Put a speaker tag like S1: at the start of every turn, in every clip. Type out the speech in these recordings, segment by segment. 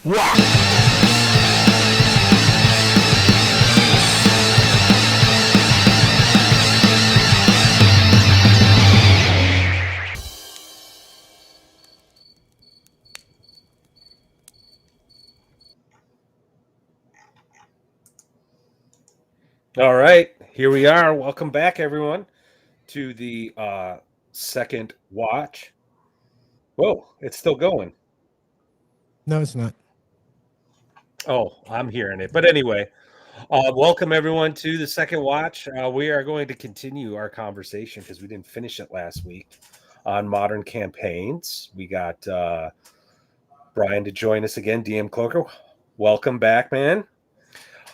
S1: Wow. All right, here we are. Welcome back, everyone, to the second watch. Whoa, it's still going.
S2: No, it's not.
S1: Oh, I'm hearing it. But anyway, welcome everyone to the second watch. We are going to continue our conversation because we didn't finish it last week on modern campaigns. We got Brian to join us again, DM Cloaker. Welcome back, man.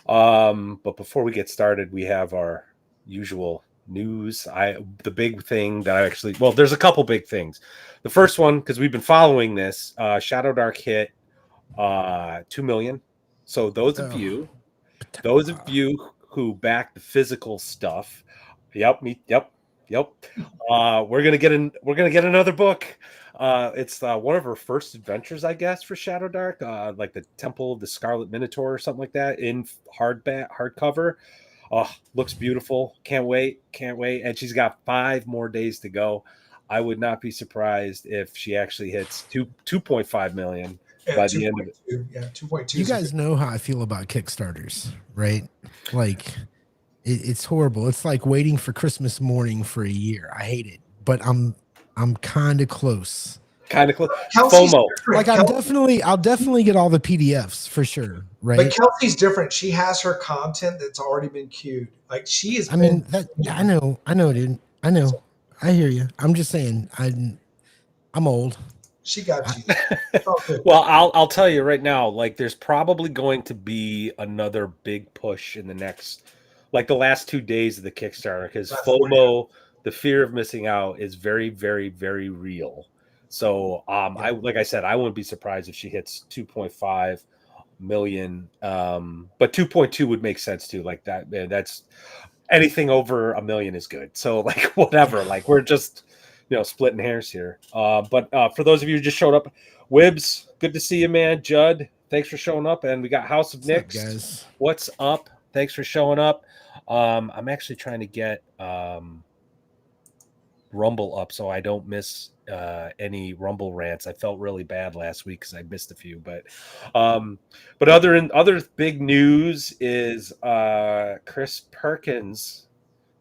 S1: But before we get started, we have our usual news. The big thing that I actually there's a couple big things. The first one, because we've been following this, Shadow Dark hit 2 million. So those of you who back the physical stuff, yep. We're gonna get another book. It's one of her first adventures, I guess, for Shadow Dark, like the Temple of the Scarlet Minotaur or something like that in hardcover. Oh, looks beautiful. Can't wait. And she's got 5 more days to go. I would not be surprised if she actually hits 2.5 million by the end of it.
S3: Yeah, 2.2.
S2: You guys know how I feel about Kickstarters, right? Like, it's horrible. It's like waiting for Christmas morning for a year. I hate it, but I'm kind of close.
S1: Kind of close.
S3: Kelsey's
S1: FOMO.
S3: different.
S2: Like I'll definitely get all the PDFs for sure, right?
S3: But Kelsey's different. She has her content that's already been queued. Like she is.
S2: I mean, I know, dude. I know. I hear you. I'm just saying, I'm old.
S3: She got you.
S1: Well, I'll tell you right now, like there's probably going to be another big push in the next, like the last 2 days of the Kickstarter, because FOMO, the fear of missing out, is very, very, very real. So, like I said, I wouldn't be surprised if she hits 2.5 million. But 2.2 would make sense too. Like that, that's anything over a million is good. So, like whatever. Like we're just splitting hairs here. But for those of you who just showed up, Wibbs, good to see you, man. Judd, thanks for showing up. And we got House of Nix.
S2: Guys?
S1: What's up? Thanks for showing up. I'm actually trying to get Rumble up so I don't miss any Rumble rants. I felt really bad last week because I missed a few. But other big news is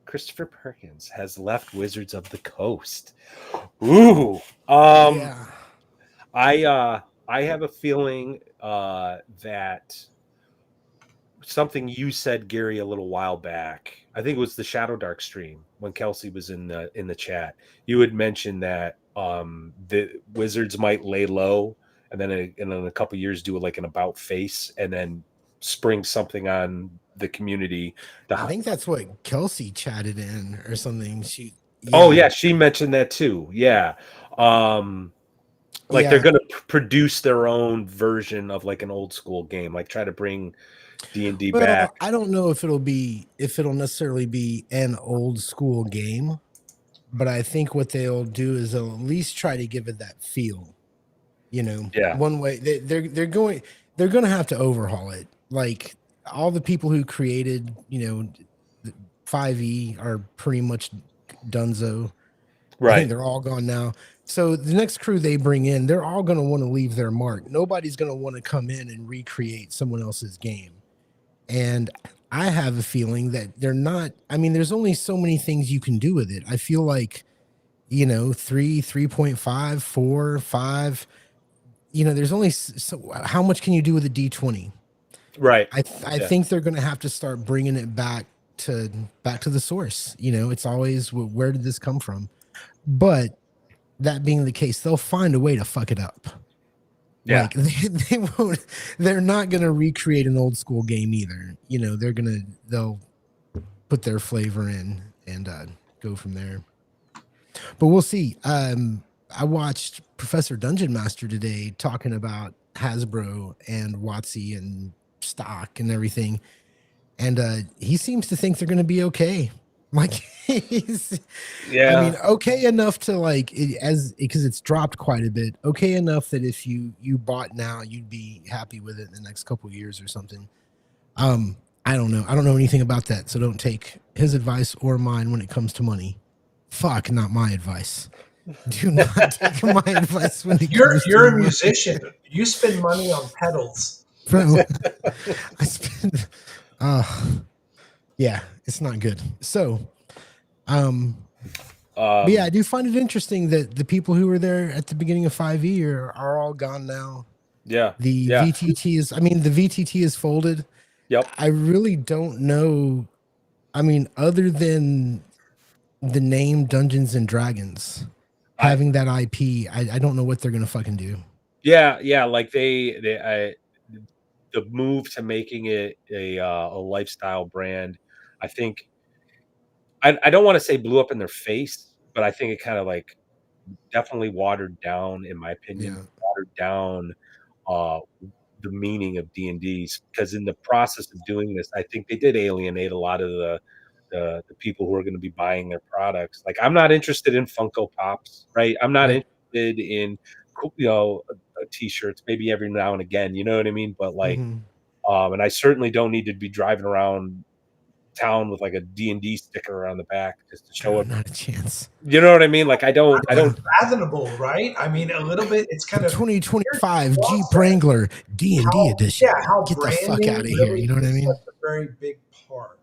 S1: Christopher Perkins has left Wizards of the Coast. Ooh.
S2: Yeah.
S1: I have a feeling that something you said, Gary, a little while back. I think it was the Shadow Dark stream when Kelsey was in the chat. You had mentioned that the Wizards might lay low and then in a couple of years do like an about face and then spring something on the community.
S2: I think that's what Kelsey chatted in or something.
S1: Oh yeah, she mentioned that too. Yeah. They're going to produce their own version of like an old school game, like try to bring D&D back.
S2: I don't know if it'll necessarily be an old school game, but I think what they'll do is they'll at least try to give it that feel. One way they're going to have to overhaul it. Like all the people who created 5e are pretty much donezo.
S1: Right.
S2: I think they're all gone now. So the next crew they bring in, they're all going to want to leave their mark. Nobody's going to want to come in and recreate someone else's game. And I have a feeling that they're not. I mean, there's only so many things you can do with it. I feel like, 3, 3.5, 4, 5. There's only so how much can you do with a D20?
S1: Right.
S2: I think they're going to have to start bringing it back to the source. It's always, where did this come from? But that being the case, they'll find a way to fuck it up.
S1: Yeah.
S2: Like they won't. They're not going to recreate an old school game either. They'll put their flavor in and go from there. But we'll see. I watched Professor Dungeon Master today talking about Hasbro and WotC and stock and everything, and he seems to think they're going to be okay. Like I
S1: Yeah.
S2: mean, okay enough to like because it's dropped quite a bit. Okay enough that if you bought now, you'd be happy with it in the next couple of years or something. I don't know. I don't know anything about that, so don't take his advice or mine when it comes to money. Fuck, not my advice. Do not take my advice when it comes to
S3: You're a
S2: money.
S3: musician. You spend money on pedals.
S2: Bro. I spend yeah, it's not good. So but yeah, I do find it interesting that the people who were there at the beginning of 5e are all gone now.
S1: Yeah.
S2: The
S1: Yeah.
S2: VTT is, I mean, the VTT is folded.
S1: Yep.
S2: I really don't know. I mean, other than the name Dungeons and Dragons having that IP, I don't know what they're gonna fucking do.
S1: Yeah. Like the move to making it a lifestyle brand, I think I don't want to say blew up in their face, but I think it kind of like definitely watered down, in my opinion,
S2: Yeah.
S1: watered down uh the meaning of D&Ds, because in the process of doing this, I think they did alienate a lot of the people who are going to be buying their products. Like, I'm not interested in Funko Pops, right? I'm not
S2: Right.
S1: interested in t-shirts, maybe every now and again, you know what I mean? But like,
S2: Mm-hmm.
S1: and I certainly don't need to be driving around town with like a D&D sticker on the back just to show
S2: Bro,
S1: it.
S2: not a chance.
S1: You know what I mean? Like, I don't
S2: Yeah.
S3: Fathomable, right? I mean, a little bit. It's
S2: The
S3: kind of weird
S2: 2025 Jeep
S3: process.
S2: Wrangler D&D edition.
S3: How
S2: Get the fuck
S3: branding
S2: out of here.
S3: really
S2: You know what I
S3: is
S2: mean?
S3: such a very big part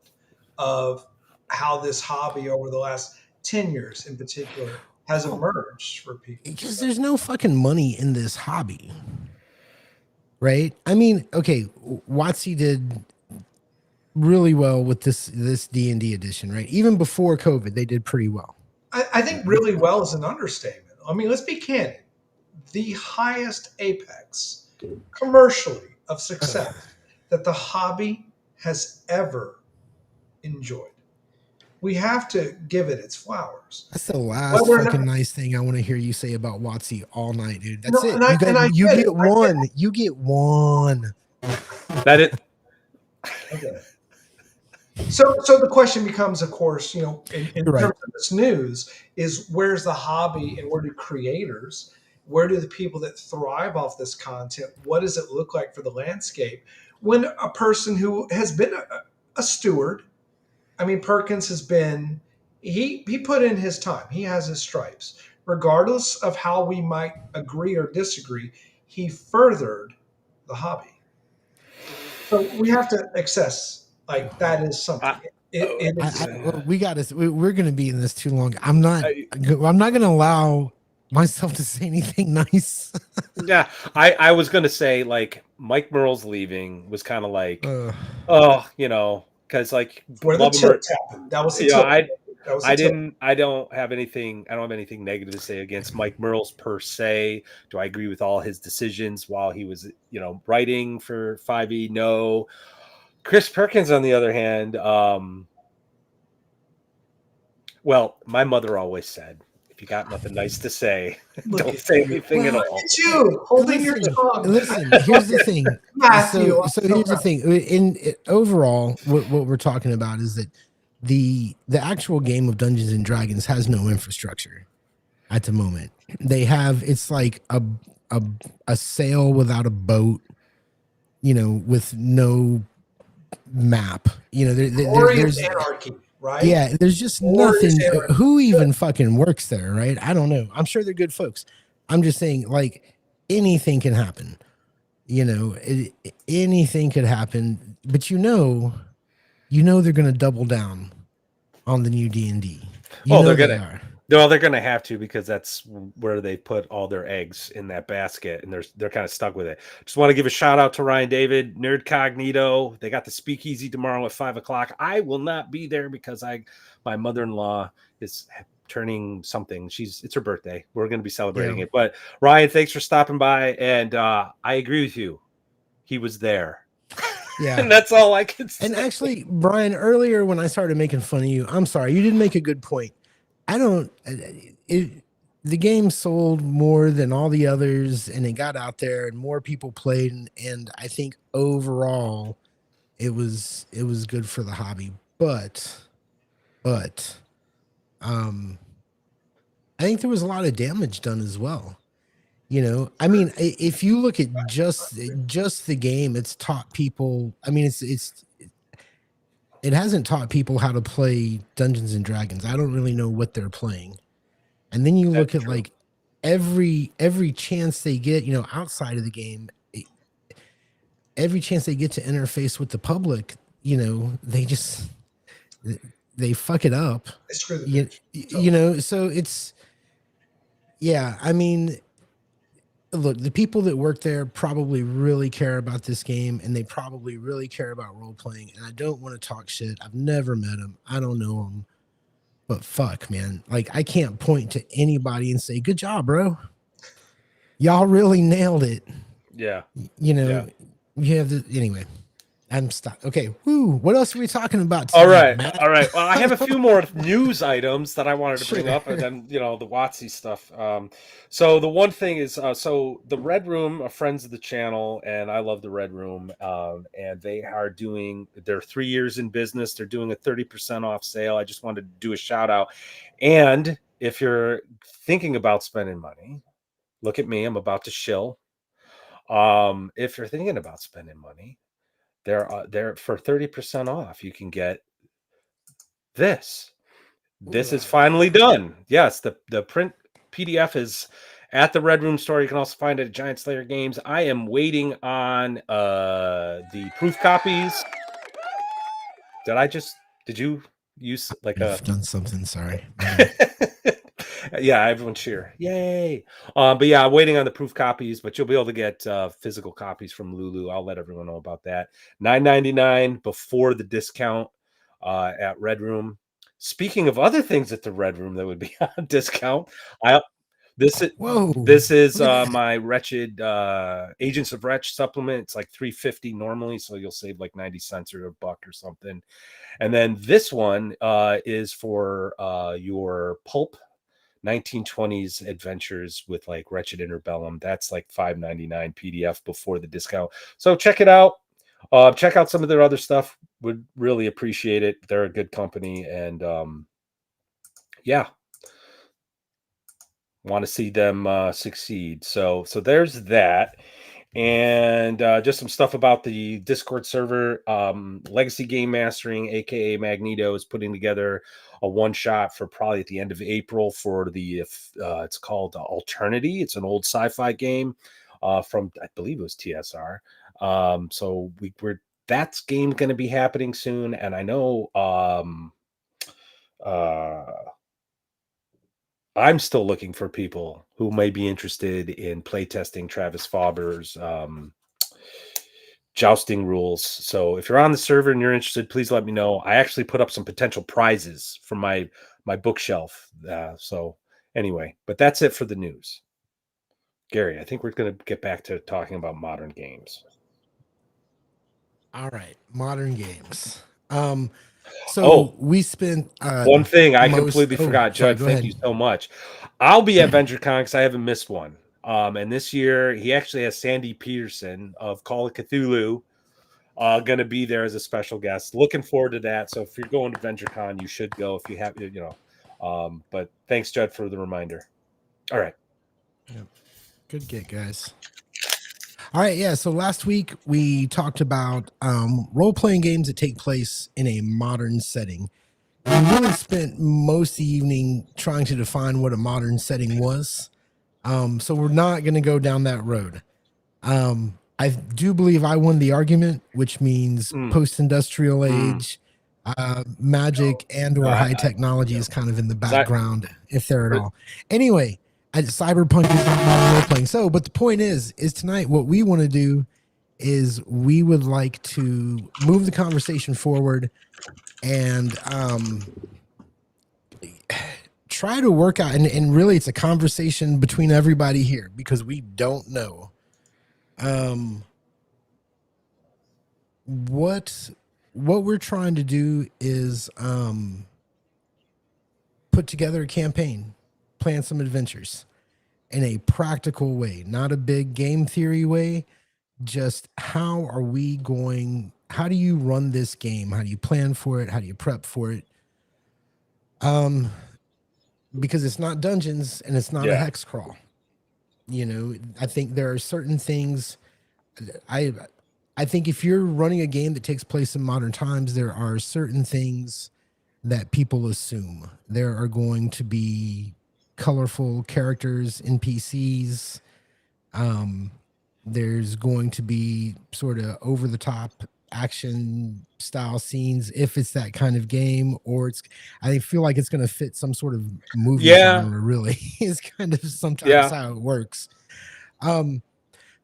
S3: of how this hobby over the last 10 years in particular has
S2: Well,
S3: emerged for people.
S2: because
S3: So
S2: there's no fucking money in this hobby, right? I mean, okay, Watsy did really well with this D&D edition, right? Even before COVID, they did pretty well.
S3: I think really well is an understatement. I mean, let's be candid. The highest apex commercially of success that the hobby has ever enjoyed. We have to give it its flowers.
S2: That's the last
S3: Whether or not,
S2: fucking nice thing I want to hear you say about Watsy all night, dude. That's
S3: no,
S2: it. You got
S3: and I
S2: you
S3: get it.
S2: get one. You get one.
S1: that it.
S3: I get it. So the question becomes, of course, in
S2: You're right.
S3: terms of this news, is where's the hobby and where do creators, where do the people that thrive off this content, what does it look like for the landscape when a person who has been a steward, I mean, Perkins has been, he put in his time, he has his stripes, regardless of how we might agree or disagree, he furthered the hobby. So we have to access like that is something.
S1: I,
S3: It is.
S2: We got to. We're going to be in this too long. I'm not going to allow myself to say anything nice.
S1: Yeah, I was gonna say, like, Mike Merle's leaving was kind of like,
S2: Uh,
S1: because like,
S3: Where the
S1: love him or
S3: tilt happened. That was the
S1: yeah,
S3: tilt. That was the tilt.
S1: I don't have anything negative to say against Mike Merle's per se. Do I agree with all his decisions while he was writing for 5e? No. Chris Perkins, on the other hand, well, my mother always said, if you got nothing nice to say,
S3: Look
S1: don't
S3: at
S1: say
S3: you.
S1: anything at
S2: Well,
S1: all.
S3: Look at you holding your tongue.
S2: listen. Here's the thing.
S3: Matthew.
S2: So here's the thing. Overall, what we're talking about is that the actual game of Dungeons and Dragons has no infrastructure at the moment. They have it's like a sail without a boat, with no map.
S3: Glorious
S2: There's
S3: anarchy, right?
S2: yeah, there's just
S3: Glorious
S2: nothing.
S3: anarchy.
S2: Who even fucking works there, right? I don't know. I'm sure they're good folks. I'm just saying, like, anything can happen. Anything could happen. But they're gonna double down on the new D&D.
S1: Oh,
S2: They are.
S1: they're gonna have to, because that's where they put all their eggs, in that basket, and they're kind of stuck with it. Just want to give a shout out to Ryan David, Nerd Cognito. They got the speakeasy tomorrow at 5:00. I will not be there because my mother-in-law is turning something. It's her birthday. We're gonna be celebrating it. But Ryan, thanks for stopping by, and I agree with you. He was there.
S2: Yeah.
S1: And that's all I can say.
S2: And actually, Brian, earlier when I started making fun of you, I'm sorry, you didn't make a good point. The game sold more than all the others, and it got out there and more people played, and I think overall it was good for the hobby. But I think there was a lot of damage done as well. You know, I mean, if you look at just the game, it's taught people. I mean, it hasn't taught people how to play Dungeons and Dragons. I don't really know what they're playing. And then you look
S1: That's
S2: at
S1: true.
S2: like every chance they get, you know, outside of the game, every chance they get to interface with the public, you know, they fuck it up.
S3: They screw the
S2: You,
S3: picture.
S2: you know, so it's yeah. I mean, look, the people that work there probably really care about this game, and they probably really care about role playing. And I don't want to talk shit. I've never met them. I don't know them. But fuck, man. Like, I can't point to anybody and say, good job, bro. Y'all really nailed it.
S1: Yeah.
S2: You know,
S1: Yeah.
S2: you have the, anyway, I'm stuck. Okay. Woo. What else are we talking about tonight,
S1: All right.
S2: Matt?
S1: All right. Well, I have a few more news items that I wanted to bring
S2: Sure.
S1: up, and then, you know, the WotC stuff. So the one thing is, so the Red Room are friends of the channel, and I love the Red Room. And they are doing, they're 3 years in business. They're doing a 30% off sale. I just wanted to do a shout out. And if you're thinking about spending money, look at me. I'm about to shill. If you're thinking about spending money, they're for 30% off. You can get this. This
S2: Ooh,
S1: is finally done. Yes, the print PDF is at the Red Room store. You can also find it at Giant Slayer Games. I am waiting on the proof copies. Did you use like a
S2: I've done something. Sorry.
S1: yeah, everyone cheer. Yay. But yeah, I'm waiting on the proof copies, but you'll be able to get physical copies from Lulu. I'll let everyone know about that. $9.99 before the discount at Red Room. Speaking of other things at the Red Room that would be on discount,
S2: Whoa.
S1: this is
S2: Look at that.
S1: my wretched Agents of Wretch supplement. It's like $3.50 normally, so you'll save like 90 cents or $1 or something. And then this one is for your pulp 1920s adventures with like Wretched Interbellum. That's like $5.99 PDF before the discount. So check it out. Check out some of their other stuff. Would really appreciate it. They're a good company, and yeah, want to see them succeed. So there's that. And just some stuff about the Discord server. Legacy Game Mastering, aka Magneto, is putting together a one shot for probably at the end of April for the it's called Alternity. It's an old sci-fi game from, I believe it was TSR. So we're that's game going to be happening soon, and I know I'm still looking for people who may be interested in playtesting Travis Fauber's jousting rules. So if you're on the server and you're interested, please let me know. I actually put up some potential prizes for my bookshelf. So anyway, but that's it for the news. Gary, I think we're going to get back to talking about modern games.
S2: All right. Modern games. So we spent
S1: one thing I
S2: most
S1: completely forgot, Judd.
S2: Go
S1: Thank
S2: ahead.
S1: you so much. I'll be at VentureCon because I haven't missed one. And this year he actually has Sandy Peterson of Call of Cthulhu going to be there as a special guest. Looking forward to that. So if you're going to VentureCon, you should go if you have, you know. But thanks, Judd, for the reminder. All right.
S2: Yep. Good get, guys. All right, yeah. So last week we talked about role-playing games that take place in a modern setting. We really spent most of the evening trying to define what a modern setting was. So we're not going to go down that road. I do believe I won the argument, which means post-industrial age, magic, and/or high technology is kind of in the background, if they're at all. Anyway, cyberpunk is not modern role playing. So, but the point is tonight what we want to do is we would like to move the conversation forward and try to work out, and really it's a conversation between everybody here because we don't know what we're trying to do is put together a campaign, plan some adventures in a practical way, not a big game theory way. Just how do you run this game? How do you plan for it? How do you prep for it? because it's not dungeons and it's not a
S1: Yeah.
S2: hex crawl. I think there are certain things. I I think if you're running a game that takes place in modern times, there are certain things that people assume. There are going to be colorful characters, NPCs. Um, there's going to be sort of over the top action style scenes if it's that kind of game, or I feel like it's going to fit some sort of movie
S1: Yeah.
S2: genre, really, is kind of sometimes
S1: Yeah.
S2: how it works. Um,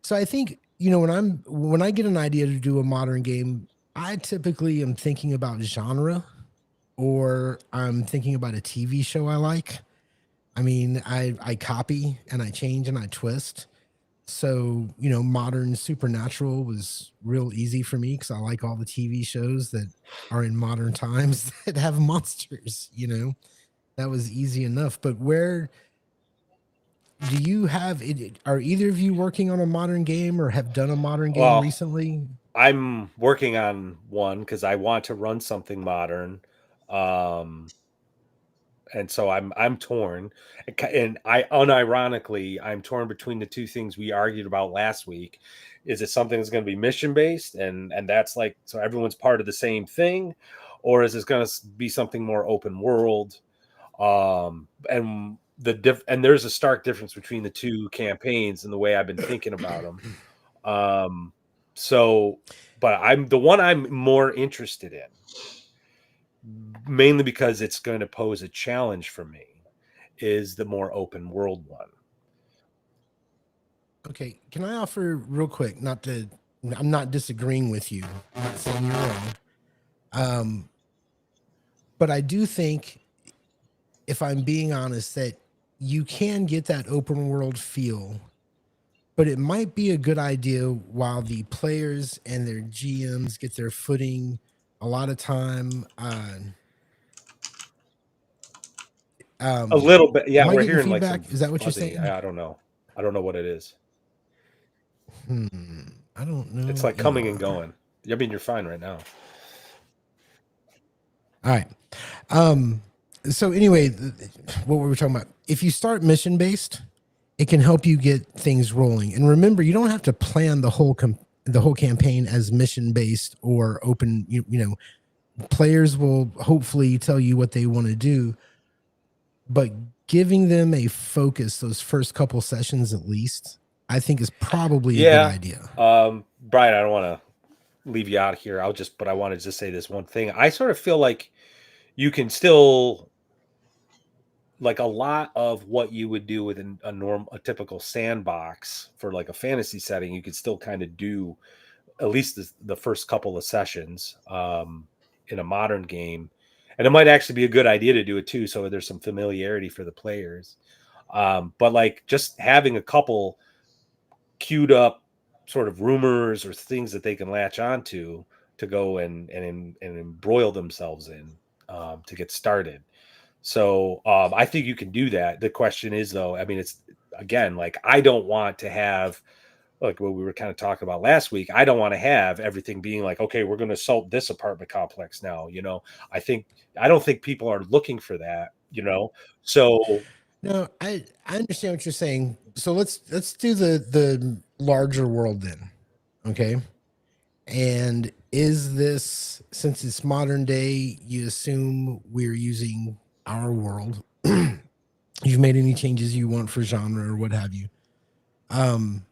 S2: so I think, when I get an idea to do a modern game, I typically am thinking about genre, or I'm thinking about a TV show I like. I mean, I copy and I change and I twist. So, modern supernatural was real easy for me because I like all the TV shows that are in modern times that have monsters. That was easy enough. But where do you have it? Are either of you working on a modern game or have done a modern game
S1: Well,
S2: recently?
S1: I'm working on one because I want to run something modern. Um, and so I'm torn, and I unironically I'm torn between the two things we argued about last week. Is it something that's going to be mission based, and that's like so everyone's part of the same thing, or is it going to be something more open world? And and there's a stark difference between the two campaigns and the way I've been thinking about them. Um, so, but I'm the one I'm more interested in, mainly because it's going to pose a challenge for me, is the more open world one.
S2: Okay, can I offer real quick? I'm not disagreeing with you. I'm not saying you're wrong. Um, but I do think, if I'm being honest, that you can get that open world feel, but it might be a good idea while the players and their GMs get their footing. A lot of time,
S1: A little bit, yeah.
S2: am I
S1: We're
S2: getting
S1: hearing like some
S2: feedback? Is that what you're
S1: fuzzy.
S2: saying?
S1: I don't know. I don't know what it is.
S2: I don't
S1: It's
S2: know
S1: like coming and
S2: either.
S1: going. I mean, you're fine right now.
S2: All right. Um, so anyway, what we were talking about, if you start mission based, it can help you get things rolling. And remember, you don't have to plan the whole campaign as mission based or open. Players will hopefully tell you what they want to do, but giving them a focus those first couple sessions at least, I think is probably a good
S1: Yeah.
S2: idea.
S1: Brian, I don't want to leave you out here. But I wanted to just say this one thing. I sort of feel like you can still, like, a lot of what you would do with a typical sandbox for like a fantasy setting, you could still kind of do at least the first couple of sessions in a modern game. And it might actually be a good idea to do it too, so there's some familiarity for the players. But like just having a couple queued up sort of rumors or things that they can latch onto to go and embroil themselves in, to get started. So I think you can do that. The question is, though, I mean, it's again, like, I don't want to have, like what we were kind of talking about last week, I don't want to have everything being like, okay, we're going to assault this apartment complex now. I don't think people are looking for that. So
S2: No, I understand what you're saying. So let's do the larger world then. Okay. And is this, since it's modern day, you assume we're using our world? You've made any changes you want for genre or what have you? Um,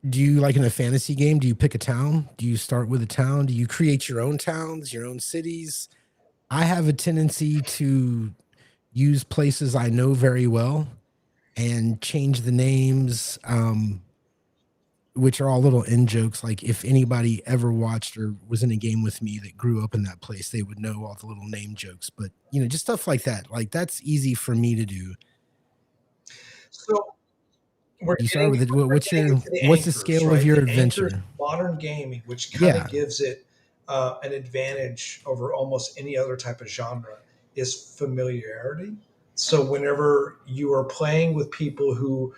S2: do you, like in a fantasy game, do you pick a town? Do you start with a town? Do you create your own towns, your own cities? I have a tendency to use places I know very well and change the names, which are all little in jokes. Like, if anybody ever watched or was in a game with me that grew up in that place, they would know all the little name jokes. But just stuff like that. Like, that's easy for me to do.
S3: So we're
S2: You start
S3: getting
S2: with it.
S3: we're getting into the
S2: What's the
S3: anchors,
S2: scale of
S3: right?
S2: your
S3: The anchors
S2: adventure?
S3: of modern gaming, which kind of
S2: Yeah.
S3: gives it an advantage over almost any other type of genre, is familiarity. So whenever you are playing with people who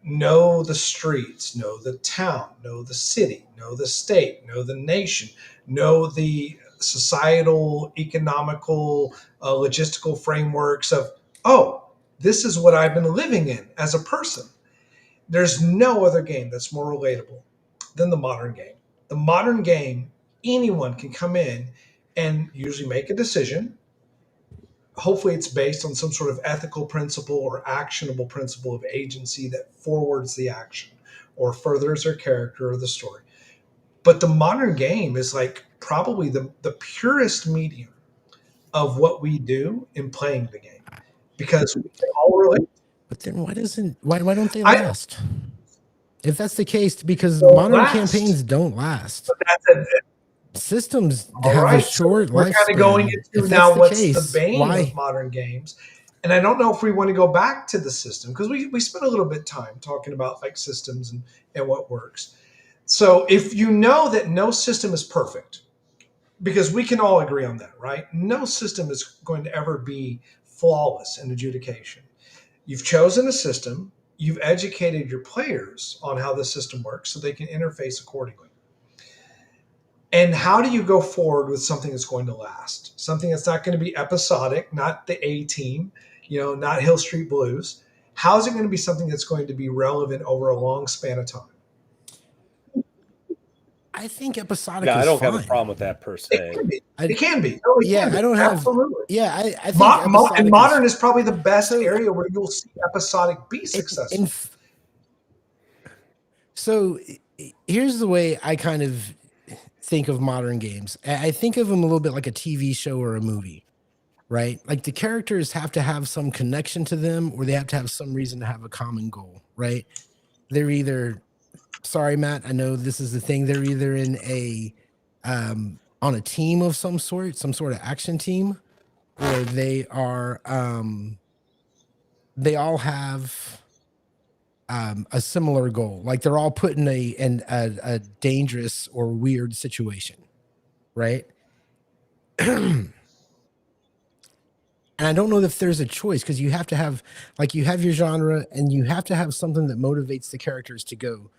S3: know the streets, know the town, know the city, know the state, know the nation, know the societal, economical, logistical frameworks of, oh, this is what I've been living in as a person. There's no other game that's more relatable than the modern game. The modern game, anyone can come in and usually make a decision. Hopefully, it's based on some sort of ethical principle or actionable principle of agency that forwards the action or furthers their character or the story. But the modern game is like probably the purest medium of what we do in playing the game because we can all relate.
S2: But then why don't they
S3: I
S2: last? If that's the case, because
S3: don't
S2: modern
S3: last.
S2: campaigns don't last.
S3: That's a,
S2: Systems
S3: all
S2: have a
S3: right. So
S2: short
S3: we're kind of going
S2: lifespan.
S3: into
S2: If that's
S3: now
S2: the
S3: what's the
S2: case,
S3: bane of
S2: why?
S3: modern games. And I don't know if we want to go back to the system because we spent a little bit of time talking about like systems and what works. So if you know that no system is perfect, because we can all agree on that, right? No system is going to ever be flawless in adjudication. You've chosen a system, you've educated your players on how the system works so they can interface accordingly. And how do you go forward with something that's going to last? Something that's not going to be episodic, not the A team, not Hill Street Blues. How is it going to be something that's going to be relevant over a long span of time?
S2: I think episodic
S1: Yeah, I
S2: is
S1: don't have a
S2: fine.
S1: problem with that per
S3: It
S1: se.
S3: can be.
S2: I,
S3: It can be. Oh, it
S2: yeah,
S3: can be.
S2: I don't have.
S3: Absolutely.
S2: Yeah, I think episodic
S3: And modern is probably the best
S2: So-
S3: area where you'll see episodic be successful.
S2: So here's the way I kind of think of modern games. I think of them a little bit like a TV show or a movie, right? Like the characters have to have some connection to them or they have to have some reason to have a common goal, right? They're either, sorry, Matt, I know this is the thing. They're either in on a team of some sort of action team, or they all have a similar goal. Like they're all put in a dangerous or weird situation, right? And I don't know if there's a choice because you have to have, like, you have your genre and you have to have something that motivates the characters to go.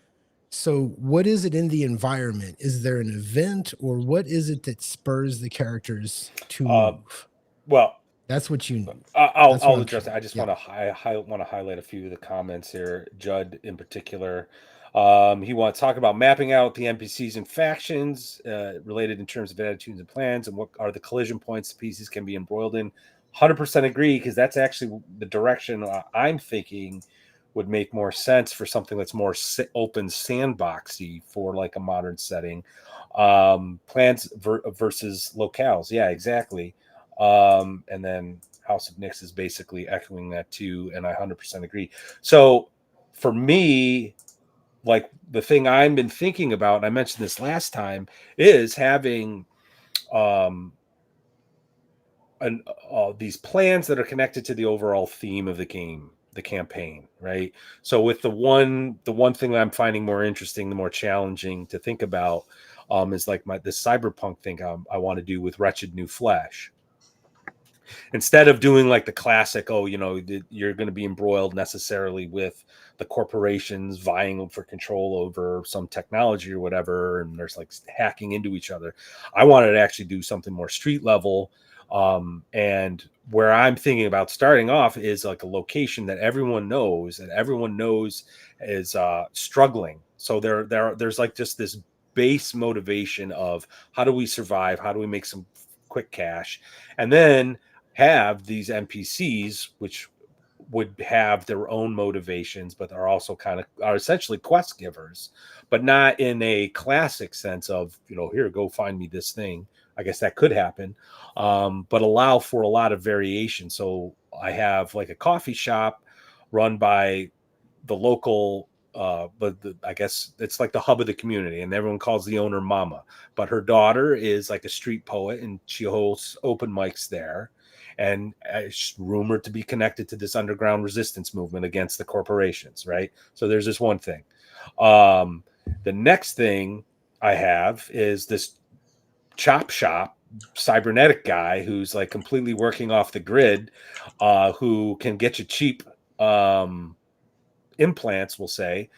S2: So, what is it in the environment? Is there an event, or what is it that spurs the characters to move?
S1: Well,
S2: That's what you.
S1: I'll address it. I just
S2: yeah.
S1: want to highlight a few of the comments here. Judd in particular, he wants to talk about mapping out the NPCs and factions related in terms of attitudes and plans, and what are the collision points the pieces can be embroiled in. 100% agree, because that's actually the direction I'm thinking would make more sense for something that's more open sandboxy for like a modern setting. Plans versus locales. Yeah, exactly. And then House of Nyx is basically echoing that too, and I 100% agree. So for me, like the thing I've been thinking about, and I mentioned this last time, is having these plans that are connected to the overall theme of the game, the campaign, right? So with the one thing that I'm finding more interesting, the more challenging to think about, is like this cyberpunk thing I want to do with Wretched New Flesh. Instead of doing like the classic, you're going to be embroiled necessarily with the corporations vying for control over some technology or whatever, and there's like hacking into each other. I wanted to actually do something more street level. And where I'm thinking about starting off is like a location that everyone knows is struggling. So there's like just this base motivation of how do we survive? How do we make some quick cash? And then have these NPCs, which would have their own motivations, but are also are essentially quest givers, but not in a classic sense of, here, go find me this thing. I guess that could happen, but allow for a lot of variation. So I have like a coffee shop run by the local, I guess it's like the hub of the community, and everyone calls the owner Mama. But her daughter is like a street poet, and she holds open mics there, and it's rumored to be connected to this underground resistance movement against the corporations, right? So there's this one thing. The next thing I have is this chop shop cybernetic guy who's like completely working off the grid, who can get you cheap implants, we'll say,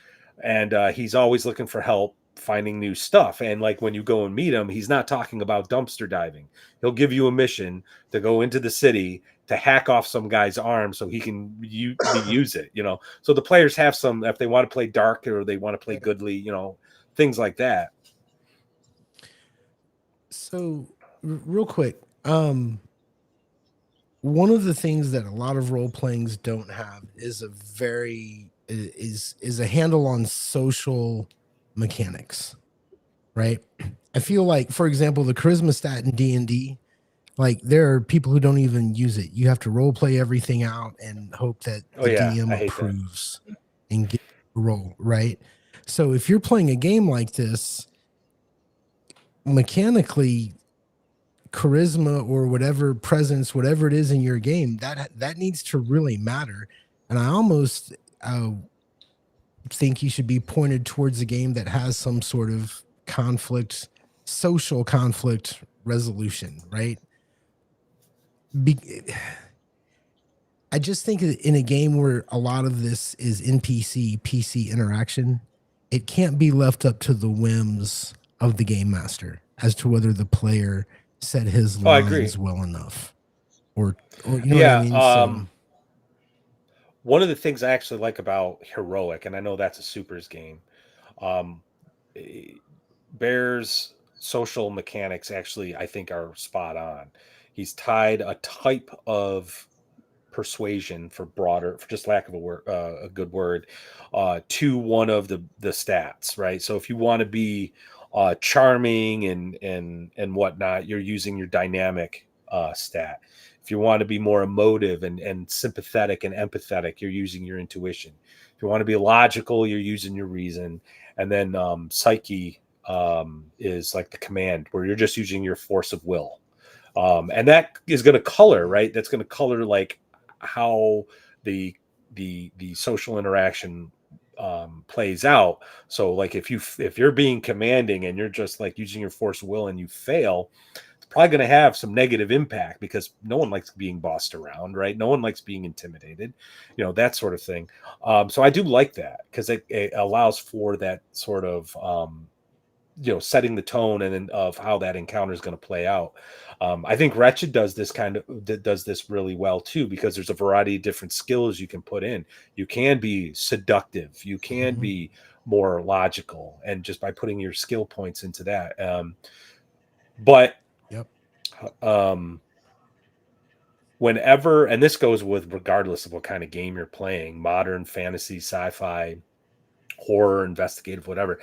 S1: and he's always looking for help finding new stuff. And like when you go and meet him, he's not talking about dumpster diving. He'll give you a mission to go into the city to hack off some guy's arm so he can use it, you know. So the players have some, if they want to play dark or they want to play goodly, you know, things like that.
S2: So real quick, one of the things that a lot of role playings don't have is a handle on social mechanics, right? I feel like, for example, the charisma stat in D&D, like there are people who don't even use it. You have to role play everything out and hope that the DM approves and get a roll, right? So if you're playing a game like this, mechanically, charisma or whatever presence, whatever it is in your game, that needs to really matter. And I almost think you should be pointed towards a game that has some sort of conflict, social conflict resolution, right? I just think in a game where a lot of this is NPC PC interaction, it can't be left up to the whims of the game master as to whether the player said his lines well enough, or you know what I mean. So,
S1: one of the things I actually like about Heroic, and I know that's a supers game, Bear's social mechanics actually I think are spot on. He's tied a type of persuasion, for just lack of a good word, to one of the stats, right? So if you want to be charming and whatnot, you're using your dynamic stat. If you want to be more emotive and sympathetic and empathetic, you're using your intuition. If you want to be logical, you're using your reason. And then psyche is like the command, where you're just using your force of will. And that is going to color, right? That's going to color like how the social interaction plays out. So like if you're being commanding and you're just like using your force of will and you fail, it's probably going to have some negative impact, because no one likes being bossed around, right? No one likes being intimidated, you know, that sort of thing. So I do like that, because it allows for that sort of you know, setting the tone and then of how that encounter is going to play out. I think Wretched does this really well too, because there's a variety of different skills you can put in. You can be seductive, you can be more logical, and just by putting your skill points into that. Whenever, and this goes with regardless of what kind of game you're playing, modern, fantasy, sci-fi, horror, investigative, whatever,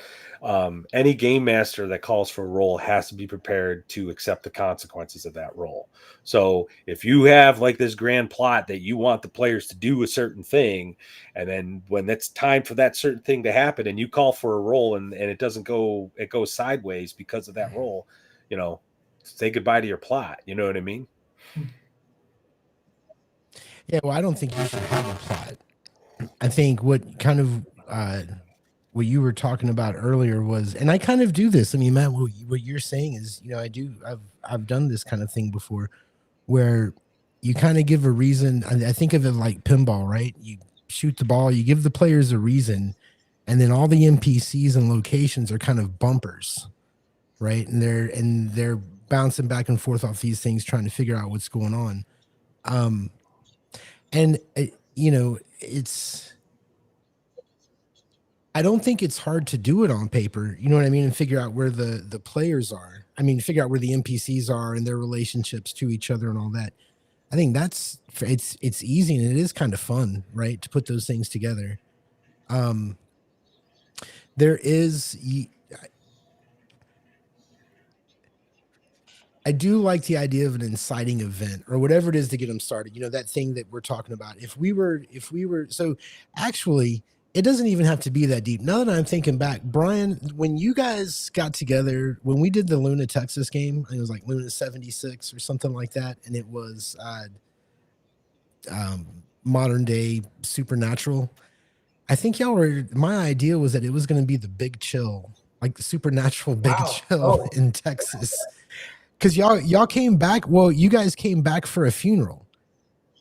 S1: any game master that calls for a role has to be prepared to accept the consequences of that role. So if you have like this grand plot that you want the players to do a certain thing, and then when it's time for that certain thing to happen and you call for a role and it doesn't go, it goes sideways because of that role, you know, say goodbye to your plot. You know what I mean?
S2: Yeah, well, I don't think you should have a plot. I think what kind of what you were talking about earlier was, and I kind of do this. I mean, Matt, what you're saying is, you know, I've done this kind of thing before, where you kind of give a reason. I think of it like pinball, right? You shoot the ball, you give the players a reason, and then all the NPCs and locations are kind of bumpers, right? And they're bouncing back and forth off these things, trying to figure out what's going on. And you know, I don't think it's hard to do it on paper, you know what I mean, and figure out where the players are. I mean, figure out where the NPCs are and their relationships to each other and all that. I think it's easy, and it is kind of fun, right, to put those things together. I do like the idea of an inciting event or whatever it is to get them started. You know, that thing that we're talking about. If we were, so actually, it doesn't even have to be that deep. Now that I'm thinking back, Brian, when you guys got together, when we did the Luna, Texas game, I think it was like Luna 76 or something like that. And it was modern day supernatural. I think my idea was that it was going to be the big chill, like the supernatural big chill in Texas. Because y'all came back. Well, you guys came back for a funeral,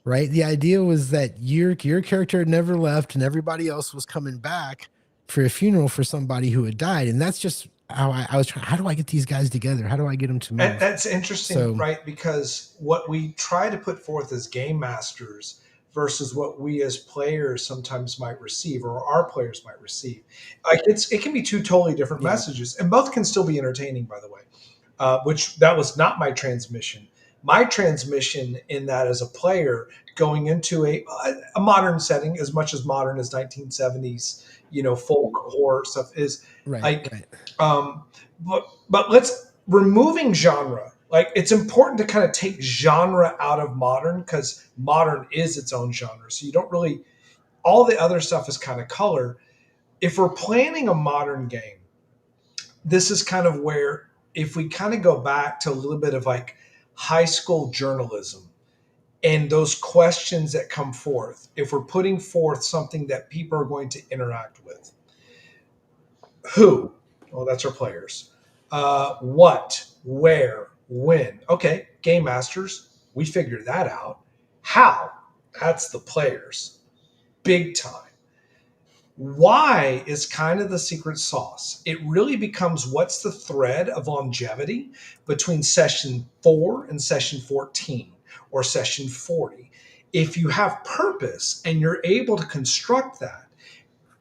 S2: right? The idea was that your character had never left, and everybody else was coming back for a funeral for somebody who had died, and that's just how I was trying. How do I get these guys together? How do I get them to move?
S3: And that's interesting,
S2: So-
S3: right? Because what we try to put forth as game masters versus what we as players sometimes might receive, or our players might receive, like it can be two totally different
S2: Yeah.
S3: messages, and both can still be entertaining, by the way. Which that was not my transmission. My transmission in that as a player going into a modern setting, as much as modern as 1970s, folk horror stuff is,
S2: right.
S3: but let's removing genre. Like, it's important to kind of take genre out of modern, because modern is its own genre. So you don't really, all the other stuff is kind of color. If we're planning a modern game, this is kind of where, if we kind of go back to a little bit of like high school journalism and those questions that come forth, if we're putting forth something that people are going to interact with, who? Well, that's our players. What? Where? When? Okay, game masters, we figured that out. How? That's the players. Big time. Why is kind of the secret sauce. It really becomes what's the thread of longevity between session 4 and session 14 or session 40. If you have purpose and you're able to construct that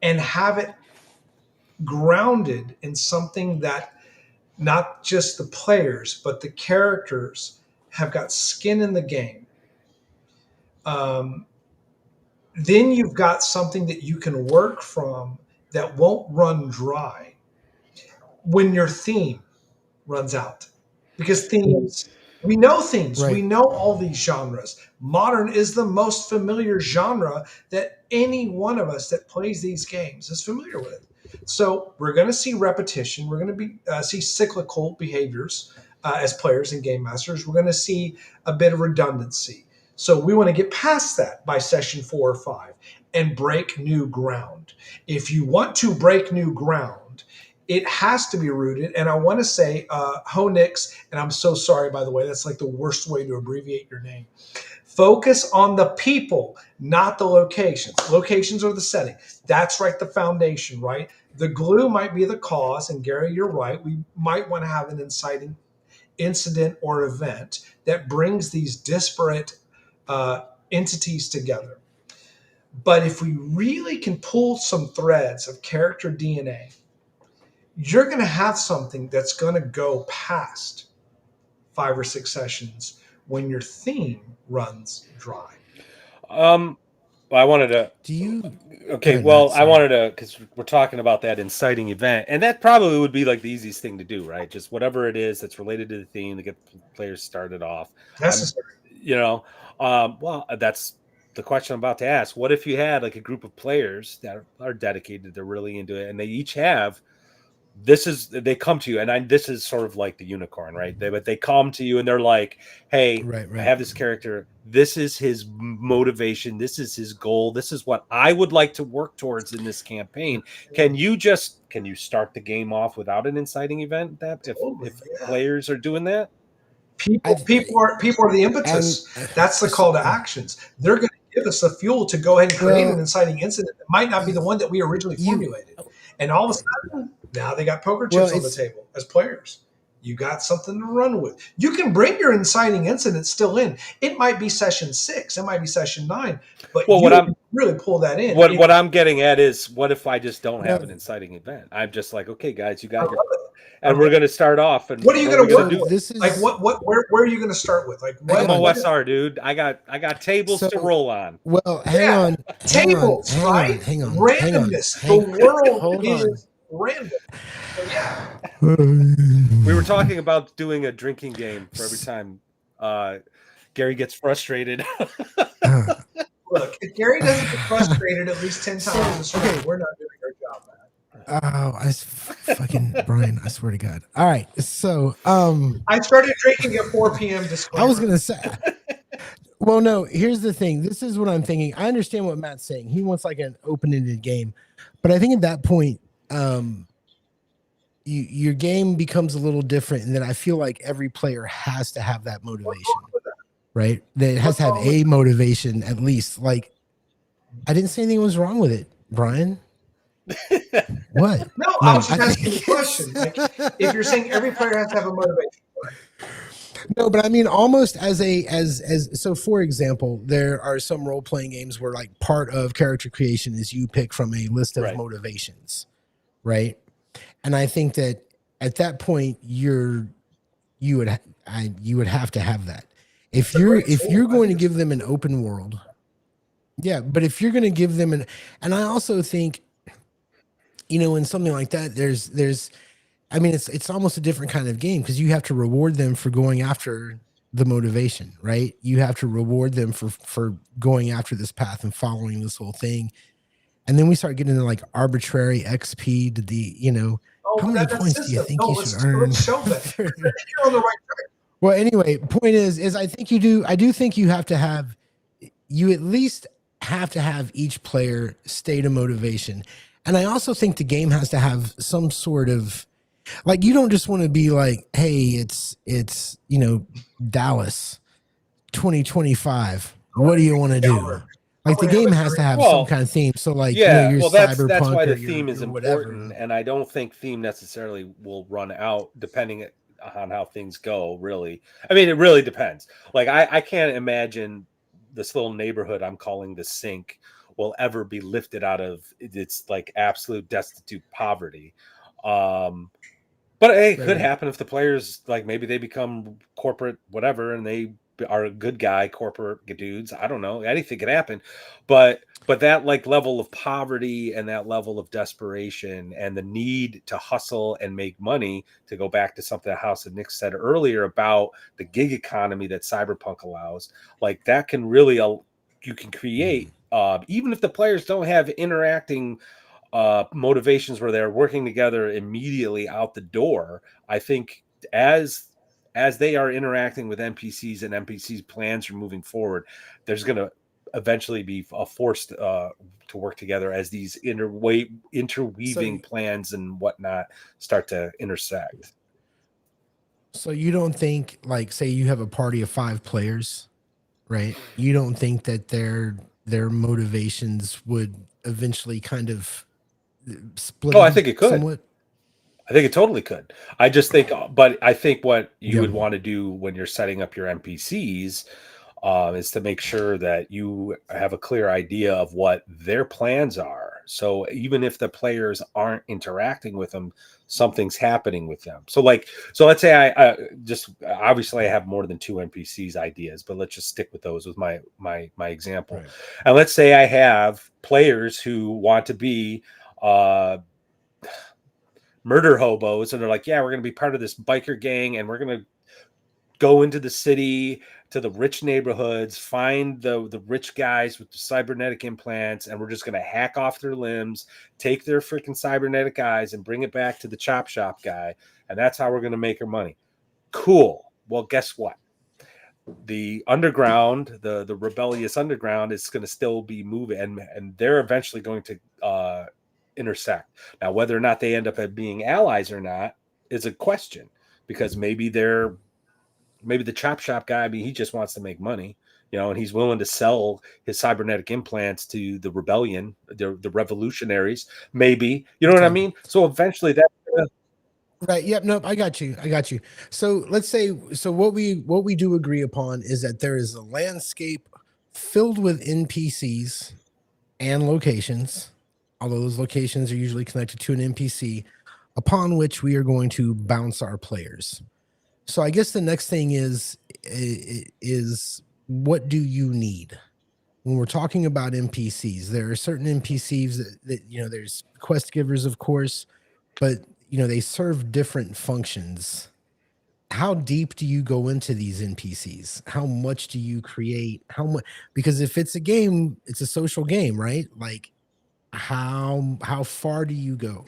S3: and have it grounded in something that not just the players, but the characters have got skin in the game, then you've got something that you can work from that won't run dry when your theme runs out. Because themes, we know themes, we
S2: Right.
S3: know all these genres. Modern is the most familiar genre that any one of us that plays these games is familiar with. So we're going to see repetition. We're going to see cyclical behaviors as players and game masters. We're going to see a bit of redundancy. So we want to get past that by session 4 or 5 and break new ground. If you want to break new ground, it has to be rooted. And I want to say Honix, and I'm so sorry, by the way, that's like the worst way to abbreviate your name. Focus on the people, not the locations. Locations are the setting. That's right, the foundation, right? The glue might be the cause, and Gary, you're right. We might want to have an inciting incident or event that brings these disparate entities together. But if we really can pull some threads of character DNA, you're going to have something that's going to go past 5 or 6 sessions when your theme runs dry.
S1: I wanted to.
S2: Do you?
S1: Okay,
S2: ahead,
S1: well,
S2: Matt,
S1: I
S2: sorry.
S1: wanted to, because we're talking about that inciting event, and that probably would be like the easiest thing to do, right? Just whatever it is that's related to the theme to get the players started off.
S3: Necessary.
S1: Well, that's the question I'm about to ask. What if you had like a group of players that are dedicated, they're really into it, and they each have they come to you, and this is sort of like the unicorn, right? They come to you and they're like, hey,
S2: Right.
S1: I have this character, this is his motivation, this is his goal, this is what I would like to work towards in this campaign. Can you start the game off without an inciting event if players are doing that?
S3: People are the impetus. That's the call to actions. They're going to give us the fuel to go ahead and create an inciting incident that might not be the one that we originally formulated. And all of a sudden, now they got poker chips on the table as players. You got something to run with. You can bring your inciting incident still in. It might be session 6, it might be session 9, but you can really pull that in.
S1: What I'm getting at is, what if I just don't have an inciting event? I'm just like, okay, guys, you got and we're going to start off. And
S3: what are you going to work with?
S2: This is
S3: like where are you going to start with? Like, what?
S1: I'm OSR, dude. I got tables to roll on.
S2: Well, hang on.
S3: Tables, right?
S2: Hang on.
S3: Randomness. The world is random. So, yeah.
S1: We were talking about doing a drinking game for every time Gary gets frustrated.
S3: Look, if Gary doesn't get frustrated at least 10 times a straight, we're not doing our job, man.
S2: Oh, fucking Brian, I swear to God. All right. So
S3: I started drinking at 4 p.m. Disclaimer.
S2: I was gonna say, well, no, here's the thing. This is what I'm thinking. I understand what Matt's saying. He wants like an open-ended game. But I think at that point, your game becomes a little different, and then I feel like every player has to have that motivation. Right? That it has to have a motivation at least. Like, I didn't say anything was wrong with it, Brian. What?
S3: No, I was just asking the question. Like, if you're saying every player has to have a motivation.
S2: No, but I mean almost as so for example, there are some role-playing games where like part of character creation is you pick from a list of
S1: Right.
S2: motivations, right? And I think that at that point you would have to have that. If you're going to give them an open world, yeah, but if you're going to give them and I also think, you know, in something like that, there's I mean, it's almost a different kind of game because you have to reward them for going after the motivation, right? You have to reward them for going after this path and following this whole thing. And then we start getting into like arbitrary XP to the, you know, how many points do you think you should earn?
S3: Let's show that. You're on the right track.
S2: Well, anyway, point is I think I do think you have to have, you at least have to have each player state a motivation. And I also think the game has to have some sort of, like, you don't just want to be like, hey, it's, you know, Dallas 2025. What do you want to do? Like, the game has to have some kind of theme. So, like,
S1: yeah,
S2: you know,
S1: that's
S2: cyberpunk
S1: why the
S2: or
S1: theme is important, and I don't think theme necessarily will run out depending on how things go. Really, I mean, it really depends. Like, I can't imagine this little neighborhood I'm calling the Sink will ever be lifted out of its like absolute destitute poverty. But hey, it could happen if the players, like, maybe they become corporate whatever and they are a good guy corporate dudes. I don't know, anything could happen, but that like level of poverty and that level of desperation and the need to hustle and make money, to go back to something that House of Nick said earlier about the gig economy that cyberpunk allows, like that can really you can create even if the players don't have interacting motivations where they're working together immediately out the door. I think as they are interacting with NPCs and NPCs plans are moving forward, there's going to eventually be a forced to work together as these interweaving plans and whatnot start to intersect.
S2: So you don't think, like, say you have a party of 5 players, right? You don't think that their motivations would eventually kind of split?
S1: Oh, I think it could.
S2: Somewhat?
S1: I think it totally could. I just think, but I think what you would want to do when you're setting up your NPCs is to make sure that you have a clear idea of what their plans are. So even if the players aren't interacting with them, something's happening with them. So let's say I just, obviously I have more than 2 NPCs ideas, but let's just stick with those with my example. Right. And let's say I have players who want to be murder hobos, and they're like, yeah, we're going to be part of this biker gang, and we're going to go into the city to the rich neighborhoods, find the rich guys with the cybernetic implants, and we're just going to hack off their limbs, take their freaking cybernetic eyes, and bring it back to the chop shop guy, and that's how we're going to make our money. Cool. Well, guess what? The underground, the rebellious underground, is going to still be moving, and they're eventually going to intersect. Now, whether or not they end up being allies or not is a question, because maybe the chop shop guy, I mean, he just wants to make money, you know, and he's willing to sell his cybernetic implants to the rebellion, the revolutionaries, maybe, you know what I mean? So eventually that.
S2: Right. Yep. Nope. I got you. So let's say, what we do agree upon is that there is a landscape filled with NPCs and locations, although those locations are usually connected to an NPC, upon which we are going to bounce our players. So I guess the next thing is what do you need? When we're talking about NPCs, there are certain NPCs that you know, there's quest givers, of course, but you know, they serve different functions. How deep do you go into these NPCs? How much do you create? How much? Because if it's a game, it's a social game, right? Like, how far do you go?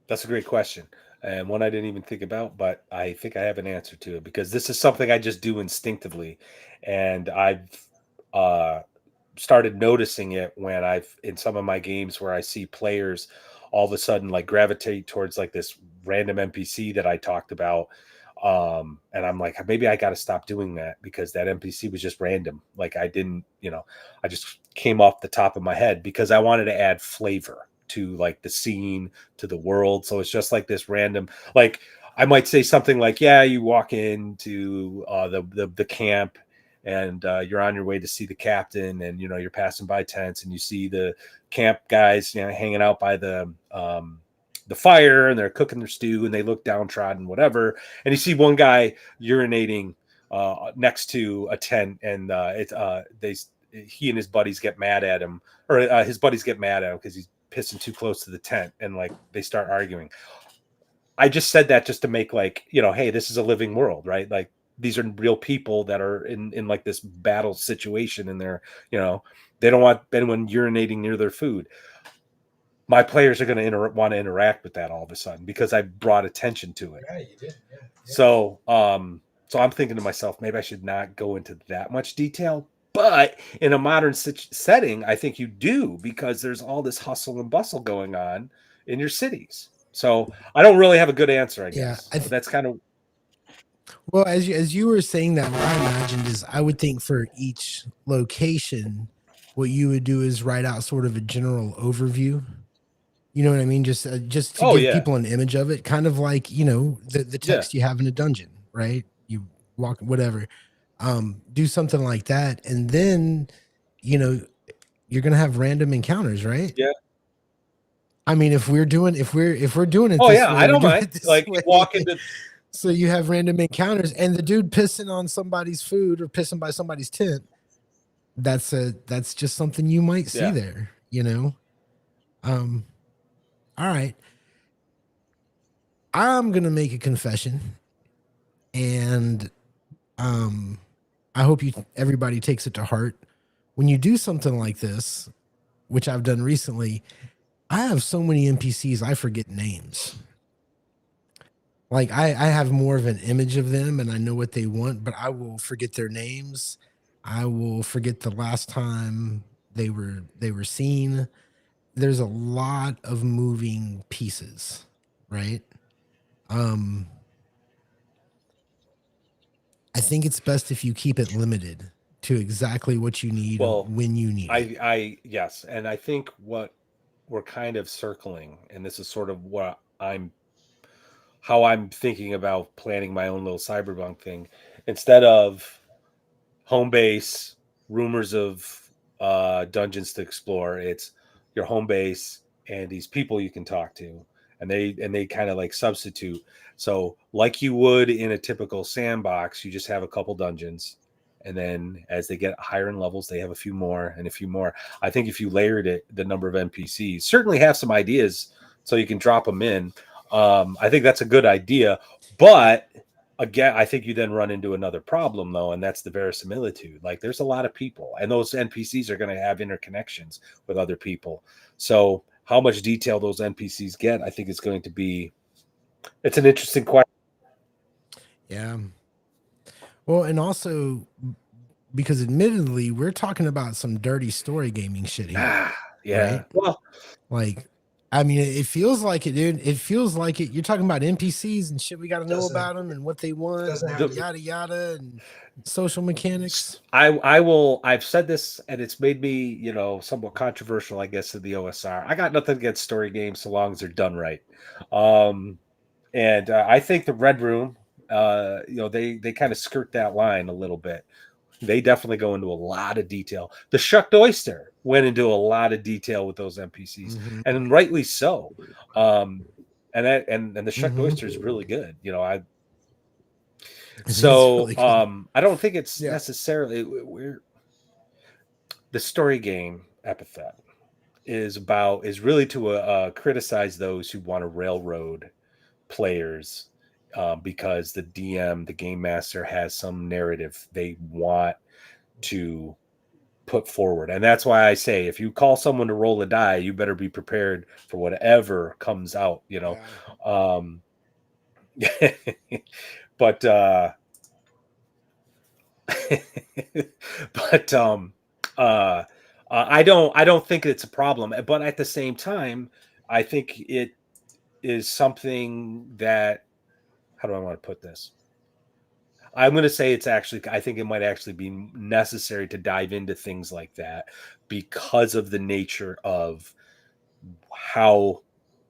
S1: That's a great question, and one I didn't even think about, but I think I have an answer to it, because this is something I just do instinctively, and I've started noticing it when in some of my games where I see players all of a sudden like gravitate towards like this random NPC that I talked about. And I'm like, maybe I got to stop doing that, because that NPC was just random. Like, I didn't, you know, I just came off the top of my head because I wanted to add flavor. to like the scene, to the world. So it's just like this random, like I might say something like, yeah, you walk into the camp and you're on your way to see the captain, and you're passing by tents and you see the camp guys hanging out by the fire, and they're cooking their stew and they look downtrodden, whatever, and you see one guy urinating next to a tent, and he and his buddies get mad at him, or his buddies get mad at him because he's pissing too close to the tent, and like they start arguing. I just said that just to make like, hey, this is a living world, right? Like these are real people that are in like this battle situation, and they're, they don't want anyone urinating near their food. My players are going to want to interact with that all of a sudden because I brought attention to it.
S3: Yeah, you did. Yeah.
S1: So I'm thinking to myself, maybe I should not go into that much detail. But in a modern setting, I think you do, because there's all this hustle and bustle going on in your cities. So I don't really have a good answer, I guess.
S2: Yeah,
S1: That's kind of.
S2: Well, as you were saying that, what I imagined is I would think for each location, what you would do is write out sort of a general overview. You know what I mean? Just to give people an image of it, kind of like the text you have in a dungeon, right? You walk whatever, do something like that, and then you're gonna have random encounters, right?
S1: Yeah.
S2: I mean, if we're doing it,
S1: Oh
S2: this
S1: yeah,
S2: way,
S1: I don't mind. Like
S2: way.
S1: walk into.
S2: So you have random encounters, and the dude pissing on somebody's food or pissing by somebody's tent. That's just something you might see there, All right. I'm gonna make a confession, and I hope everybody takes it to heart. When you do something like this, which I've done recently, I have so many NPCs I forget names. Like I have more of an image of them and I know what they want, but I will forget their names. I will forget the last time they were seen. There's a lot of moving pieces, right? I think it's best if you keep it limited to exactly what you need when you need it.
S1: Yes, and I think what we're kind of circling, and this is sort of how I'm thinking about planning my own little cyberpunk thing. Instead of home base, rumors of dungeons to explore, it's your home base and these people you can talk to, and they kind of like substitute. So like you would in a typical sandbox, you just have a couple dungeons, and then as they get higher in levels, they have a few more and a few more. I think if you layered it, the number of NPCs, certainly have some ideas so you can drop them in. I think that's a good idea, but again, I think you then run into another problem though, and that's the verisimilitude. Like there's a lot of people, and those NPCs are going to have interconnections with other people. So how much detail those NPCs get, I think it's going to be, it's an interesting question.
S2: Yeah. Well, and also because admittedly, we're talking about some dirty story gaming shit here.
S1: Yeah.
S2: Right?
S1: Well,
S2: like, I mean, it feels like it, dude. It feels like it. You're talking about NPCs and shit. We got to know about them and what they want, and yada yada, and social mechanics.
S1: I've said this, and it's made me, somewhat controversial, I guess, in the OSR. I got nothing against story games so long as they're done right. And I think the Red Room, they kind of skirt that line a little bit. They definitely go into a lot of detail. The Shucked Oyster went into a lot of detail with those NPCs, and rightly so. And the Shucked Oyster is really good. I don't think it's necessarily the story game epithet is really to criticize those who want to railroad players. Because the DM, the game master, has some narrative they want to put forward. And that's why I say, if you call someone to roll a die, you better be prepared for whatever comes out,
S2: Yeah.
S1: But I don't think it's a problem. But at the same time, I think it is something that, how do I want to put this? I'm going to say I think it might actually be necessary to dive into things like that because of the nature of how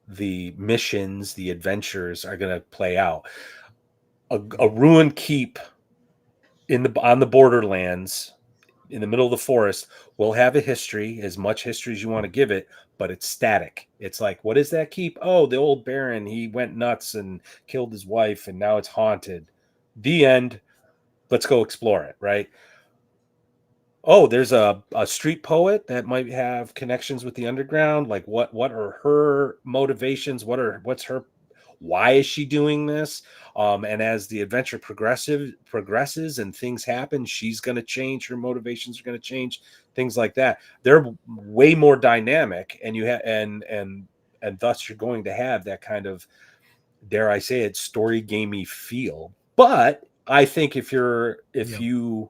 S1: the missions, the adventures are going to play out. A ruined keep on the borderlands in the middle of the forest will have a history, as much history as you want to give it, but it's static. It's like, what is that keep? Oh, the old baron, he went nuts and killed his wife, and now it's haunted. The end. Let's go explore it, right? Oh, there's a street poet that might have connections with the underground. Like, what are her motivations? What's her, why is she doing this? And as the adventure progresses and things happen, she's going to change. Her motivations are going to change. Things like that. They're way more dynamic, and you have and thus you're going to have that kind of, dare I say it, story gamey feel. But I think if you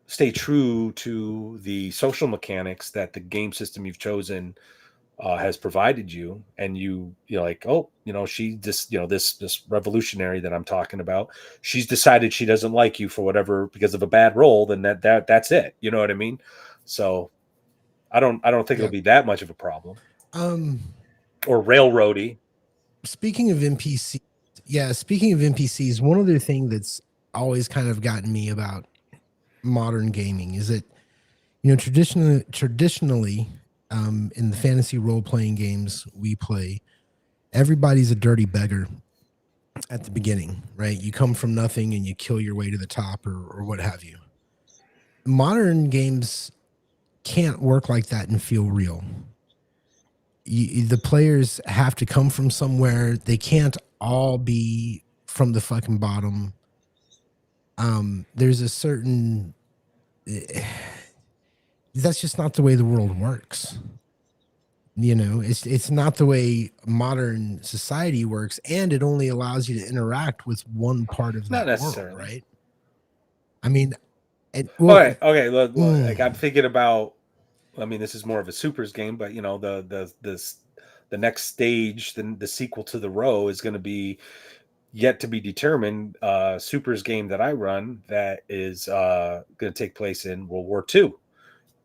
S1: stay true to the social mechanics that the game system you've chosen has provided you, and you're like, oh, she just, this revolutionary that I'm talking about, she's decided she doesn't like you for whatever, because of a bad role, then that's it. You know what I mean? So I don't think it'll be that much of a problem. Or railroady.
S2: Speaking of NPCs, one other thing that's always kind of gotten me about modern gaming is that, traditionally, in the fantasy role-playing games we play, everybody's a dirty beggar at the beginning, right? You come from nothing and you kill your way to the top, or what have you. Modern games can't work like that and feel real. The players have to come from somewhere. They can't all be from the fucking bottom. There's a certain that's just not the way the world works. It's not the way modern society works, and it only allows you to interact with one part of
S1: Not
S2: that
S1: necessarily.
S2: world, right? I mean,
S1: okay. Look, like, I'm thinking about, I mean, this is more of a supers game, but the next stage, the sequel to the row is going to be yet to be determined. Supers game that I run that is going to take place in World War II.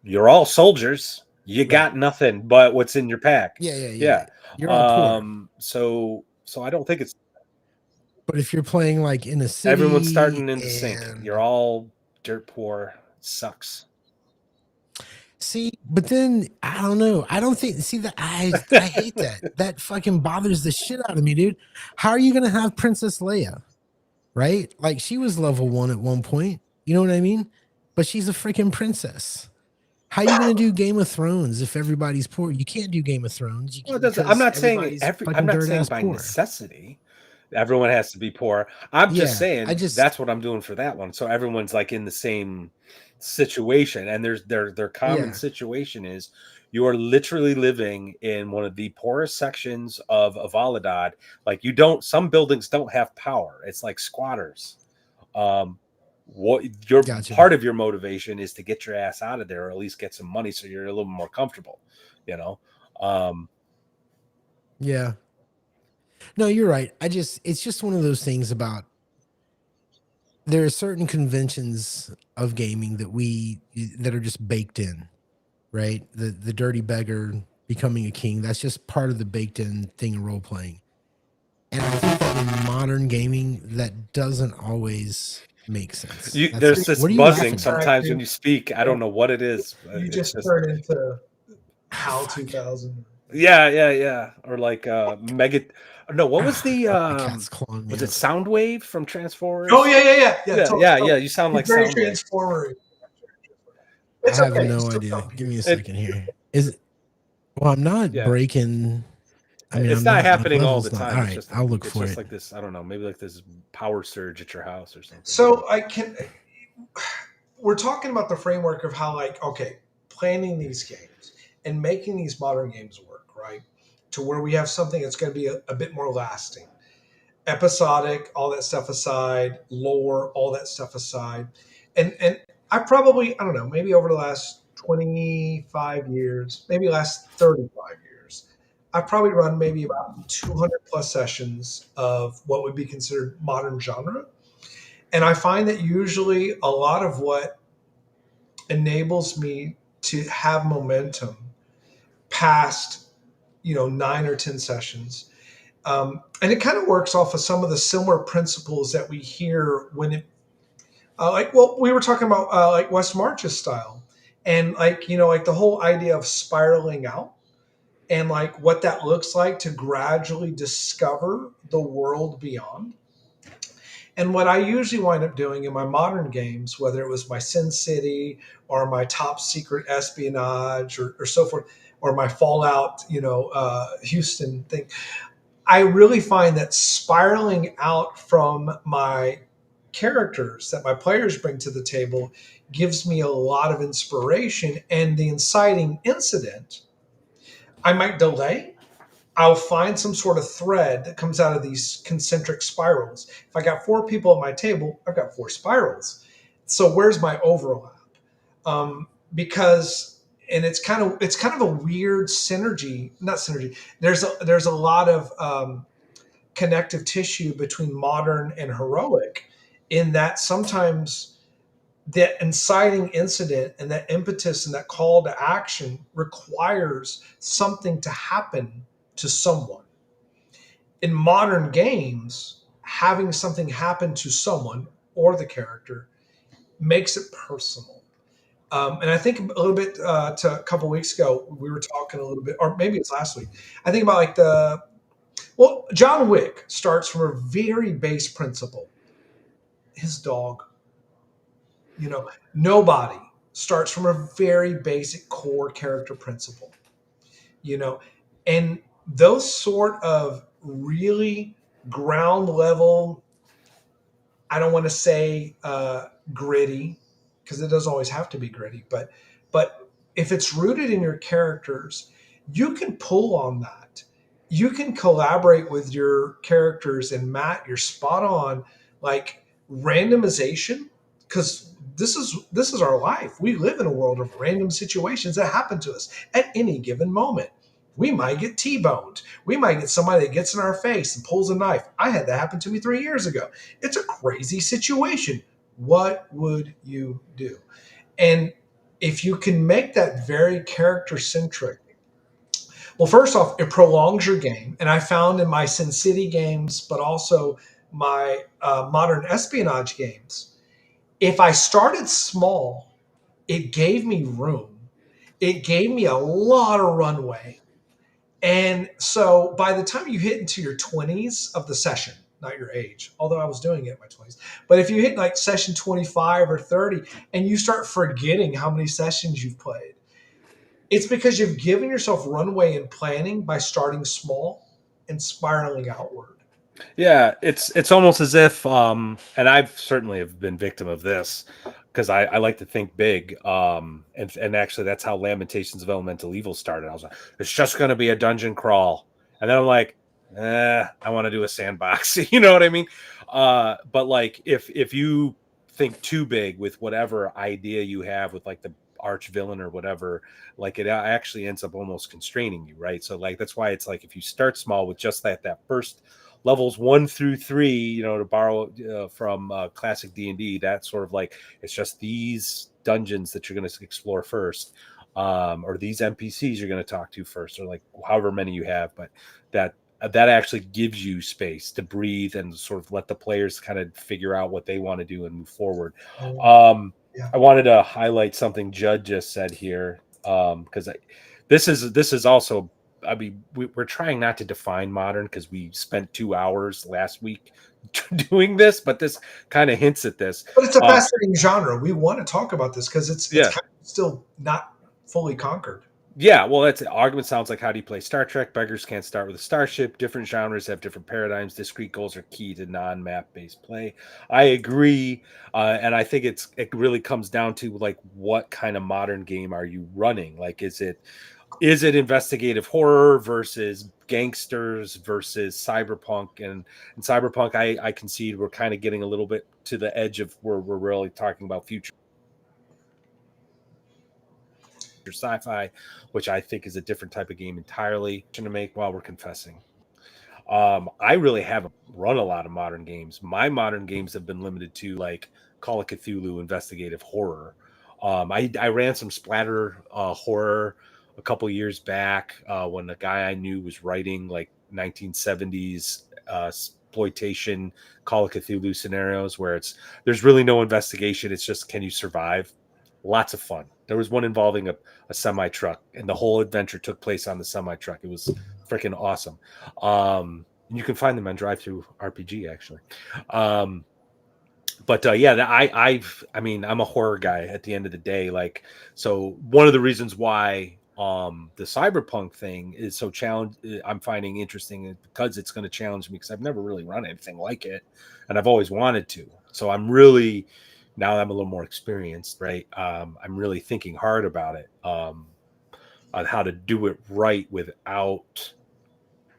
S1: You're all soldiers. You got nothing but what's in your pack.
S2: Yeah. You're all poor.
S1: So I don't think it's.
S2: But if you're playing like in a city,
S1: Everyone's starting in the sink. You're all dirt poor. Sucks.
S2: See, but then I don't know. I don't think. See that I hate that. That fucking bothers the shit out of me, dude. How are you gonna have Princess Leia? Right? Like, she was level 1 at one point. You know what I mean? But she's a freaking princess. How are you going to do Game of Thrones if everybody's poor? You can't do Game of Thrones. You can't,
S1: I'm not saying I'm not saying by
S2: poor.
S1: necessity everyone has to be poor. I'm just saying that's what I'm doing for that one. So everyone's like in the same situation, and their common situation is you are literally living in one of the poorest sections of Avalidad. Like, some buildings don't have power. It's like squatters. Part of your motivation is to get your ass out of there, or at least get some money so you're a little more comfortable,
S2: Yeah. No, you're right. It's just one of those things about, there are certain conventions of gaming that are just baked in, right? The dirty beggar becoming a king, that's just part of the baked in thing of role playing. And I think that in modern gaming, that doesn't always make sense.
S1: There's this buzzing sometimes when you speak. I don't know what it is.
S3: You just turn into HAL 2000.
S1: Yeah. Or like Mega. No, what was the was it Soundwave from Transformers?
S3: Oh yeah.
S1: Yeah. You sound like
S3: very
S1: Soundwave.
S3: Transformer.
S2: I have no idea. Give me a second here. Is it? Well, I'm not breaking. I mean,
S1: it's not happening all the time.
S2: All right, I'll look for it.
S1: It's just like this. I don't know. Maybe like this power surge at your house or something.
S3: So we're talking about the framework of how, like, okay, planning these games and making these modern games work, right? To where we have something that's going to be a bit more lasting, episodic, all that stuff aside, lore, all that stuff aside, and I don't know, maybe over the last 25 years, maybe last 35 years, I've probably run maybe about 200 plus sessions of what would be considered modern genre. And I find that usually a lot of what enables me to have momentum past 9 or 10 sessions. And it kind of works off of some of the similar principles that we hear when it we were talking about like West March's style, and like the whole idea of spiraling out, and like what that looks like to gradually discover the world beyond. And what I usually wind up doing in my modern games, whether it was my Sin City or my Top Secret Espionage or so forth, or my Fallout, Houston thing, I really find that spiraling out from my characters that my players bring to the table gives me a lot of inspiration. And the inciting incident, I might delay. I'll find some sort of thread that comes out of these concentric spirals. If I got 4 people at my table, I've got 4 spirals. So where's my overlap? Because and it's kind of a weird synergy, not synergy. There's a lot of connective tissue between modern and heroic, in that sometimes that inciting incident and that impetus and that call to action requires something to happen to someone. In modern games, having something happen to someone or the character makes it personal. And I think a little bit to a couple weeks ago, we were talking a little bit, or maybe it's last week. I think about like John Wick starts from a very base principle. His dog. Nobody starts from a very basic core character principle. You know, and those sort of really ground level, I don't want to say gritty, because it doesn't always have to be gritty, but if it's rooted in your characters, you can pull on that. You can collaborate with your characters, and Matt, you're spot on. Like randomization, because this is our life. We live in a world of random situations that happen to us at any given moment. We might get T-boned. We might get somebody that gets in our face and pulls a knife. I had that happen to me 3 years ago. It's a crazy situation. What would you do? And if you can make that very character centric, well, first off, it prolongs your game. And I found in my Sin City games, but also my modern espionage games, if I started small, it gave me room. It gave me a lot of runway. And so by the time you hit into your 20s of the session, not your age, although I was doing it in my 20s, but if you hit like session 25 or 30 and you start forgetting how many sessions you've played, it's because you've given yourself runway in planning by starting small and spiraling outward.
S1: Yeah, it's almost as if and I've certainly have been victim of this, because I like to think big. And actually that's how Lamentations of Elemental Evil started. I was like, it's just gonna be a dungeon crawl. And then I'm like, I want to do a sandbox. You know what I mean? But like if you think too big with whatever idea you have with like the arch villain or whatever, like it actually ends up almost constraining you, right? So like that's why it's like if you start small with just that first levels 1 through 3, to borrow from classic D&D, that's sort of like it's just these dungeons that you're going to explore first, or these NPCs you're going to talk to first, or like however many you have. But that actually gives you space to breathe and sort of let the players kind of figure out what they want to do and move forward.
S3: Yeah.
S1: I wanted to highlight something Judd just said here, because this is also, I mean, we're trying not to define modern because we spent 2 hours last week doing this, but this kind of hints at this.
S3: But it's a fascinating genre. We want to talk about this because it's
S1: Yeah.
S3: kind of still not fully conquered.
S1: Yeah, well, that's argument sounds like how do you play Star Trek? Beggars can't start with a starship. Different genres have different paradigms. Discrete goals are key to non-map based play. I agree, and I think it really comes down to like what kind of modern game are you running? Like, is it investigative horror versus gangsters versus cyberpunk? And cyberpunk, I concede we're kind of getting a little bit to the edge of where we're really talking about future sci-fi, which I think is a different type of game entirely to make while we're confessing. I really haven't run a lot of modern games. My modern games have been limited to like Call of Cthulhu investigative horror. I ran some splatter horror a couple years back when a guy I knew was writing like 1970s exploitation Call of Cthulhu scenarios where there's really no investigation. It's just, can you survive? Lots of fun. There was one involving a semi truck, and the whole adventure took place on the semi truck. It was freaking awesome. And you can find them on Drive Through RPG actually. But yeah, I mean, I'm a horror guy at the end of the day. Like, so one of the reasons why the cyberpunk thing is so I'm finding interesting because it's going to challenge me because I've never really run anything like it, and I've always wanted to. So I'm really, now that I'm a little more experienced, right? I'm really thinking hard about it, on how to do it right without,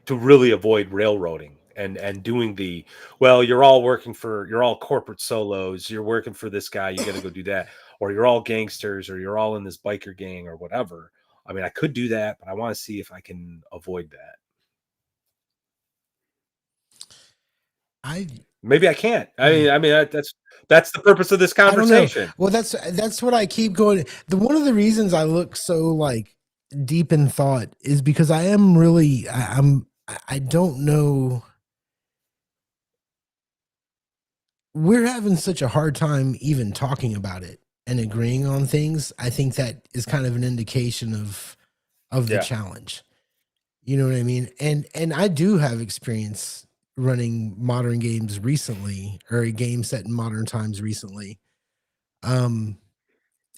S1: to really avoid railroading and doing well, you're all corporate solos, you're working for this guy, you got to go do that, or you're all gangsters, or you're all in this biker gang or whatever. I mean, I could do that, but I want to see if I can avoid that. Maybe I can't. I mean that's the purpose of this conversation.
S2: I don't know. Well, that's what I keep going. One of the reasons I look so like deep in thought is because I am really I don't know. We're having such a hard time even talking about it and agreeing on things. I think that is kind of an indication of the challenge. You know what I mean? And I do have experience running modern games recently, or a game set in modern times recently. And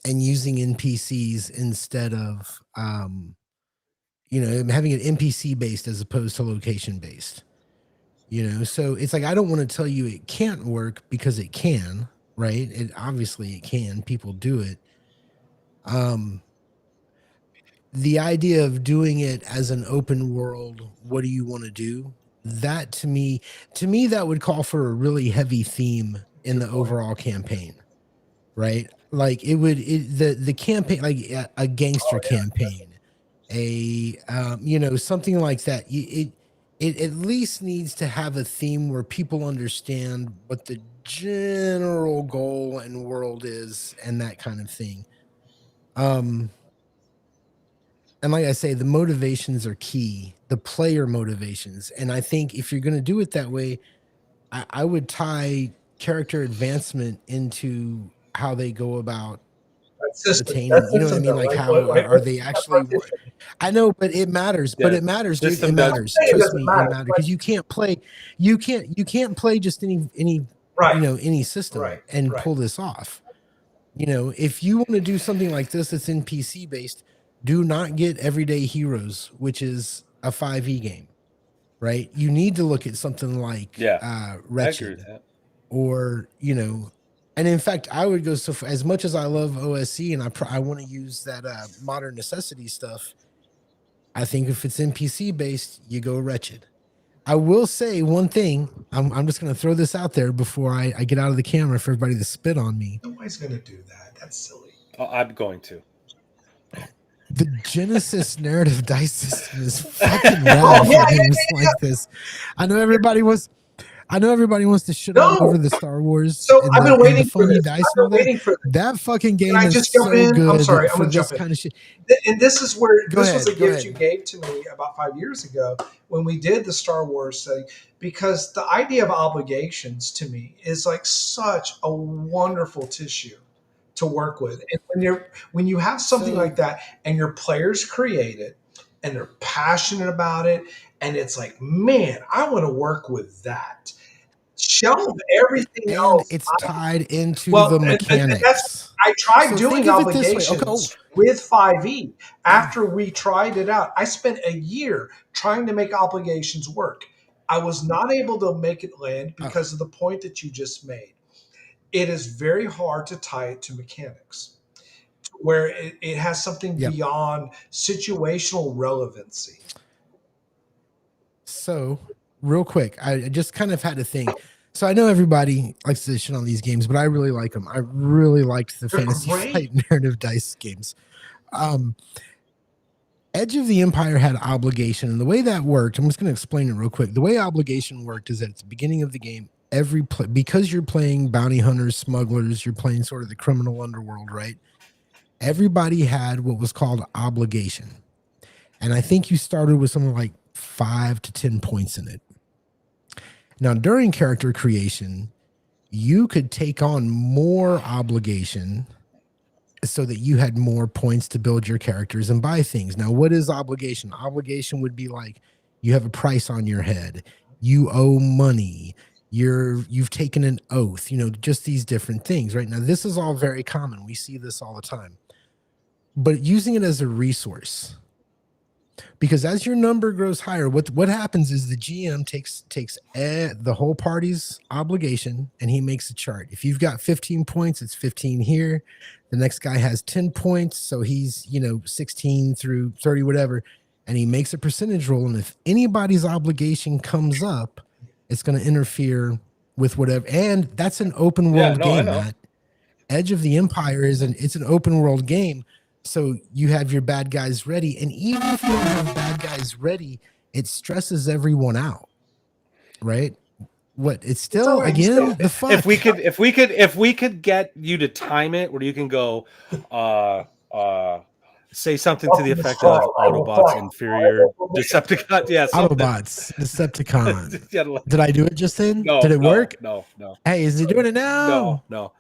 S2: using NPCs instead of having an NPC based as opposed to location based. So it's like, I don't want to tell you it can't work, because it can, right? Obviously it can. People do it. The idea of doing it as an open world, what do you want to do? That to me, that would call for a really heavy theme in the overall campaign, right? Like the campaign, like a gangster campaign, something like that. It at least needs to have a theme where people understand what the general goal and world is, and that kind of thing. And like I say, the motivations are key, the player motivations. And I think if you're going to do it that way, I would tie character advancement into how they go about attaining. You know what I mean? Like, how are they actually? I know, but it matters. Yeah. But it matters, dude. It matters. Trust me, it matters, because you can't play. You can't play just any any system and pull this off. If you want to do something like this that's NPC based, do not get Everyday Heroes, which is a 5e game, right? You need to look at something like Wretched, or and in fact, I would go so far, as much as I love OSC and I want to use that modern necessity stuff. I think if it's NPC based, you go Wretched. I will say one thing. I'm just going to throw this out there before I get out of the camera for everybody to spit on me.
S3: Nobody's going to do that. That's silly.
S1: Oh, I'm going to.
S2: The Genesis narrative dice system is fucking rad for games like this. I know everybody wants to shit all over the Star Wars.
S3: So I've been waiting for this.
S2: That fucking game is so good. I'm sorry, I'm going to jump in. Kind of shit.
S3: And this is where was a gift you gave to me about 5 years ago when we did the Star Wars setting, because the idea of obligations to me is like such a wonderful tissue to work with. And when you have something like that and your players create it and they're passionate about it, and it's like, man, I want to work with that. Shelve everything else.
S2: It's tied into the mechanics.
S3: I tried doing obligations with 5e. After we tried it out, I spent a year trying to make obligations work. I was not able to make it land because of the point that you just made. It is very hard to tie it to mechanics, where it has something beyond situational relevancy.
S2: So, real quick, I just kind of had to think. So I know everybody likes to shit on these games, but I really like them. I really liked the Fantasy Flight narrative dice games. Edge of the Empire had obligation, and the way that worked, I'm just going to explain it real quick. The way obligation worked is that at the beginning of the game, because you're playing bounty hunters, smugglers, you're playing sort of the criminal underworld, right? Everybody had what was called obligation. And I think you started with something like 5 to 10 points in it. Now, during character creation, you could take on more obligation so that you had more points to build your characters and buy things. Now, what is obligation? Obligation would be like you have a price on your head, you owe money, you've taken an oath, just these different things, right? Now, this is all very common. We see this all the time. But using it as a resource, because as your number grows higher, what happens is the GM takes the whole party's obligation and he makes a chart. If you've got 15 points, it's 15 here. The next guy has 10 points, so he's 16 through 30, whatever, and he makes a percentage roll. And if anybody's obligation comes up, it's going to interfere with whatever. And that's an open world game, Matt. Edge of the Empire it's an open world game. So you have your bad guys ready. And even if you don't have bad guys ready, it stresses everyone out. Right? It's still again the fuck.
S1: If we could get you to time it where you can go say something to the effect of Autobots inferior Decepticon. Yeah,
S2: Autobots, Decepticon. Did I do it just then?
S1: No.
S2: Did it work?
S1: No.
S2: Hey, is he doing it now?
S1: No.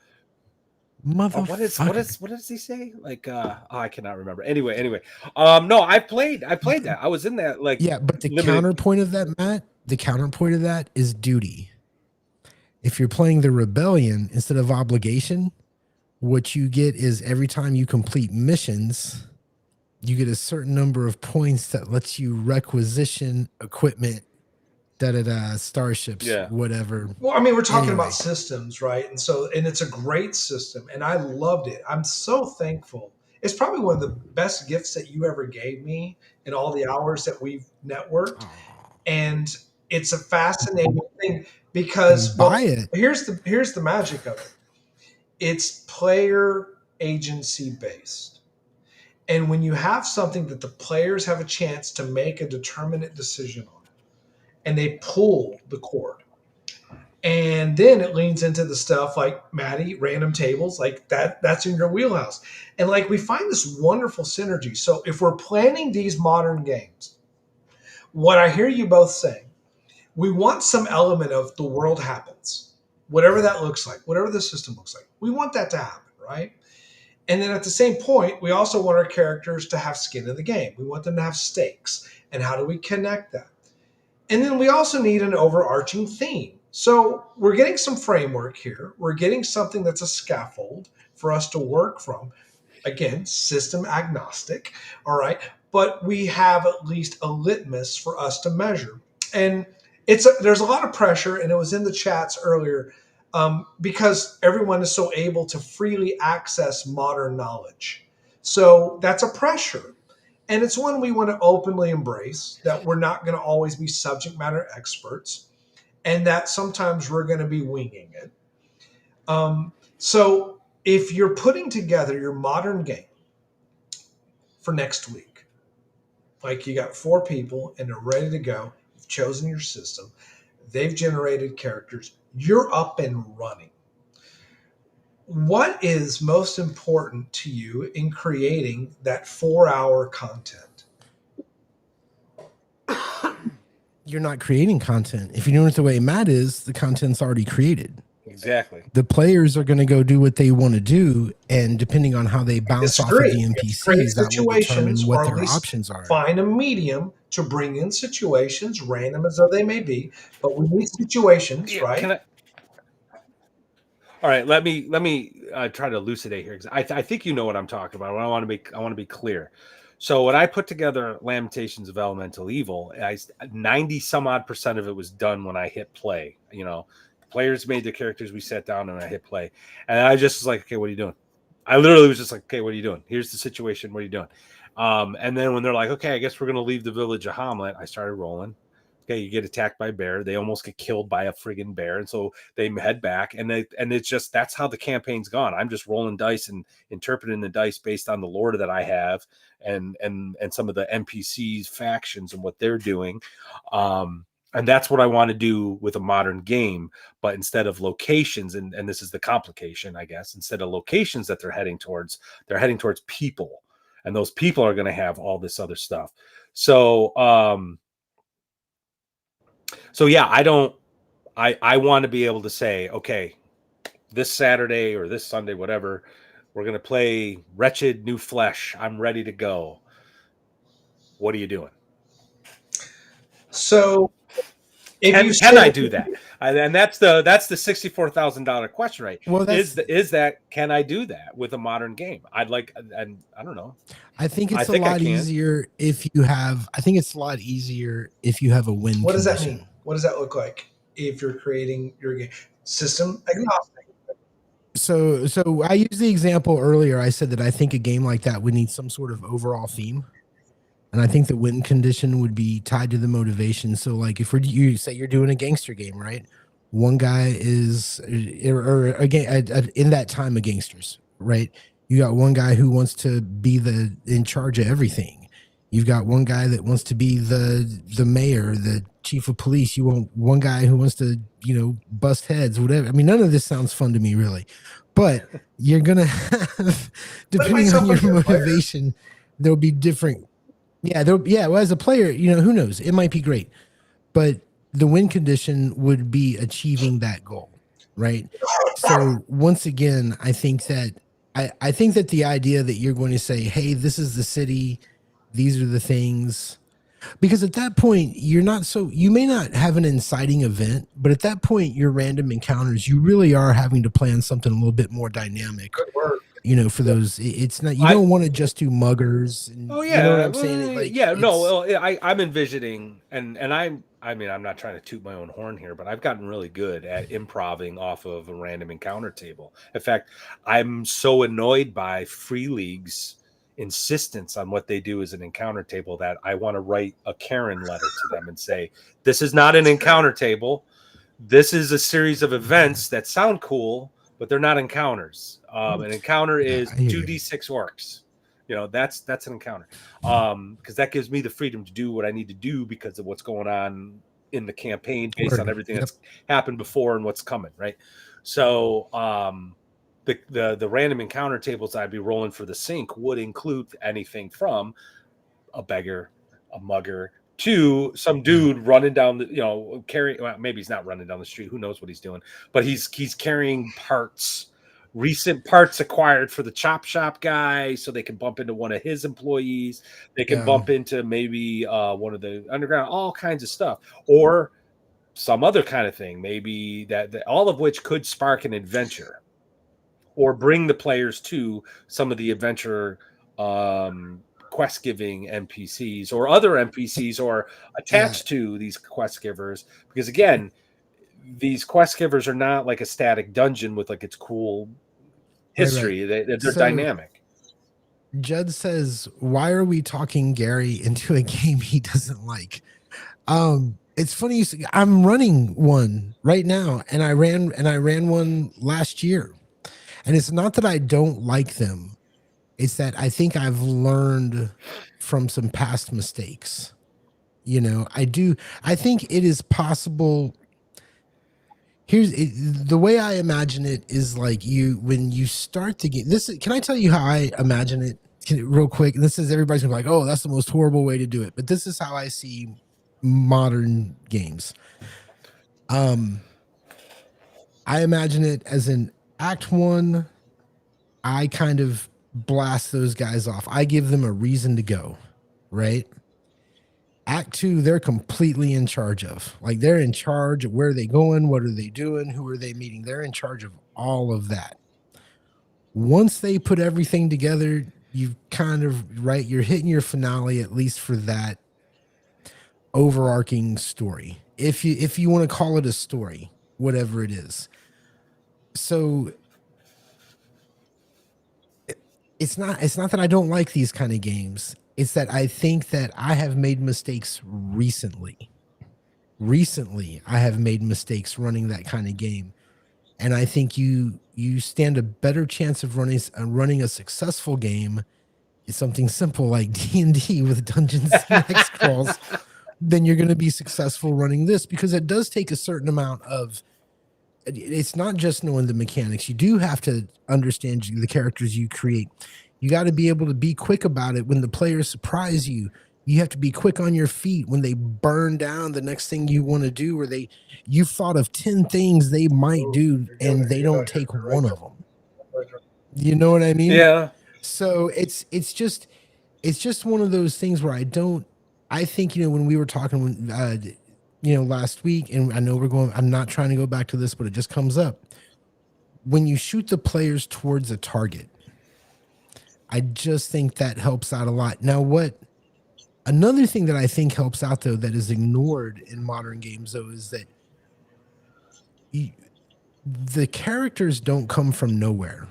S2: Motherfucker.
S1: What does he say? Like I cannot remember. Anyway. No, I played that. I was in that
S2: but the counterpoint of that, Matt, is duty. If you're playing the rebellion instead of obligation, what you get is every time you complete missions, you get a certain number of points that lets you requisition equipment, starships, whatever.
S3: Well, I mean, we're talking about systems, right? And it's a great system, and I loved it. I'm so thankful. It's probably one of the best gifts that you ever gave me in all the hours that we've networked. And it's a fascinating thing because here's the magic of it. It's player agency based. And when you have something that the players have a chance to make a determinate decision on, and they pull the cord. And then it leans into the stuff like Maddie, random tables, like that's in your wheelhouse. And we find this wonderful synergy. So if we're planning these modern games, what I hear you both saying, we want some element of the world happens, whatever that looks like, whatever the system looks like. We want that to happen, right? And then at the same point, we also want our characters to have skin in the game. We want them to have stakes. And how do we connect that? And then we also need an overarching theme. So we're getting some framework here. We're getting something that's a scaffold for us to work from. Again, system agnostic, all right? But we have at least a litmus for us to measure. And there's a lot of pressure, and it was in the chats earlier, because everyone is so able to freely access modern knowledge. So that's a pressure. And it's one we want to openly embrace, that we're not going to always be subject matter experts, and that sometimes we're going to be winging it. So if you're putting together your modern game for next week, you got 4 people and they're ready to go, you've chosen your system, they've generated characters, you're up and running. What is most important to you in creating that 4-hour content?
S2: You're not creating content. If you're doing it the way Matt is, the content's already created.
S1: Exactly.
S2: The players are going to go do what they want to do, and depending on how they bounce off of the NPCs, that will determine what their options are.
S3: Find a medium to bring in situations, random as though they may be, but we need situations, right?
S1: All right, let me try to elucidate here, because I think you know what I'm talking about. I want to be clear. So when I put together Lamentations of Elemental Evil, 90 some odd % of it was done when I hit play. Players made their characters, we sat down and I hit play, and I just was like, okay, what are you doing? I literally was just like, okay, what are you doing? Here's the situation. What are you doing? And then when they're like, okay, I guess we're gonna leave the village of Hamlet, I started rolling. Okay, you get attacked by a bear. They almost get killed by a friggin' bear, and so they head back. And it's just, that's how the campaign's gone. I'm just rolling dice and interpreting the dice based on the lore that I have, and some of the NPCs, factions, and what they're doing. And that's what I want to do with a modern game. But instead of locations, and this is the complication, I guess, instead of locations that they're heading towards people. and those people are going to have all this other stuff. So yeah, I want to be able to say, okay, this Saturday or this Sunday, whatever, we're going to play Wretched New Flesh. I'm ready to go. What are you doing?
S3: So
S1: can I do that? And that's the $64,000 question, right?
S2: Well,
S1: is that can I do that with a modern game? I'd like, and I don't know.
S2: I think it's a lot easier if you have. I think it's a lot easier if you have a win.
S3: What does that mean? What does that look like if you're creating your game? System agnostic.
S2: So I used the example earlier. I said that I think a game like that would need some sort of overall theme. And I think the win condition would be tied to the motivation. So, like, if you say you're doing a gangster game, right? One guy is, or again, in that time of gangsters, right? You got one guy who wants to be in charge of everything. You've got one guy that wants to be the mayor, the chief of police. You want one guy who wants to, bust heads, whatever. I mean, none of this sounds fun to me, really. But you're gonna have, depending on your motivation, there'll be different. Yeah, well, as a player, who knows? It might be great, but the win condition would be achieving that goal, right? So once again, I think that the idea that you're going to say, "Hey, this is the city, these are the things," because at that point, you may not have an inciting event, but at that point, your random encounters, you really are having to plan something a little bit more dynamic.
S3: Good work.
S2: For those, it's not, you don't want to just do muggers. And,
S1: oh yeah,
S2: you know what I'm saying?
S1: I'm envisioning, and I'm not trying to toot my own horn here, but I've gotten really good at improving off of a random encounter table. In fact, I'm so annoyed by Free League's insistence on what they do as an encounter table that I want to write a Karen letter to them and say, this is not an encounter table. This is a series of events that sound cool, but they're not encounters. An encounter is 2d6 orcs. That's an encounter. Because that gives me the freedom to do what I need to do because of what's going on in the campaign based on everything that's happened before and what's coming, right? So the random encounter tables I'd be rolling for the sync would include anything from a beggar, a mugger, to some dude running down the, carrying, well, maybe he's not running down the street. Who knows what he's doing, but he's carrying recent parts acquired for the chop shop guy. So they can bump into one of his employees. They can bump into maybe one of the underground, all kinds of stuff, or some other kind of thing. Maybe that all of which could spark an adventure or bring the players to some of the adventure, quest giving NPCs or other NPCs or attached to these quest givers, because again, these quest givers are not like a static dungeon with like its cool history. Right. They're dynamic.
S2: Judd says, why are we talking Gary into a game he doesn't like? It's funny. I'm running one right now, and I ran one last year, and it's not that I don't like them. It's that I think I've learned from some past mistakes. I think it is possible. The way I imagine it is like when you start the game. Can I tell you how I imagine it real quick? And this is, everybody's gonna be like, oh, that's the most horrible way to do it. But this is how I see modern games. I imagine it as an Act 1. I kind of blast those guys off. I give them a reason to go, right? Act 2, they're completely in charge of. Like, they're in charge of where are they going, what are they doing, who are they meeting. They're in charge of all of that. Once they put everything together, you've kind of, right, you're hitting your finale, at least for that overarching story. If you want to call it a story, whatever it is. So it's not that I don't like these kind of games. It's that I think that I have made mistakes recently. I have made mistakes running that kind of game. And I think you stand a better chance of running a successful game. It's something simple like D&D with Dungeons and X crawls. Then you're going to be successful running this, because it does take a certain amount of. It's not just knowing the mechanics. You do have to understand the characters you create. You got to be able to be quick about it when the players surprise you. You have to be quick on your feet when they burn down the next thing you want to do, or you've thought of 10 things they might do and they don't take one of them. You know what I mean?
S1: Yeah.
S2: So it's just one of those things where I think, when we were talking last week, and I know I'm not trying to go back to this, but it just comes up. When you shoot the players towards a target, I just think that helps out a lot. Now, another thing that I think helps out, though, that is ignored in modern games, though, is that the characters don't come from nowhere,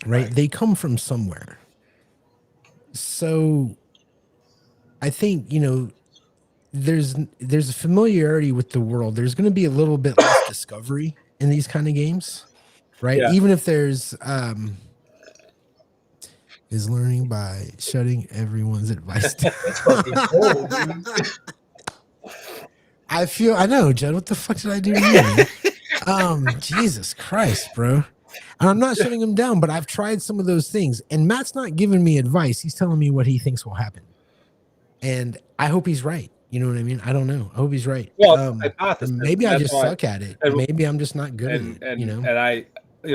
S2: right? They come from somewhere. So I think, there's a familiarity with the world. There's going to be a little bit less discovery in these kind of games, right?
S1: Yeah.
S2: Even if there's is learning by shutting everyone's advice down.
S3: That's fucking cool, dude.
S2: I know, Judd. What the fuck did I do to you, man? Jesus Christ, bro. And I'm not shutting him down, but I've tried some of those things. And Matt's not giving me advice. He's telling me what he thinks will happen. And I hope he's right. You know what I mean? I don't know. I hope he's right.
S1: Well, hypothesis.
S2: Maybe I just suck at it. Maybe I'm just not good at it.
S1: And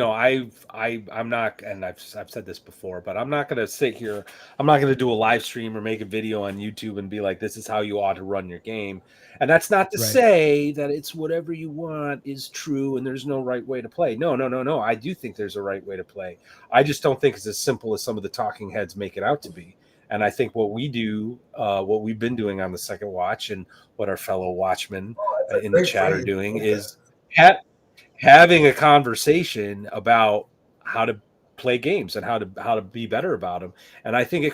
S1: I'm not, and I've said this before, but I'm not going to sit here. I'm not going to do a live stream or make a video on YouTube and be like, this is how you ought to run your game. And that's not to say that it's whatever you want is true and there's no right way to play. No. I do think there's a right way to play. I just don't think it's as simple as some of the talking heads make it out to be. And I think what we do, what we've been doing on the Second Watch and what our fellow watchmen in the chat are doing is having a conversation about how to play games and how to be better about them. And I think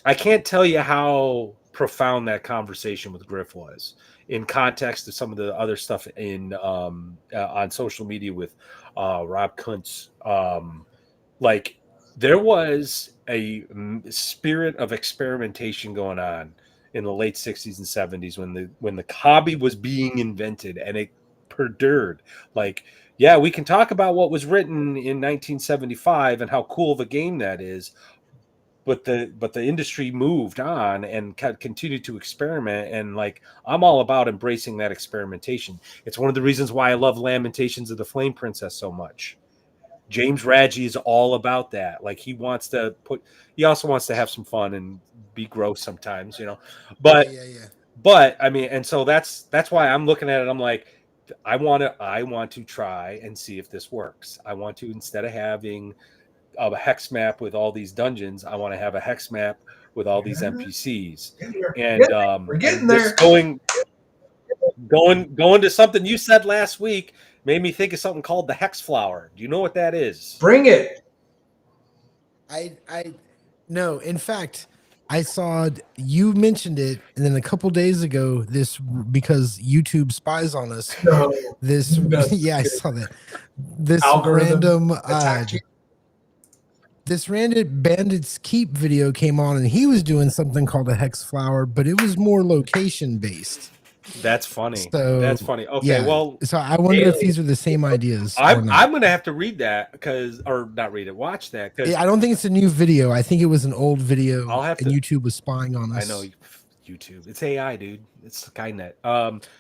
S1: I can't tell you how profound that conversation with Griff was in context of some of the other stuff in on social media with Rob Kuntz. There was a spirit of experimentation going on in the late 60s and 70s when the hobby was being invented, and it perdured. We can talk about what was written in 1975 and how cool of a game that is, but the industry moved on and continued to experiment, and I'm all about embracing that experimentation. It's one of the reasons why I love Lamentations of the Flame Princess so much. James Raggi is all about that. He also wants to have some fun and be gross sometimes, But I mean, and so that's why I'm looking at it. I'm like, I want to try and see if this works. I want to, instead of having a hex map with all these dungeons, I want to have a hex map with all these NPCs. And
S3: we're getting there.
S1: Going to something you said last week made me think of something called the hex flower. Do you know what that is?
S3: Bring it.
S2: No. In fact, I saw you mentioned it, and then a couple days ago, because YouTube spies on us.
S3: No.
S2: I saw that. This
S3: algorithm
S2: random this random Bandits Keep video came on, and he was doing something called a hex flower, but it was more location based.
S1: That's funny.
S2: So,
S1: that's funny. Okay,
S2: yeah.
S1: Well,
S2: so I wonder if these are the same ideas.
S1: I'm going to have to read that watch that.
S2: I don't think it's a new video. I think it was an old video.
S1: And
S2: YouTube was spying on us.
S1: I know YouTube. It's AI, dude. It's Skynet.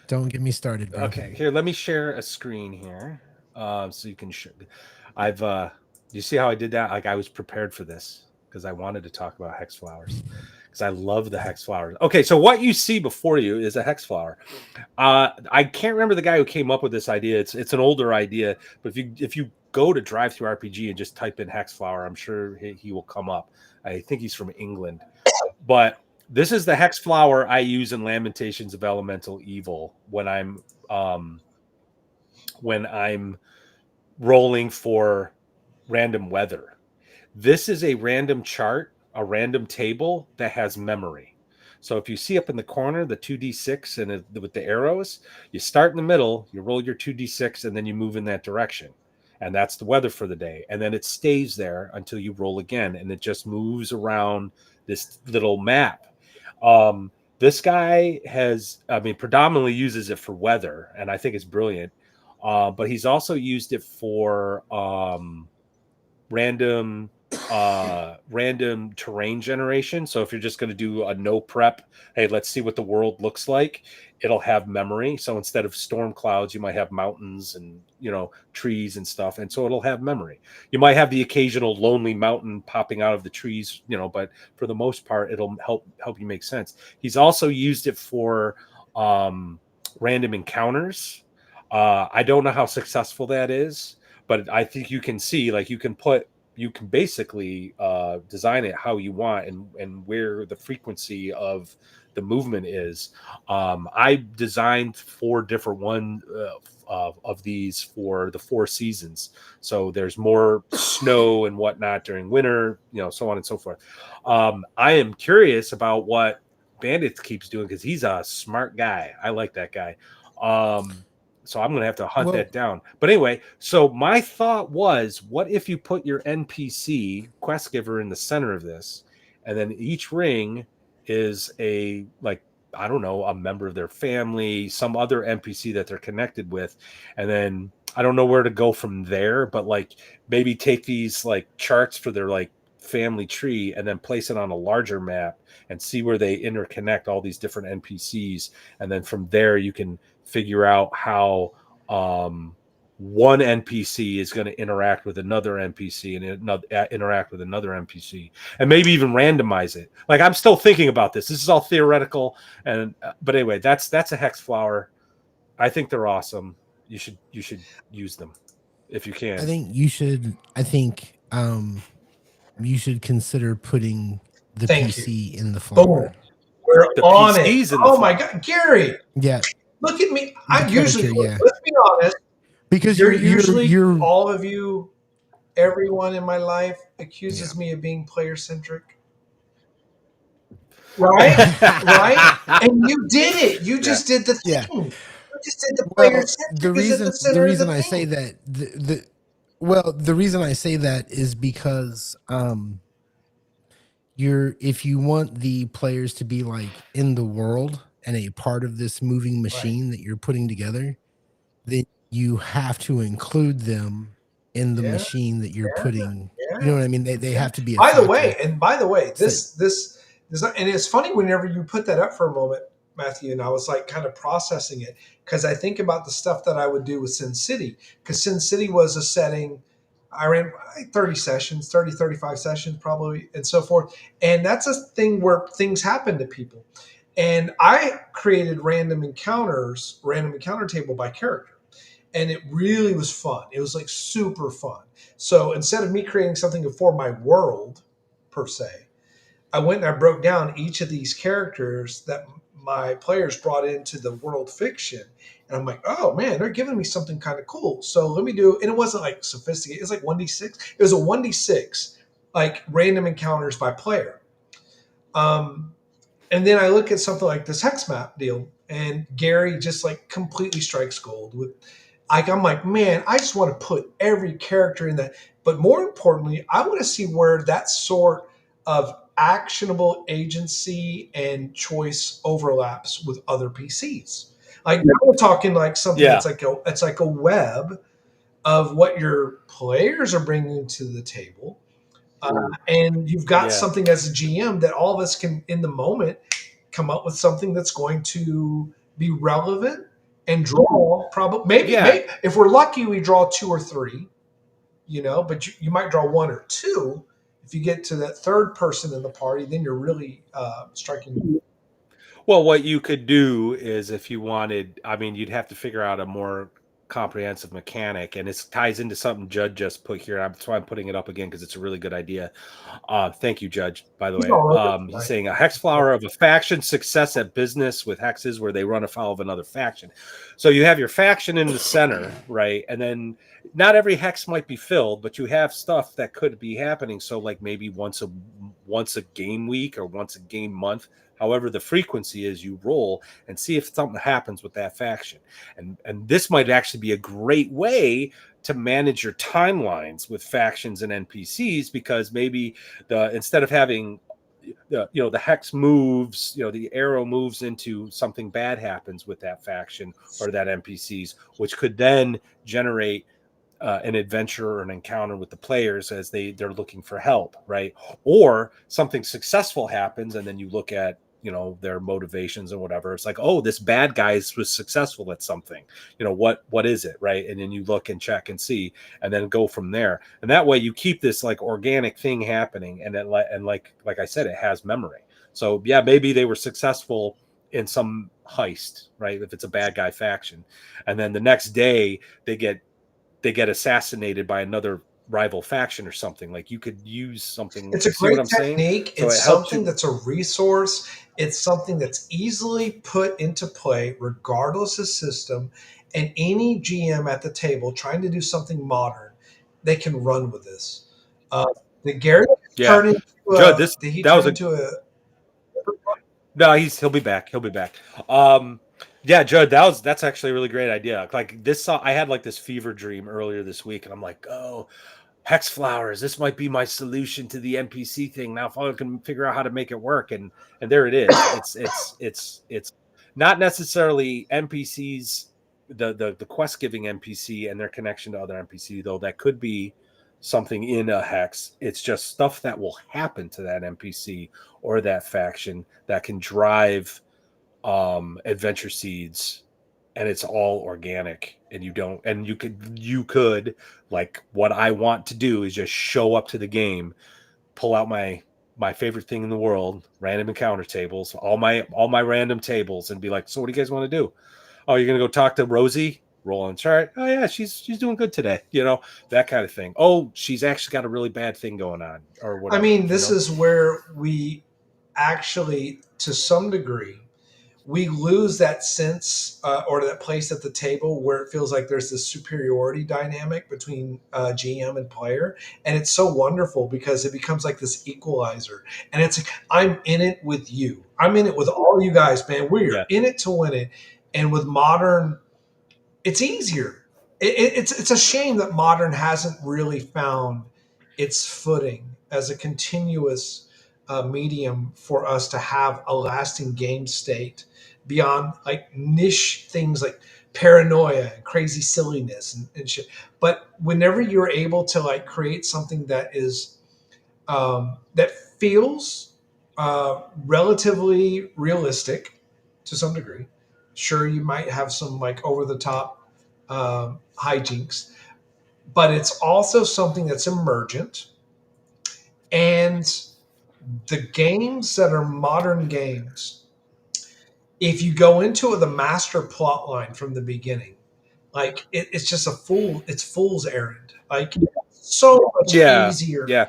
S2: Don't get me started, bro.
S1: Okay, here, let me share a screen here, so you can show. You see how I did that? I was prepared for this because I wanted to talk about hex flowers. I love the hex flowers. Okay, so what you see before you is a hex flower. I can't remember the guy who came up with this idea. It's an older idea, but if you go to DriveThruRPG and just type in hex flower, I'm sure he will come up. I think he's from England. But this is the hex flower I use in Lamentations of Elemental Evil when I'm rolling for random weather. This is a random chart, a random table that has memory. So if you see up in the corner the 2d6 and with the arrows, you start in the middle, you roll your 2d6, and then you move in that direction. And that's the weather for the day. And then it stays there until you roll again, and it just moves around this little map. This guy predominantly uses it for weather, and I think it's brilliant. But he's also used it for random random terrain generation. So if you're just going to do a no prep, hey, let's see what the world looks like, it'll have memory. So instead of storm clouds, you might have mountains and, you know, trees and stuff, and so it'll have memory. You might have the occasional lonely mountain popping out of the trees, you know, but for the most part it'll help you make sense. He's also used it for random encounters. I don't know how successful that is, but I think you can see, like, you can basically design it how you want, and where the frequency of the movement is. I designed 4 different of these for the 4 seasons. So there's more snow and whatnot during winter, you know, so on and so forth. I am curious about what Bandit keeps doing, because he's a smart guy. I like that guy. So I'm going to have to hunt that down. But anyway, so my thought was, what if you put your NPC quest giver in the center of this, and then each ring is a, like, I don't know, a member of their family, some other NPC that they're connected with. And then I don't know where to go from there, but like maybe take these like charts for their like family tree and then place it on a larger map and see where they interconnect all these different NPCs. And then from there, you can figure out how one NPC is going to interact with another NPC and interact with another NPC, and maybe even randomize it. Like, I'm still thinking about this. This is all theoretical, and but anyway, that's a hex flower. I think they're awesome. You should use them if you can.
S2: I think you should consider putting the
S3: Thank
S2: PC in the
S3: Boom.
S2: flower.
S3: We're
S1: The
S3: on
S1: PCs
S3: it.
S1: in the
S3: Oh my
S1: flower.
S3: God, Gary!
S2: Yeah,
S3: Look at me.
S2: The
S3: I usually,
S2: character, yeah.
S3: let's be honest,
S2: because
S3: you're all of you, everyone in my life accuses me of being player centric. Right? Right? And you did it. You just did the thing.
S2: Yeah.
S3: You just did the
S2: Well,
S3: player centric.
S2: the
S3: Is at
S2: reason
S3: the center of the
S2: I
S3: thing.
S2: say that the reason I say that is because if you want the players to be like in the world and a part of this moving machine that you're putting together, then you have to include them in the machine that you're putting.
S3: Yeah.
S2: You know what I mean? They have to be a
S3: By the
S2: factor.
S3: way, this and it's funny whenever you put that up for a moment, Matthew, and I was like kind of processing it, because I think about the stuff that I would do with Sin City, because Sin City was a setting. I ran 30 sessions, 30, 35 sessions probably, and so forth. And that's a thing where things happen to people. And I created random encounter table by character. And it really was fun. It was like super fun. So instead of me creating something for my world per se, I went and I broke down each of these characters that my players brought into the world fiction. And I'm like, oh man, they're giving me something kind of cool. So let me do, and it wasn't like sophisticated. It's like 1d6. It was a 1d6, like random encounters by player. And then I look at something like this hex map deal, and Gary just like completely strikes gold with, like, I'm like, man, I just want to put every character in that. But more importantly, I want to see where that sort of actionable agency and choice overlaps with other PCs. Like, now we're talking like something that's like it's like a web of what your players are bringing to the table. And you've got something as a GM that all of us can, in the moment, come up with something that's going to be relevant and draw. Probably, maybe if we're lucky, we draw 2 or 3. You know, but you might draw 1 or 2. If you get to that third person in the party, then you're really striking.
S1: Well, what you could do is, if you wanted, I mean, you'd have to figure out a more comprehensive mechanic, and it ties into something Judd just put here. That's why I'm putting it up again, because it's a really good idea. Thank you, Judge, by the way. He's saying a hex flower of a faction success at business with hexes where they run afoul of another faction. So you have your faction in the center, right? And then not every hex might be filled, but you have stuff that could be happening. So like maybe once a game week or once a game month, however the frequency is, you roll and see if something happens with that faction. And this might actually be a great way to manage your timelines with factions and NPCs, because maybe instead of having the hex moves, the arrow moves into something bad happens with that faction or that NPCs, which could then generate an adventure or an encounter with the players as they're looking for help, right? Or something successful happens, and then you look at their motivations and whatever. It's like, oh, this bad guy was successful at something. What is it, right? And then you look and check and see, and then go from there. And that way, you keep this like organic thing happening, and then like I said, it has memory. So yeah, maybe they were successful in some heist, right? If it's a bad guy faction, and then the next day they get assassinated by another rival faction or something. Like, you could use something.
S3: It's
S1: You
S3: a
S1: see what
S3: great
S1: I'm saying?
S3: technique.
S1: So
S3: It's
S1: it helps
S3: something
S1: you.
S3: that's a resource. It's something that's easily put into play, regardless of system. And any GM at the table trying to do something modern, they can run with this. Uh, did Gary
S1: Yeah,
S3: turn into
S1: Judd,
S3: a? Did he
S1: that was
S3: turn
S1: a
S3: into a?
S1: no. He'll be back. He'll be back. Yeah, Judd, that's actually a really great idea. Like this, I had like this fever dream earlier this week, and I'm like, oh, hex flowers. This might be my solution to the NPC thing. Now, if I can figure out how to make it work, and there it is. It's not necessarily NPCs, the quest giving NPC and their connection to other NPC, though that could be something in a hex. It's just stuff that will happen to that NPC or that faction that can drive adventure seeds, and it's all organic, and you could like, what I want to do is just show up to the game, pull out my favorite thing in the world, random encounter tables, all my random tables, and be like, so what do you guys want to do? Oh, you're gonna go talk to Rosie? Roll on chart. Oh yeah, she's doing good today. That kind of thing. Oh, she's actually got a really bad thing going on, or
S3: I
S1: whatever.
S3: mean, this is where we actually, to some degree, we lose that sense or that place at the table where it feels like there's this superiority dynamic between GM and player. And it's so wonderful because it becomes like this equalizer. And it's like, I'm in it with you. I'm in it with all you guys, man. We're
S1: Yeah.
S3: in it to win it. And with modern, it's easier. It's a shame that modern hasn't really found its footing as a continuous medium for us to have a lasting game state beyond like niche things like paranoia and crazy silliness and shit. But whenever you're able to like create something that is that feels relatively realistic to some degree. Sure, you might have some like over the top hijinks, but it's also something that's emergent. And the games that are modern games, if you go into the master plot line from the beginning, like it's just it's fool's errand. Like so much
S1: Yeah.
S3: easier
S1: Yeah.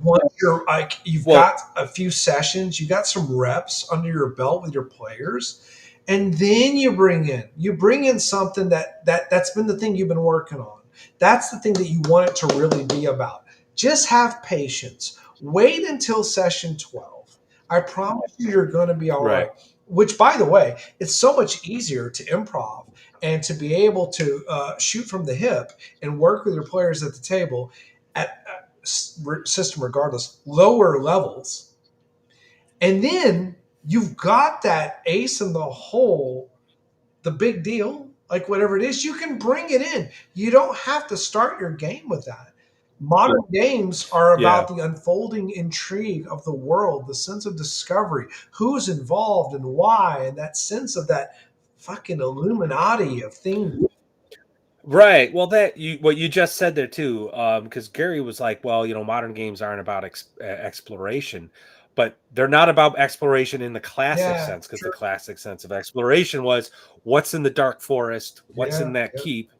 S3: once you're like you've
S1: Well,
S3: got a few sessions, you got some reps under your belt with your players, and then you bring in something that's been the thing you've been working on. That's the thing that you want it to really be about. Just have patience. Wait until session 12. I promise you're going to be all right.
S1: right.
S3: Which, by the way, it's so much easier to improv and to be able to shoot from the hip and work with your players at the table at system regardless, lower levels. And then you've got that ace in the hole, the big deal, like whatever it is, you can bring it in. You don't have to start your game with that. Modern games are
S1: Yeah.
S3: about the unfolding intrigue of the world, the sense of discovery, who's involved and why, and that sense of that fucking Illuminati of things.
S1: Right. Well, what you just said there too, because Gary was like, well, modern games aren't about exploration, but they're not about exploration in the classic
S3: Yeah,
S1: sense, because the
S3: sure.
S1: classic sense of exploration was what's in the dark forest, what's in
S3: Yeah,
S1: that
S3: yeah.
S1: keep.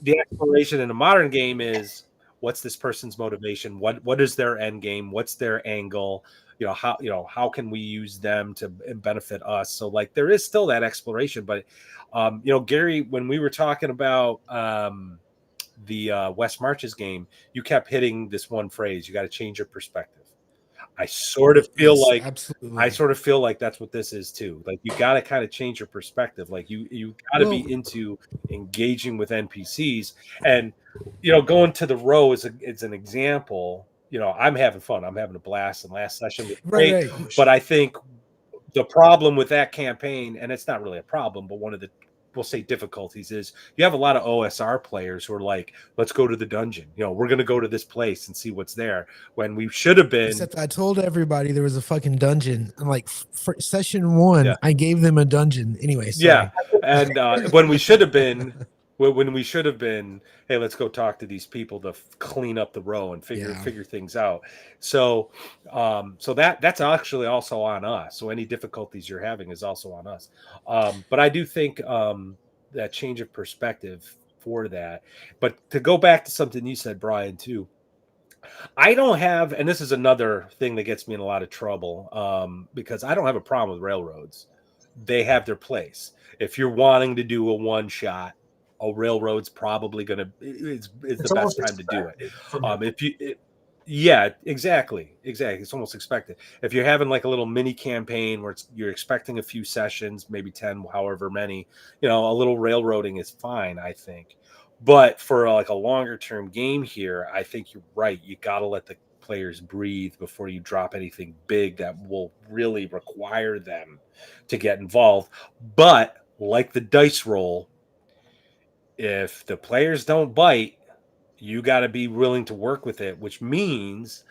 S1: The exploration in a modern game is what's this person's motivation, what is their end game, what's their angle, how can we use them to benefit us. So like there is still that exploration, but Gary, when we were talking about the West Marches game, you kept hitting this one phrase: you got to change your perspective. I sort of feel
S2: Yes,
S1: like
S2: absolutely.
S1: that's what this is too. Like you got to kind of change your perspective. Like you got to
S2: Well,
S1: be into engaging with NPCs, and going to the row is an example. I'm having fun. I'm having a blast. And last session was
S2: right,
S1: great,
S2: right.
S1: but I think the problem with that campaign, and it's not really a problem, but one of the we'll say difficulties is you have a lot of OSR players who are like, let's go to the dungeon. We're going to go to this place and see what's there, when we should have been.
S2: Except I told everybody there was a fucking dungeon. I'm like, for session 1,
S1: Yeah.
S2: I gave them a dungeon. Anyway, sorry.
S1: Yeah. And when we should have been, hey, let's go talk to these people to clean up the row and figure things out. So that's actually also on us. So any difficulties you're having is also on us. But I do think that change of perspective for that. But to go back to something you said, Brian, too, I don't have, and this is another thing that gets me in a lot of trouble, because I don't have a problem with railroads. They have their place. If you're wanting to do a one shot, a railroad's probably going to is the best time to do it. Yeah, exactly. It's almost expected. If you're having like a little mini campaign where you're expecting a few sessions, maybe 10, however many, a little railroading is fine, I think. But for like a longer term game here, I think you're right. You got to let the players breathe before you drop anything big that will really require them to get involved. But like the dice roll, if the players don't bite, you got to be willing to work with it, which means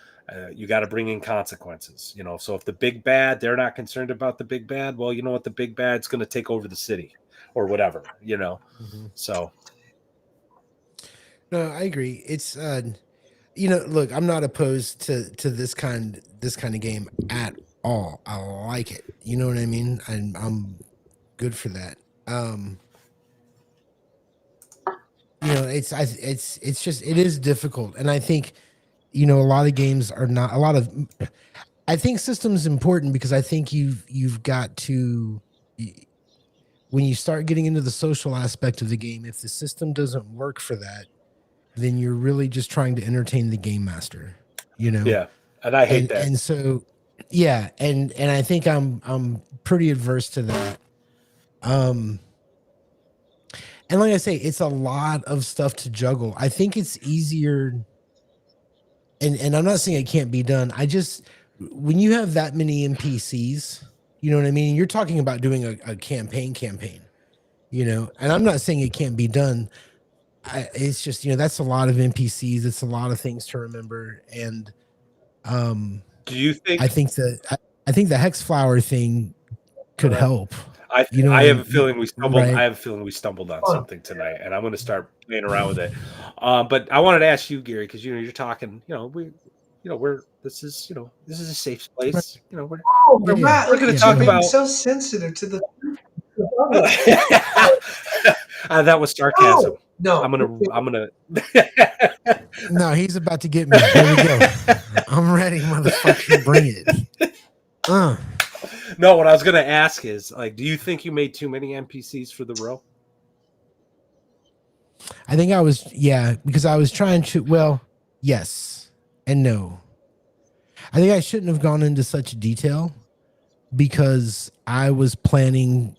S1: you got to bring in consequences. So if the big bad, they're not concerned about the big bad, well, you know what, the big bad's going to take over the city or whatever. So
S2: no, I agree. It's look, I'm not opposed to this kind of game at all. I like it. You know what I mean? I'm good for that. It's just, it is difficult, and I think a lot of games are not. I think systems important because I think you've got to, when you start getting into the social aspect of the game, if the system doesn't work for that, then you're really just trying to entertain the game master,
S1: Yeah. And I hate that.
S2: And so, yeah. And I think I'm pretty adverse to that. And like I say, it's a lot of stuff to juggle. I think it's easier. And I'm not saying it can't be done. When you have that many NPCs, you know what I mean? You're talking about doing a campaign, and I'm not saying it can't be done. It's just, that's a lot of NPCs. It's a lot of things to remember. And
S1: do you think,
S2: I think the hex flower thing could help.
S1: I have a feeling we stumbled. Right. I have a feeling we stumbled on something tonight, and I'm going to start playing around with it. But I wanted to ask you, Gary, because you're talking. This is a safe place. We're going to talk about
S3: so sensitive to the.
S1: That was sarcasm.
S3: No,
S1: I'm gonna.
S2: No, he's about to get me. Here we go. I'm ready, motherfucker. Bring it.
S1: No, what I was gonna ask is, do you think you made too many NPCs for the row?
S2: I think because I was trying to. Well, yes and no. I think I shouldn't have gone into such detail because I was trying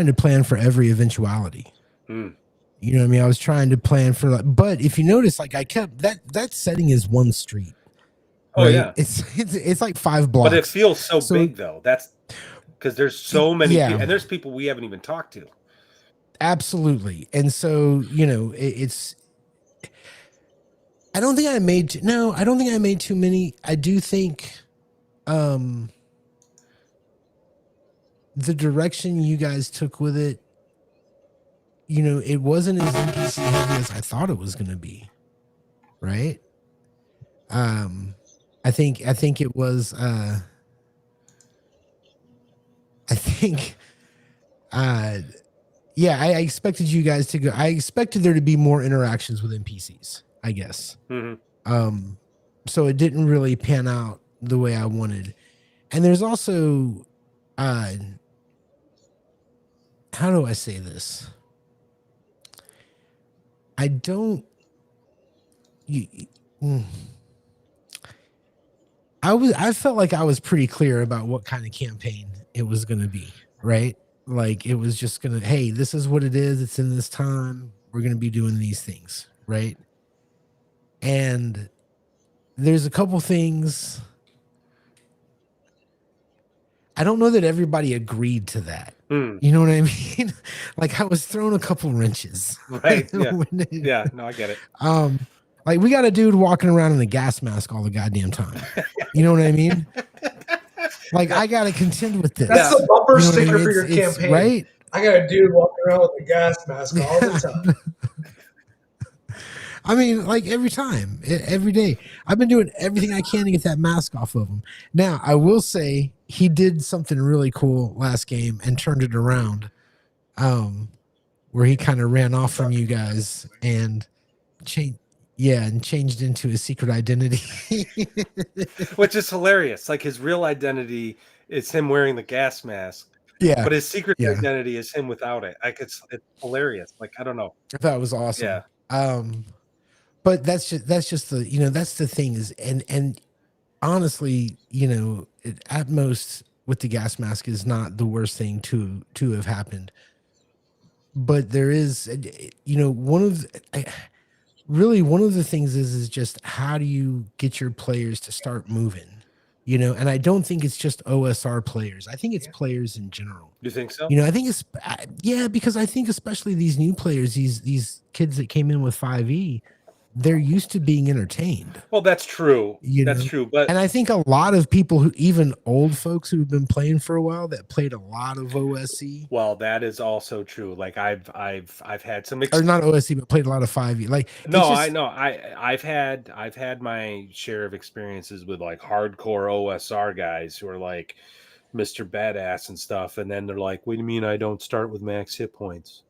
S2: to plan for every eventuality. You know what I mean? I was trying to plan for, but if you notice, I kept that setting is one street.
S1: Oh, right? Yeah,
S2: it's like 5 blocks, but
S1: it feels so big though. That's because there's so many people, and there's people we haven't even talked to.
S2: Absolutely, and so it's. I don't think I made too many. I do think, the direction you guys took with it, it wasn't as NPC heavy as I thought it was going to be, right? I think it was. I expected you guys to go. I expected there to be more interactions with NPCs, I guess.
S1: Mm-hmm.
S2: So it didn't really pan out the way I wanted. And there's also, how do I say this? I don't. I felt like I was pretty clear about what kind of campaign it was going to be, right? Like it was just going to, hey, this is what it is. It's in this time. We're going to be doing these things, right? And there's a couple things. I don't know that everybody agreed to that. You know what I mean? Like I was throwing a couple wrenches.
S1: Right. Yeah.
S2: When
S1: Yeah. No, I get it.
S2: like we got a dude walking around in a gas mask all the goddamn time. You know what I mean? Like I got to contend with this.
S3: That's the bumper
S2: You know what I
S3: sticker
S2: mean?
S3: for your
S2: It's
S3: campaign.
S2: right.
S3: I got a dude walking around with a gas mask all the time.
S2: I mean, like every time, every day. I've been doing everything I can to get that mask off of him. Now, I will say he did something really cool last game and turned it around. Where he kind of ran off from you guys and changed into his secret identity.
S1: Which is hilarious. Like his real identity is him wearing the gas mask.
S2: Yeah.
S1: But his secret
S2: Yeah.
S1: identity is him without it. Like it's hilarious. Like, I don't know.
S2: I thought it was awesome.
S1: Yeah.
S2: But that's just the, that's the thing is, and honestly, at most with the gas mask is not the worst thing to have happened. But there is, one of the things is just how do you get your players to start moving? And I don't think it's just OSR players. I think it's players in general.
S1: You think so?
S2: I think it's because I think especially these new players, these kids that came in with 5e, they're used to being entertained.
S1: Well, that's true. That's true. But
S2: and I think a lot of people who, even old folks who've been playing for a while, that played a lot of OSC.
S1: Well, that is also true. Like I've had some
S2: or not OSC, but played a lot of 5e. Like
S1: I know. I've had my share of experiences with like hardcore OSR guys who are like Mr. Badass and stuff, and then they're like, "What do you mean I don't start with max hit points?"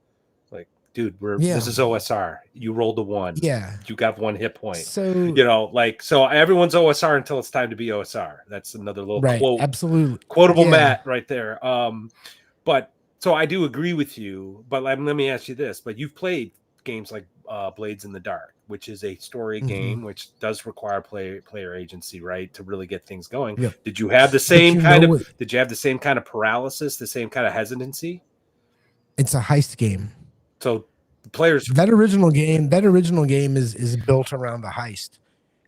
S1: Like, dude, this is OSR. You rolled a 1.
S2: Yeah,
S1: you got 1 hit point.
S2: So
S1: so everyone's OSR until it's time to be OSR. That's another little quote.
S2: Absolutely
S1: Quotable Matt right there. But so I do agree with you. But let me ask you this: but you've played games like Blades in the Dark, which is a story game, which does require player agency, right, to really get things going.
S2: Yep.
S1: Did you have the same Did you have the same kind of paralysis, the same kind of hesitancy?
S2: It's a heist game.
S1: So players,
S2: that original game is built around the heist.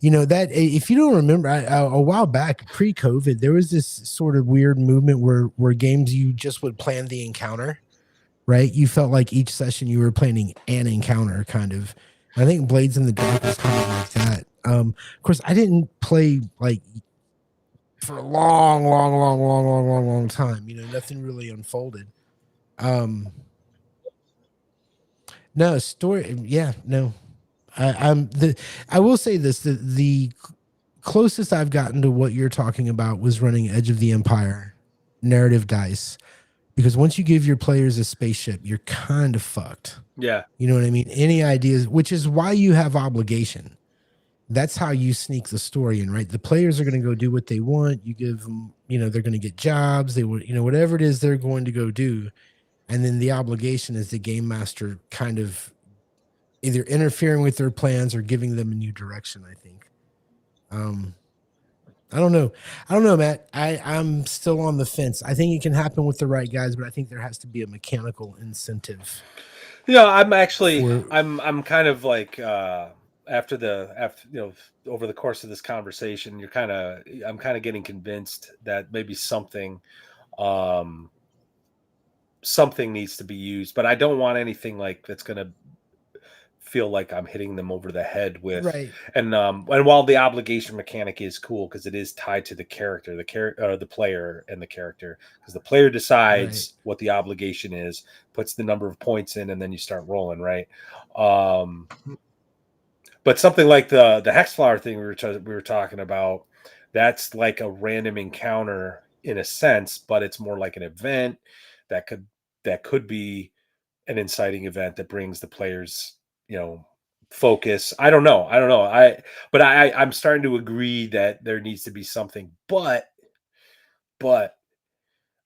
S2: That if you don't remember, a while back pre-COVID, there was this sort of weird movement where games you just would plan the encounter. Right, you felt like each session you were planning an encounter, kind of. I think Blades in the Dark was kind of like that. Of course, I didn't play like for a long time. Nothing really unfolded. No story. Yeah, no. I will say this: the closest I've gotten to what you're talking about was running Edge of the Empire narrative dice. Because once you give your players a spaceship, you're kind of fucked.
S1: Yeah.
S2: You know what I mean? Any ideas, which is why you have obligation. That's how you sneak the story in, right? The players are going to go do what they want. You give them, they're going to get jobs. They will, whatever it is they're going to go do. And then the obligation is the game master kind of either interfering with their plans or giving them a new direction, I think. I don't know, Matt. I'm still on the fence. I think it can happen with the right guys, but I think there has to be a mechanical incentive.
S1: I'm actually I'm kind of like after over the course of this conversation, I'm kind of getting convinced that maybe something needs to be used, but I don't want anything like that's going to feel like I'm hitting them over the head with.
S2: Right.
S1: And while the obligation mechanic is cool because it is tied to the character, the player and the character, because the player decides what the obligation is, puts the number of points in, and then you start rolling, right? But something like the Hexflower thing we were talking about, that's like a random encounter in a sense, but it's more like an event that could be an inciting event that brings the players focus. I don't know. I'm starting to agree that there needs to be something, but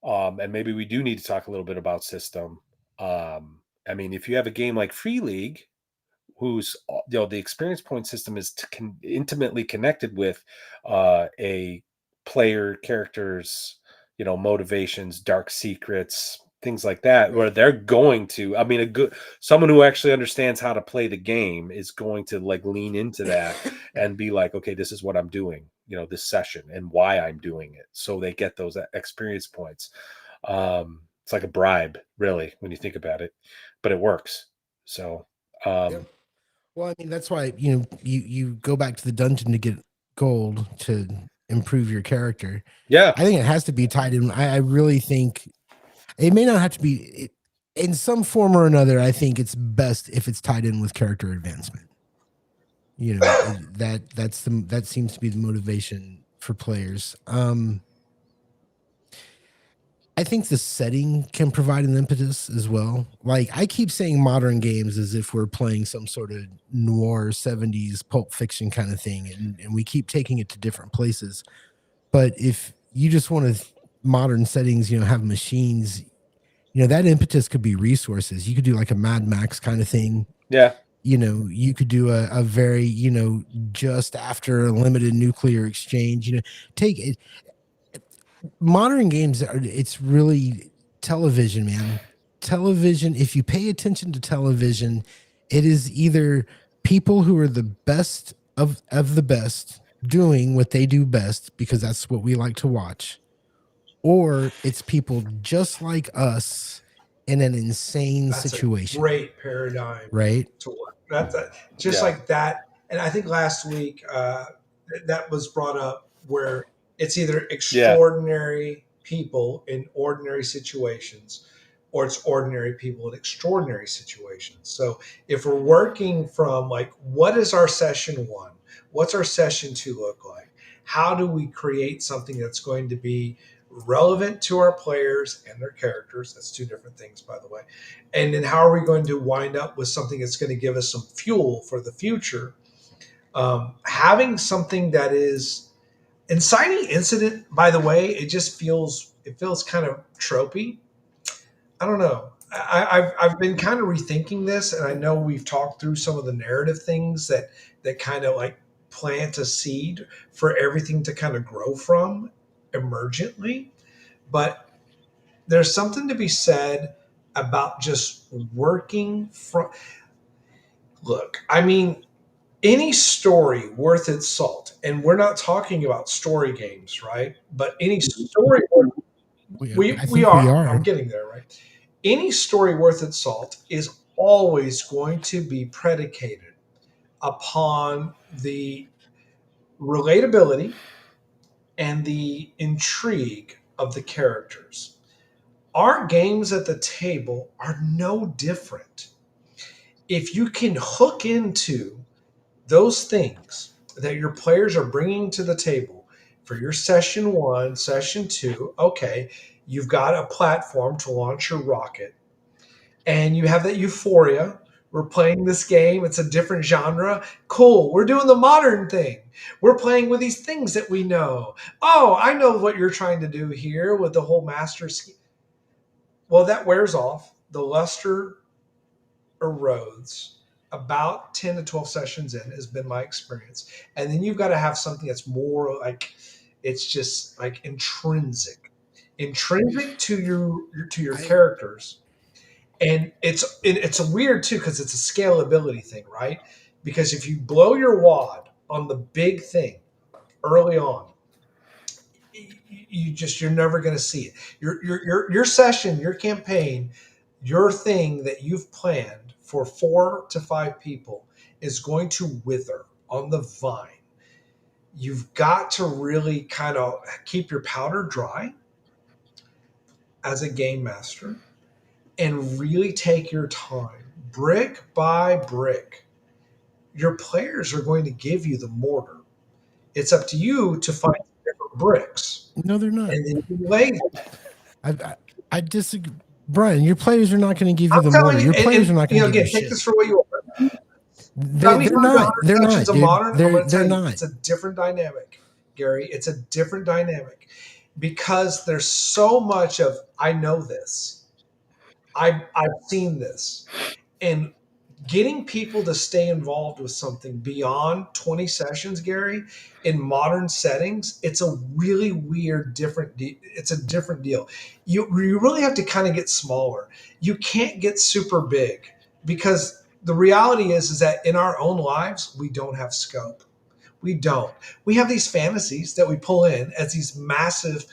S1: and maybe we do need to talk a little bit about system. I mean, if you have a game like Free League, whose the experience point system is intimately connected with a player character's motivations, dark secrets, things like that, where they're going to, I mean, someone who actually understands how to play the game is going to like lean into that and be like, okay, this is what I'm doing, this session and why I'm doing it. So they get those experience points. It's like a bribe, really, when you think about it, but it works. So,
S2: Yeah. Well, I mean, that's why, you go back to the dungeon to get gold to improve your character.
S1: yeah,
S2: I think it has to be tied in. I really think it may not have to be in some form or another. I think it's best if it's tied in with character advancement. That seems to be the motivation for players. I think the setting can provide an impetus as well. Like, I keep saying modern games as if we're playing some sort of noir 70s pulp fiction kind of thing, and we keep taking it to different places. But if you just want to modern settings, have machines, that impetus could be resources. You could do like a Mad Max kind of thing.
S1: yeah,
S2: You could do a very, just after a limited nuclear exchange, take it. Modern games it's really television, man. Television, if you pay attention to television, it is either people who are the best of the best doing what they do best because that's what we like to watch, or it's people just like us in an insane
S3: That's a
S2: situation,
S3: great paradigm
S2: right?
S3: to work. That's just
S1: Yeah.
S3: like that. And I think last week that was brought up where it's either
S1: yeah,
S3: extraordinary people in ordinary situations or it's ordinary people in extraordinary situations. So if we're working from like, what is our session one? What's our session two look like? How do we create something that's going to be relevant to our players and their characters? That's two different things, by the way. And then how are we going to wind up with something that's going to give us some fuel for the future? Having something that is inciting incident, by the way, it feels kind of tropey. I don't know. I've been kind of rethinking this, and I know we've talked through some of the narrative things that kind of like plant a seed for everything to kind of grow from emergently. But there's something to be said about just working from. Look, I mean, any story worth its salt, and we're not talking about story games, right? But any story
S2: I
S3: we
S2: think we
S3: are. I'm
S2: are.
S3: getting there, right? Any story worth its salt is always going to be predicated upon the relatability and the intrigue of the characters. Our games at the table are no different. If you can hook into those things that your players are bringing to the table for your session one, session two, okay, you've got a platform to launch your rocket and you have that euphoria. We're playing this game. It's a different genre. Cool. We're doing the modern thing. We're playing with these things that we know. Oh, I know what you're trying to do here with the whole master scheme. Well, that wears off. The luster erodes about 10 to 12 sessions in, has been my experience. And then you've got to have something that's more like, it's just like intrinsic to your
S2: I
S3: characters. And it's a weird too because it's a scalability thing, right? Because if you blow your wad on the big thing early on, you're never going to see it. Your session, your campaign, your thing that you've planned for 4 to 5 people is going to wither on the vine. You've got to really kind of keep your powder dry as a game master and really take your time, brick by brick. Your players are going to give you the mortar. It's up to you to find different bricks,
S2: No, they're not.
S3: and then you lay them.
S2: I disagree. Brian, your players are not going to give you
S3: I'm
S2: the
S3: telling
S2: mortar.
S3: you,
S2: Your players are
S3: and
S2: not going to give you
S3: again, take
S2: shit.
S3: this for what you want. 75
S2: They're
S3: to
S2: not.
S3: 100
S2: They're
S3: sessions
S2: not,
S3: of
S2: dude.
S3: modern, I'm going to
S2: They're
S3: tell you,
S2: not.
S3: it's a different dynamic, Gary. It's a different dynamic because there's so much of, I know this. I've seen this. And getting people to stay involved with something beyond 20 sessions, Gary, in modern settings, it's a really weird, it's a different deal. You really have to kind of get smaller. You can't get super big because the reality is that in our own lives, we don't have scope. We don't. We have these fantasies that we pull in as these massive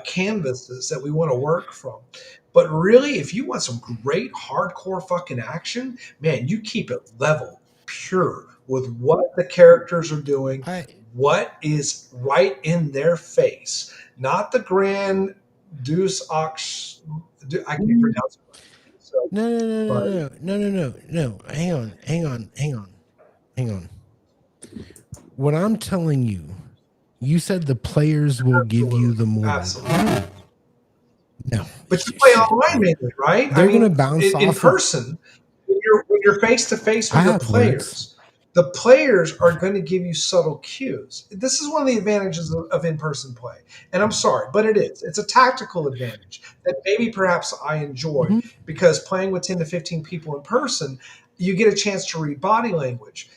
S3: canvases that we want to work from. But really, if you want some great hardcore fucking action, man, you keep it level, pure with what the characters are doing, what is right in their face, not the grand Deus Ox. I can't pronounce it. So,
S2: No. Hang on. What I'm telling you, you said the players will give you the mortar.
S3: Absolutely.
S2: No.
S3: But you play online mainly, right?
S2: They're going to bounce
S3: in
S2: off
S3: person. When you're face to face with your players, the players are going to give you subtle cues. This is one of the advantages of in-person play. And I'm sorry, but it is. It's a tactical advantage that maybe perhaps I enjoy because playing with 10 to 15 people in person, you get a chance to read body language.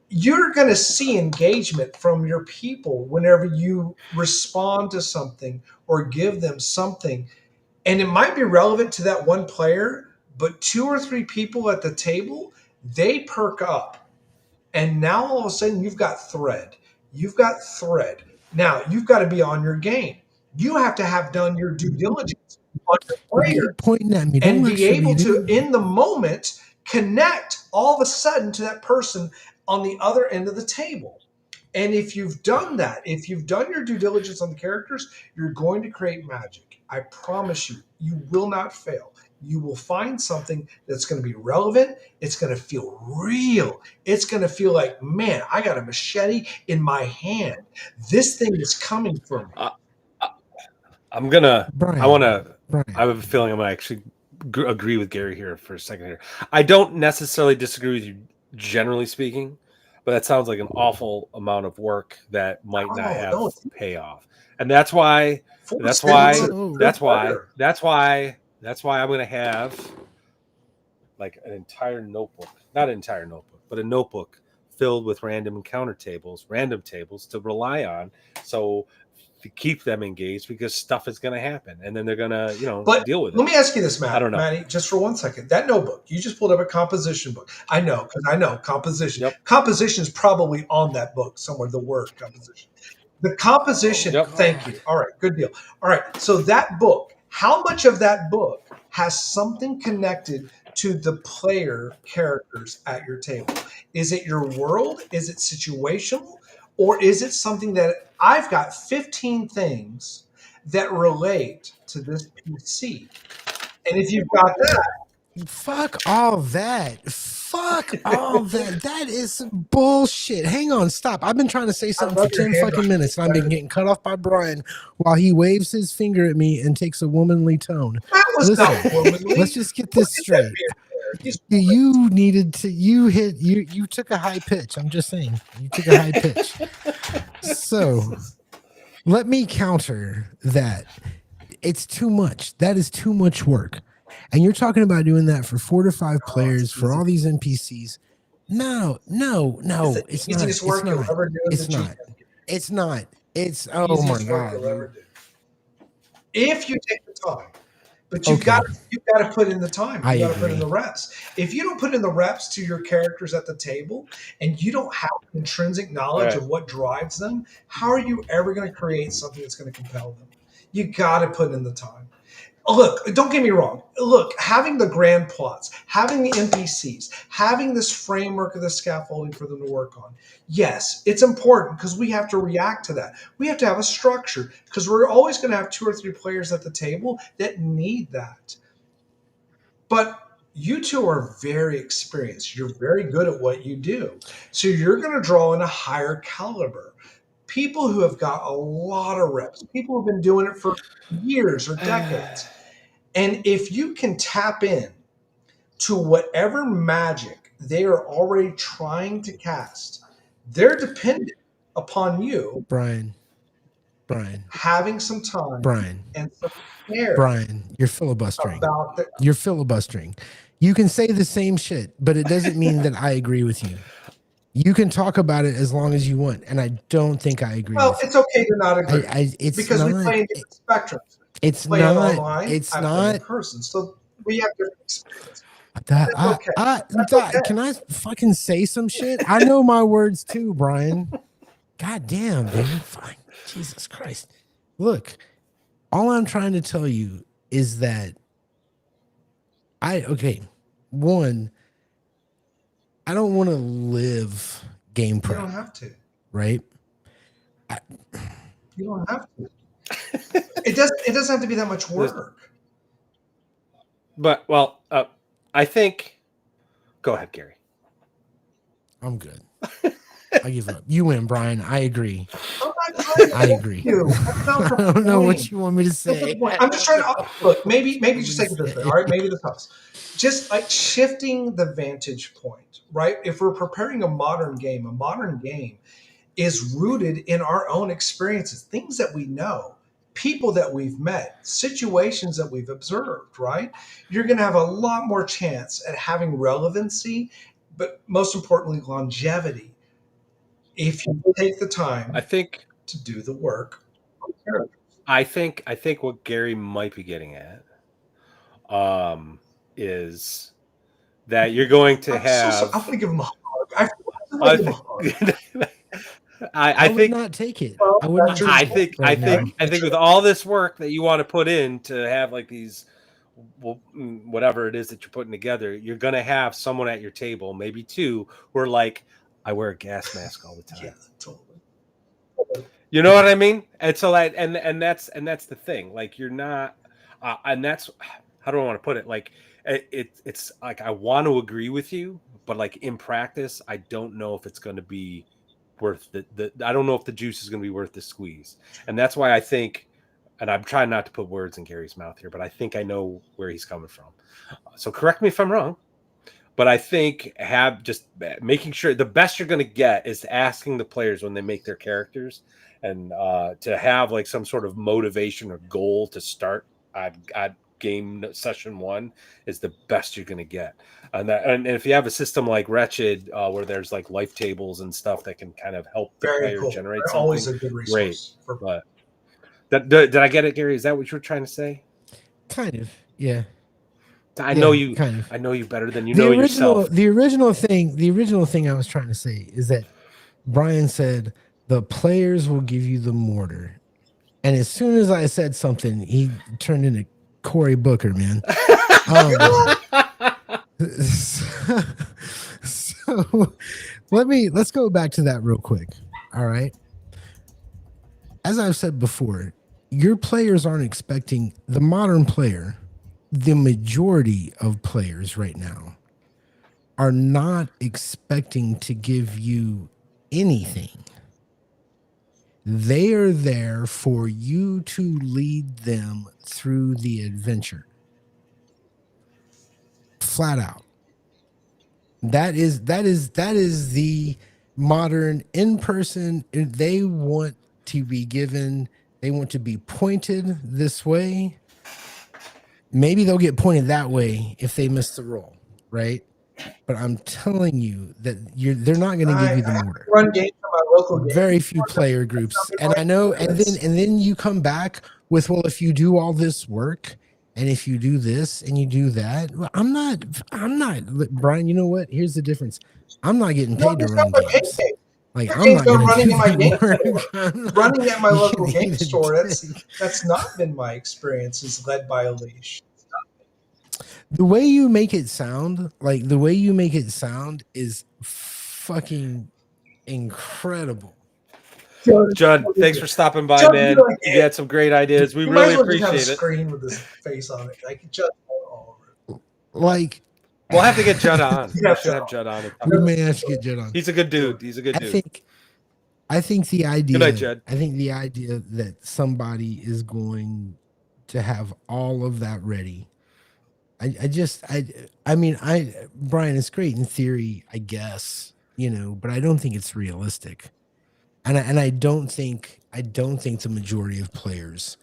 S3: You're going to see engagement from your people whenever you respond to something or give them something. And it might be relevant to that one player, but 2 or 3 people at the table, they perk up. And now all of a sudden you've got thread. You've got thread. Now you've got to be on your game. You have to have done your due diligence on your player
S2: pointing at me.
S3: and be able to, in the moment, connect all of a sudden to that person on the other end of the table. And if you've done that, if you've done your due diligence on the characters, you're going to create magic. I promise you, you will not fail. You will find something that's going to be relevant. It's going to feel real. It's going to feel like, man, I got a machete in my hand. This thing is coming for me.
S1: I have a feeling I'm going to actually agree with Gary here for a second here. I don't necessarily disagree with you, generally speaking, but that sounds like an awful amount of work that might not have payoff. And that's why I'm going to have like an entire notebook, not an entire notebook, but a notebook filled with random tables to rely on. So to keep them engaged because stuff is going to happen and then they're going to, deal with it.
S3: Let me ask you this, Matt.
S1: I don't know.
S3: Matty, just for 1 second. That notebook, you just pulled up a composition book. I know, because I know composition.
S1: Yep.
S3: Composition is probably on that book somewhere, the word composition. The composition, thank you. All right, good deal. All right, so that book, how much of that book has something connected to the player characters at your table? Is it your world? Is it situational? Or is it something that I've got 15 things that relate to this PC? And if you've got that,
S2: fuck all that. That is some bullshit. Hang on, stop. I've been trying to say something for 10 fucking minutes, and I've been getting cut off by Brian while he waves his finger at me and takes a womanly tone.
S3: That was not womanly.
S2: Let's just get this straight. You took a high pitch. I'm just saying. You took a high pitch. So let me counter that. It's too much. That is too much work. And you're talking about doing that for 4 to 5 players for all these NPCs. No. It's not. It's oh my god.
S3: If you take the time. But you've got to put in the time. You got to put in the reps. If you don't put in the reps to your characters at the table, and you don't have intrinsic knowledge of what drives them, how are you ever going to create something that's going to compel them? You got to put in the time. Look, don't get me wrong. Look, having the grand plots, having the NPCs, having this framework of the scaffolding for them to work on, yes, it's important because we have to react to that. We have to have a structure because we're always going to have 2 or 3 players at the table that need that. But you two are very experienced. You're very good at what you do. So you're going to draw in a higher caliber. People who have got a lot of reps, people who've been doing it for years or decades. And if you can tap in to whatever magic they are already trying to cast, they're dependent upon you,
S2: Brian,
S3: having some time, and some care.
S2: Brian, you're filibustering. You're filibustering. You can say the same shit, but it doesn't mean that I agree with you. You can talk about it as long as you want, and I don't think I agree.
S3: Well, it's okay to not agree because we play in different spectrums.
S2: It's not
S3: online.
S2: It's not
S3: in person, so we have different experiences.
S2: Can I fucking say some shit? I know my words too, Brian. God damn, dude. Fine. Jesus Christ. Look, All I'm trying to tell you is that one, I don't want to live game
S3: You
S2: prep,
S3: don't have to.
S2: right?
S3: You don't have to. It doesn't have to be that much work.
S1: But well, I think. Go ahead, Gary.
S2: I'm good. I give up. You win, Brian. I agree.
S3: I'm not trying to
S2: I agree.
S3: you. That's not the
S2: I don't know what
S3: point.
S2: you want me to
S3: That's not the
S2: say.
S3: point. I'm just trying to look. Maybe just take it this way. All right, maybe this helps. Just like shifting the vantage point, right? If we're preparing a modern game is rooted in our own experiences, things that we know, people that we've met, situations that we've observed, right? You're going to have a lot more chance at having relevancy, but most importantly, longevity if you take the time
S1: I think.
S3: to do the work.
S1: I think what Gary might be getting at, is that you're going to
S3: I'm so sorry.
S1: have.
S3: I'm going to give him a hug. I feel
S1: I
S3: like give him a hug.
S1: think.
S2: I
S1: I
S2: would
S1: think.
S2: not take it.
S3: Well,
S2: I would
S3: that's
S2: not
S3: your
S2: take
S3: fault.
S2: it right now.
S1: I think with all this work that you want to put in to have like these, whatever it is that you're putting together, you're going to have someone at your table, maybe two, who are like, I wear a gas mask all the time.
S3: Yeah, totally.
S1: You know what I mean? And so that, and that's the thing. Like you're not, and that's how do I want to put it? Like it's like I want to agree with you, but like in practice, I don't know if it's going to be worth the. I don't know if the juice is going to be worth the squeeze, and that's why I think. And I'm trying not to put words in Gary's mouth here, but I think I know where he's coming from. So correct me if I'm wrong. But I think just making sure the best you're going to get is asking the players when they make their characters and to have like some sort of motivation or goal to start at game session one is the best you're going to get. And if you have a system like Wretched where there's like life tables and stuff that can kind of help the
S3: Very
S1: player
S3: cool.
S1: generate
S3: They're
S1: something,
S3: always a good resource.
S1: but did I get it, Gary? Is that what you were trying to say?
S2: Kind of, yeah.
S1: I know you.
S2: Kind of.
S1: I know you better than you
S2: the
S1: know
S2: original,
S1: yourself.
S2: The original thing I was trying to say is that Brian said the players will give you the mortar, and as soon as I said something, he turned into Cory Booker, man. So let's go back to that real quick. All right. As I've said before, your players aren't expecting the modern player. The majority of players right now are not expecting to give you anything. They are there for you to lead them through the adventure. Flat out. That is the modern in-person. They want to be given, they want to be pointed this way. Maybe they'll get pointed that way if they miss the roll, right? But I'm telling you that they're not going to give you the mortar.
S3: Run games on my local game.
S2: Very few player groups, and I know, and then you come back with, well, if you do all this work, and if you do this and you do that, well, I'm not, Brian. You know what? Here's the difference. I'm not getting paid to run games. Like I'm not going to do
S3: that work. Running at my local game store. That's not been my experience. Is led by a leash.
S2: The way you make it sound, is fucking incredible.
S1: Judd, thanks for stopping by, man. You had some great ideas. We really appreciate it.
S3: Screen with his face on it, like Judd all over it.
S2: Like
S1: we'll have to get Judd on. We should have Judd on.
S2: We may have to get Judd on.
S1: He's a good dude.
S2: I think the idea.
S1: Good night, Judd.
S2: I think the idea that somebody is going to have all of that ready. Brian, it's great in theory, I guess, but I don't think it's realistic. And I don't think the majority of players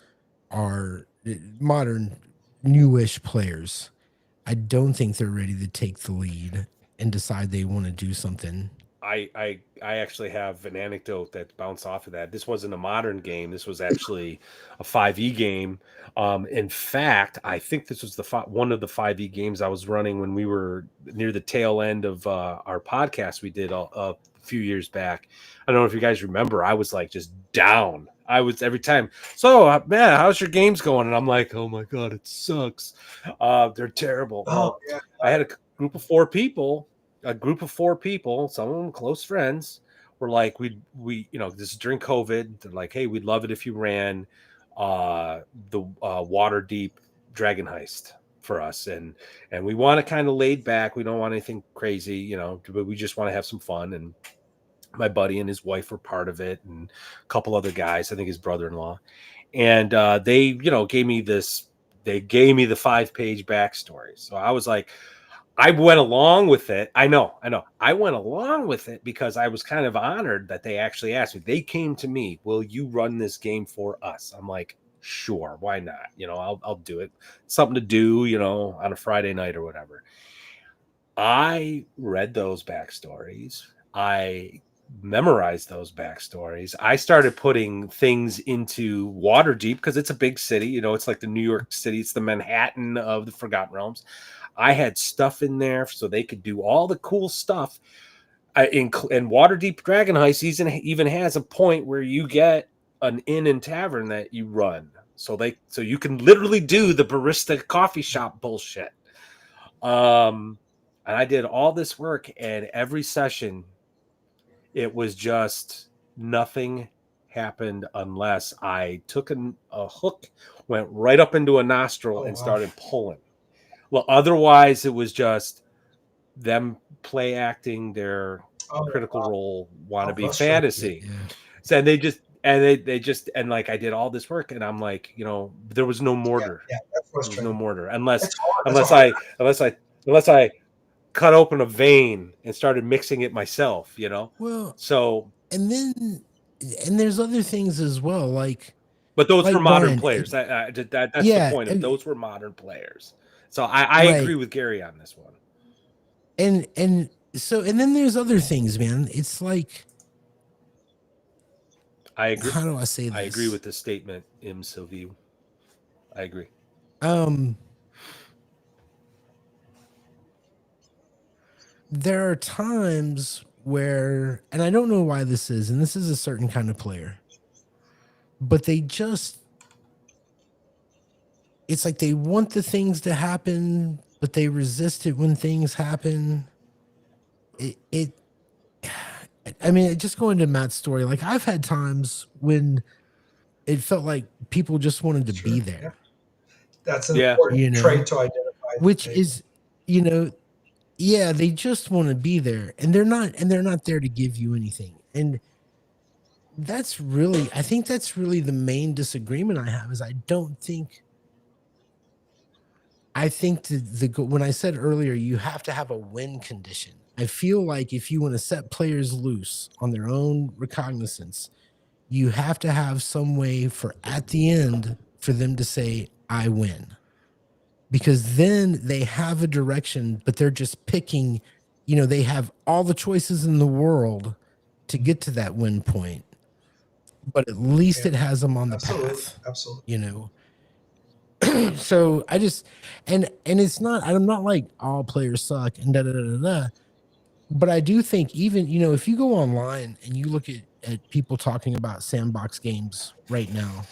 S2: are modern, newish players. I don't think they're ready to take the lead and decide they want to do something.
S1: I actually have an anecdote that bounced off of that. This wasn't a modern game. This was actually a 5e game. In fact, I think this was one of the 5e games I was running when we were near the tail end of our podcast we did a few years back. I don't know if you guys remember. I was like just down. I was every time. So man, how's your games going? And I'm like, oh my god, it sucks. They're terrible.
S3: Oh,
S1: Well,
S3: yeah.
S1: I had a group of four people. Some of them close friends, were like, we this is during COVID. They're like, hey, we'd love it if you ran the water deep dragon heist for us, and we want it kind of laid back. We don't want anything crazy, but we just want to have some fun. And my buddy and his wife were part of it, and a couple other guys, I think his brother-in-law, and they gave me this. They gave me the 5-page backstory. So I was like, I went along with it. I know. I went along with it because I was kind of honored that they actually asked me. They came to me, will you run this game for us? I'm like, sure, why not? I'll do it. Something to do, on a Friday night or whatever. I read those backstories. I memorized those backstories. I started putting things into Waterdeep because it's a big city. It's like the New York City. It's the Manhattan of the Forgotten Realms. I had stuff in there so they could do all the cool stuff. And Waterdeep Dragon Heist even has a point where you get an inn and tavern that you run. So you can literally do the barista coffee shop bullshit. And I did all this work, and every session, it was just nothing happened unless I took a hook, went right up into a nostril, and started pulling. Well, otherwise it was just them play acting their critical role wannabe fantasy.
S2: Yeah.
S1: So they just and like I did all this work, and I'm like, there was no mortar.
S3: Yeah, that's
S1: There was no mortar unless I cut open a vein and started mixing it myself,
S2: Well,
S1: So,
S2: and there's other things as well,
S1: but those
S2: like
S1: were modern
S2: Brian,
S1: players. That's
S2: yeah,
S1: the point of those were modern players. So I
S2: right.
S1: agree with Gary on this one.
S2: And then there's other things, man. It's like,
S1: I agree.
S2: how do I say this?
S1: I agree with the statement, Im Sylvie. I agree.
S2: There are times where, and I don't know why this is, and this is a certain kind of player, but it's like they want the things to happen, but they resist it when things happen. Just going to Matt's story, like I've had times when it felt like people just wanted to be there.
S3: Yeah. That's an important trait to identify.
S2: Which is, yeah, they just want to be there, and they're not there to give you anything. And I think that's really the main disagreement I have. Is I think when I said earlier, you have to have a win condition. I feel like if you want to set players loose on their own recognizance, you have to have some way for at the end for them to say, I win. Because then they have a direction, but they're just picking, they have all the choices in the world to get to that win point. But at least it has them on the path.
S3: Absolutely.
S2: So I just, and it's not, I'm not like all players suck and but I do think even, if you go online and you look at people talking about sandbox games right now,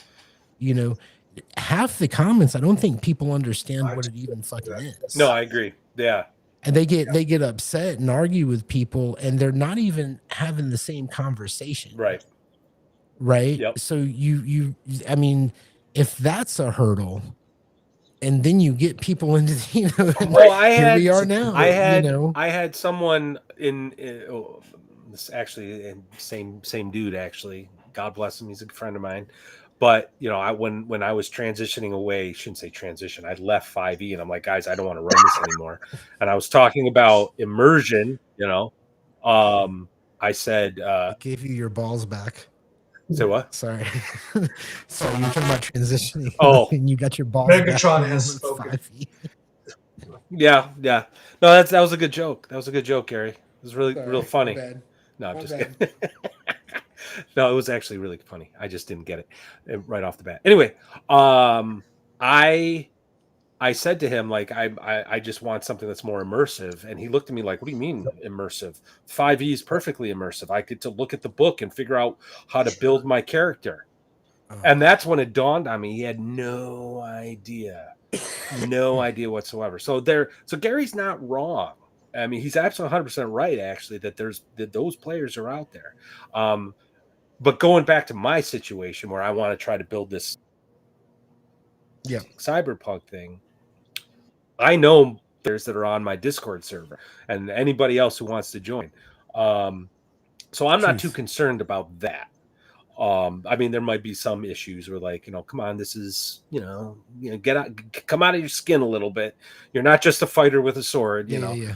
S2: half the comments, I don't think people understand what it even fucking is.
S1: No, I agree. Yeah.
S2: And they get upset and argue with people, and they're not even having the same conversation. Right.
S1: Yep.
S2: So if that's a hurdle, and then you get people into here we are now.
S1: I had someone in this actually, same dude actually. God bless him. He's a friend of mine. But when I was transitioning away, shouldn't say transition. I left 5e, and I'm like, guys, I don't want to run this anymore. And I was talking about immersion. I said,
S2: I gave you your balls back.
S1: Say what?
S2: Sorry. Sorry, you're talking about transitioning.
S1: Oh,
S2: and you got your balls
S3: Megatron
S2: back.
S3: has spoken.
S1: Yeah. No, that was a good joke. That was a good joke, Gary. It was real funny. No, I'm just kidding. No, it was actually really funny. I just didn't get it right off the bat. Anyway, I said to him, like, I just want something that's more immersive. And he looked at me like, what do you mean immersive? 5e is perfectly immersive. I get to look at the book and figure out how to build my character. And that's when it dawned on me. He had no idea whatsoever. So Gary's not wrong. I mean, he's absolutely 100% right, actually, that those players are out there. But going back to my situation where I want to try to build this cyberpunk thing, I know players that are on my Discord server and anybody else who wants to join. So I'm not too concerned about that. I mean, there might be some issues where, like, come on, this is, come out of your skin a little bit. You're not just a fighter with a sword, you know.
S2: Yeah.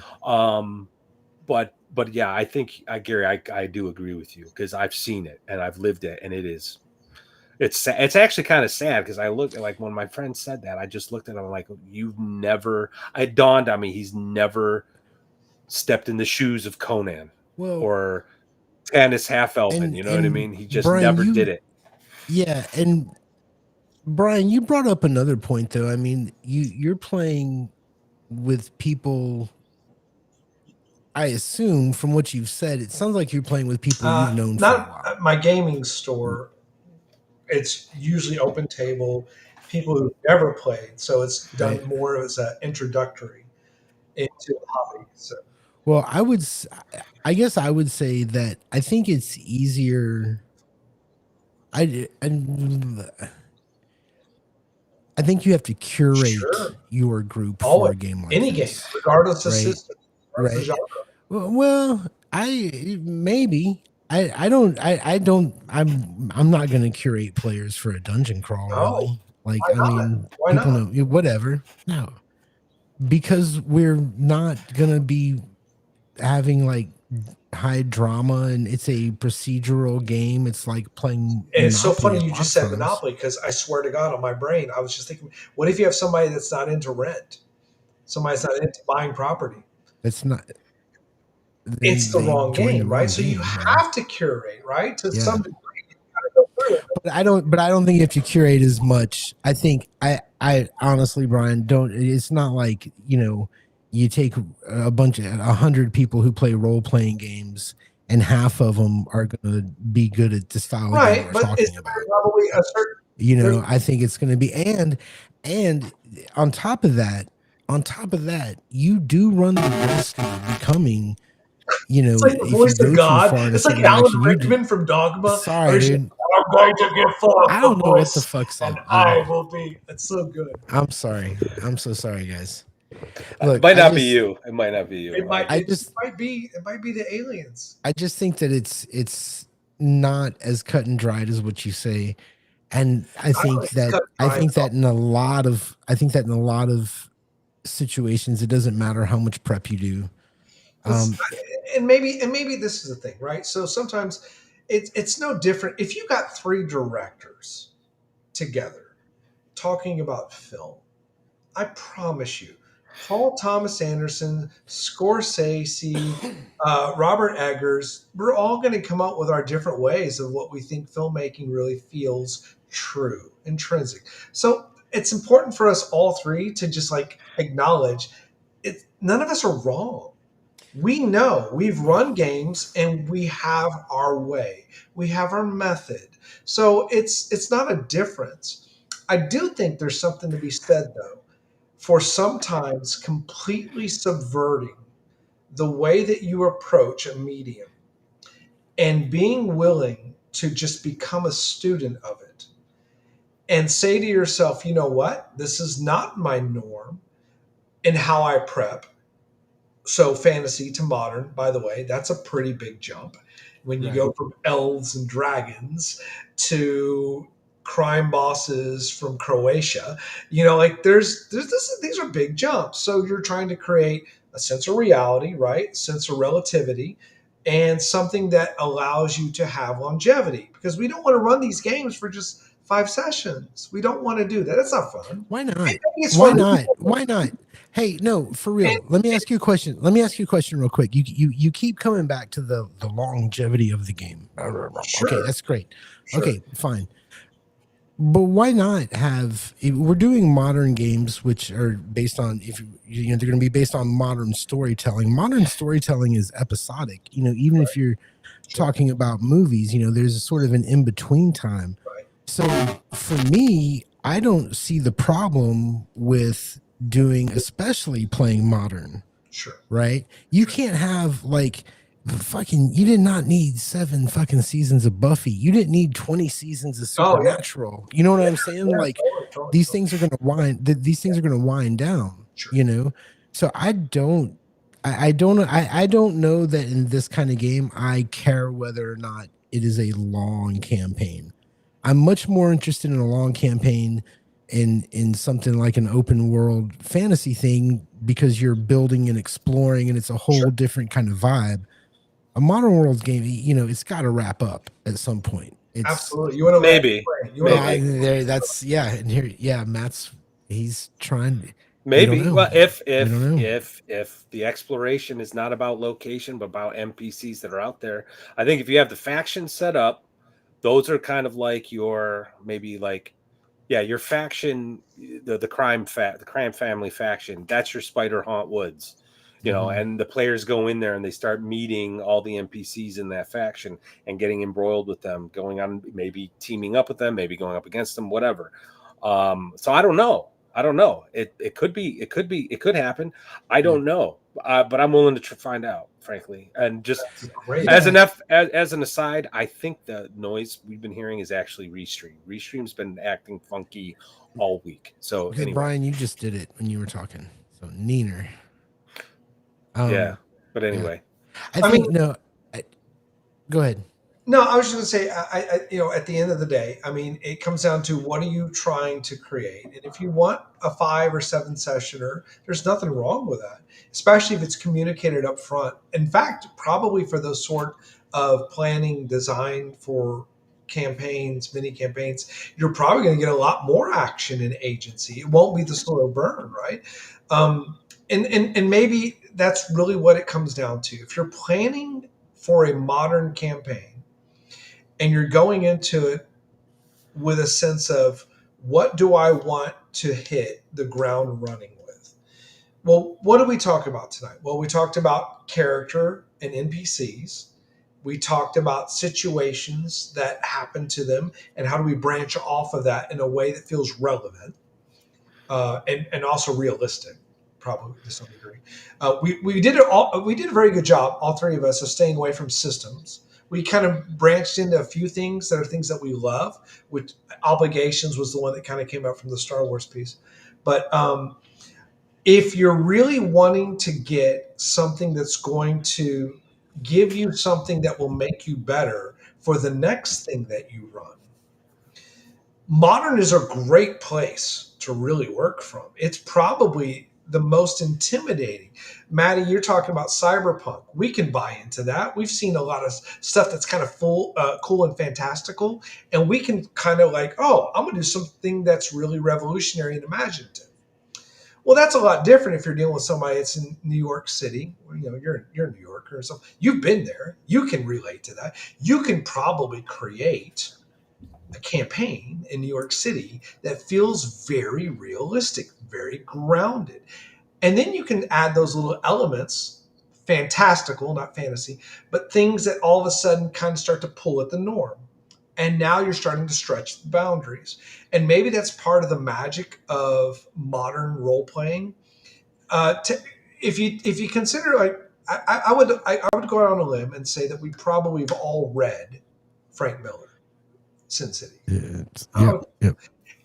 S1: But yeah, I think, Gary, I do agree with you because I've seen it and I've lived it, and it's actually kind of sad because I looked at, like, when my friend said that, I just looked at him like, it dawned on me he's never stepped in the shoes of Conan or Tannis Half-Elven, you know what I mean? He just
S2: Brian,
S1: never did it.
S2: Yeah, and Brian, you brought up another point though. I mean, you're playing with people. I assume from what you've said, it sounds like you're playing with people you've known for a while.
S3: Not my gaming store. It's usually open table, people who've never played. So it's done more as an introductory into the hobby. So.
S2: Well, I guess I would say that I think it's easier. I think you have to curate your group for a game like
S3: any
S2: this.
S3: Game, regardless of system,
S2: right? Well, maybe. I'm not going to curate players for a dungeon crawl. Really. Like, I mean, people know whatever. No, because we're not going to be having like high drama, and it's a procedural game. It's like playing.
S3: And it's so funny you just said Monopoly, because I swear to God, on my brain, I was just thinking, what if you have somebody that's not into rent? Somebody's not into buying property.
S2: It's not.
S3: It's the wrong game, right? So you have to curate, right? To some degree, you gotta go through it.
S2: But I don't think you have to curate as much. I think I honestly, Brian, don't. It's not like, you take a bunch of 100 people who play role playing games, and half of them are going to be good at the style of game we're talking about.
S3: Probably a certain,
S2: I think it's going to be, and on top of that, you do run the risk of becoming.
S3: It's like the voice of God. It's like Alan Rickman from Dogma.
S2: Sorry, dude.
S3: I'm going to give forth
S2: I don't know what the fuck's that.
S3: I will be. It's so good.
S2: I'm sorry. I'm so sorry, guys.
S1: Look, it might not be you. It might not be you.
S3: It might be the aliens.
S2: I just think that it's not as cut and dried as what you say, and I think that in a lot of situations, it doesn't matter how much prep you do.
S3: And maybe this is the thing, right? So sometimes it's no different if you got 3 directors together talking about film. I promise you, Paul Thomas Anderson, Scorsese, Robert Eggers, we're all going to come up with our different ways of what we think filmmaking really feels true, intrinsic. So it's important for us all 3 to just like acknowledge it. None of us are wrong. We know we've run games and we have our way. We have our method. So it's not a difference. I do think there's something to be said, though, for sometimes completely subverting the way that you approach a medium and being willing to just become a student of it and say to yourself, you know what? This is not my norm in how I prep. So fantasy to modern, by the way, that's a pretty big jump. When you go from elves and dragons to crime bosses from Croatia, like these are big jumps. So you're trying to create a sense of reality, right? Sense of relativity, and something that allows you to have longevity, because we don't want to run these games for just 5 sessions. We don't want to do that. That's not fun.
S2: Why not? Why not? Hey, no, for real. Let me ask you a question. Real quick. You keep coming back to the longevity of the game.
S3: Sure.
S2: Okay, that's great. Sure. Okay, fine. But why not we're doing modern games which are based on, they're going to be based on modern storytelling. Modern storytelling is episodic. Even if you're talking about movies, there's a sort of an in-between time. So for me, I don't see the problem with doing, especially playing modern,
S3: Sure.
S2: right? You can't have like fucking, you did not need 7 fucking seasons of Buffy. You didn't need 20 seasons of
S3: Oh yeah,
S2: Supernatural. You know what I'm saying?
S3: yeah,
S2: Like
S3: totally,
S2: these
S3: totally.
S2: things are going to these things are going to wind down,
S3: Sure.
S2: you know? So I don't know that in this kind of game I care whether or not it is a long campaign. I'm much more interested in a long campaign in something like an open world fantasy thing because you're building and exploring and it's a whole
S3: Sure.
S2: different kind of vibe. A modern world game, you know, it's got to wrap up at some point. It's
S3: Absolutely. You want to land
S1: Maybe,
S3: the plane. You want to land
S1: maybe.
S3: the
S2: there.
S3: plane.
S2: That's yeah, and here, yeah, Matt's he's trying. We don't
S1: Maybe.
S2: know.
S1: Well, if
S2: We don't
S1: if
S2: know.
S1: if if the exploration is not about location but about NPCs that are out there, I think if you have the faction set up, those are kind of like your maybe like yeah, your faction, the crime family faction. That's your Spider Haunt Woods, you know,
S2: Mhm.
S1: and the players go in there and they start meeting all the NPCs in that faction and getting embroiled with them, going on maybe teaming up with them, maybe going up against them, whatever. So I don't know. I don't know. It could be. It could be. It could happen. I
S2: Yeah.
S1: don't know. But I'm willing to find out, frankly. And just
S3: That's a great.
S1: as
S2: Yeah.
S1: an as an aside, I think the noise we've been hearing is actually Restream. Restream's been acting funky all week. So
S2: Okay,
S1: anyway,
S2: Brian, you just did it when you were talking. So Neener.
S1: yeah. But
S2: Yeah.
S1: anyway,
S2: I
S3: I mean,
S2: think no. I, Go ahead.
S3: no, I was just going to say, you know, at the end of the day, I mean, it comes down to what are you trying to create, and if you want a 5 or 7 sessioner, there's nothing wrong with that, especially if it's communicated up front. In fact, probably for those sort of planning design for campaigns, mini campaigns, you're probably going to get a lot more action in agency. It won't be the slow burn, right? And maybe that's really what it comes down to. If you're planning for a modern campaign and you're going into it with a sense of what do I want to hit the ground running with? Well, what did we talk about tonight? Well, we talked about character and NPCs. We talked about situations that happen to them and how do we branch off of that in a way that feels relevant and also realistic, probably to some degree. We did it all. We did a very good job, all three of us, of staying away from systems. We kind of branched into a few things that are things that we love. Which obligations was the one that kind of came out from the Star Wars piece. But if you're really wanting to get something that's going to give you something that will make you better for the next thing that you run, modern is a great place to really work from. It's probably the most intimidating. Maddie, you're talking about cyberpunk. We can buy into that. We've seen a lot of stuff that's kind of cool and fantastical, and we can kind of like, oh, I'm going to do something that's really revolutionary and imaginative. Well, that's a lot different if you're dealing with somebody that's in New York City. You know, you're a New Yorker or something. You've been there. You can relate to that. You can probably create a campaign in New York City that feels very realistic, very grounded. And then you can add those little elements, fantastical, not fantasy, but things that all of a sudden kind of start to pull at the norm. And now you're starting to stretch the boundaries. And maybe that's part of the magic of modern role playing. If you consider like I would go out on a limb and say that we probably have all read Frank Miller, Sin City.
S2: Yeah.
S3: Oh,
S2: Yeah.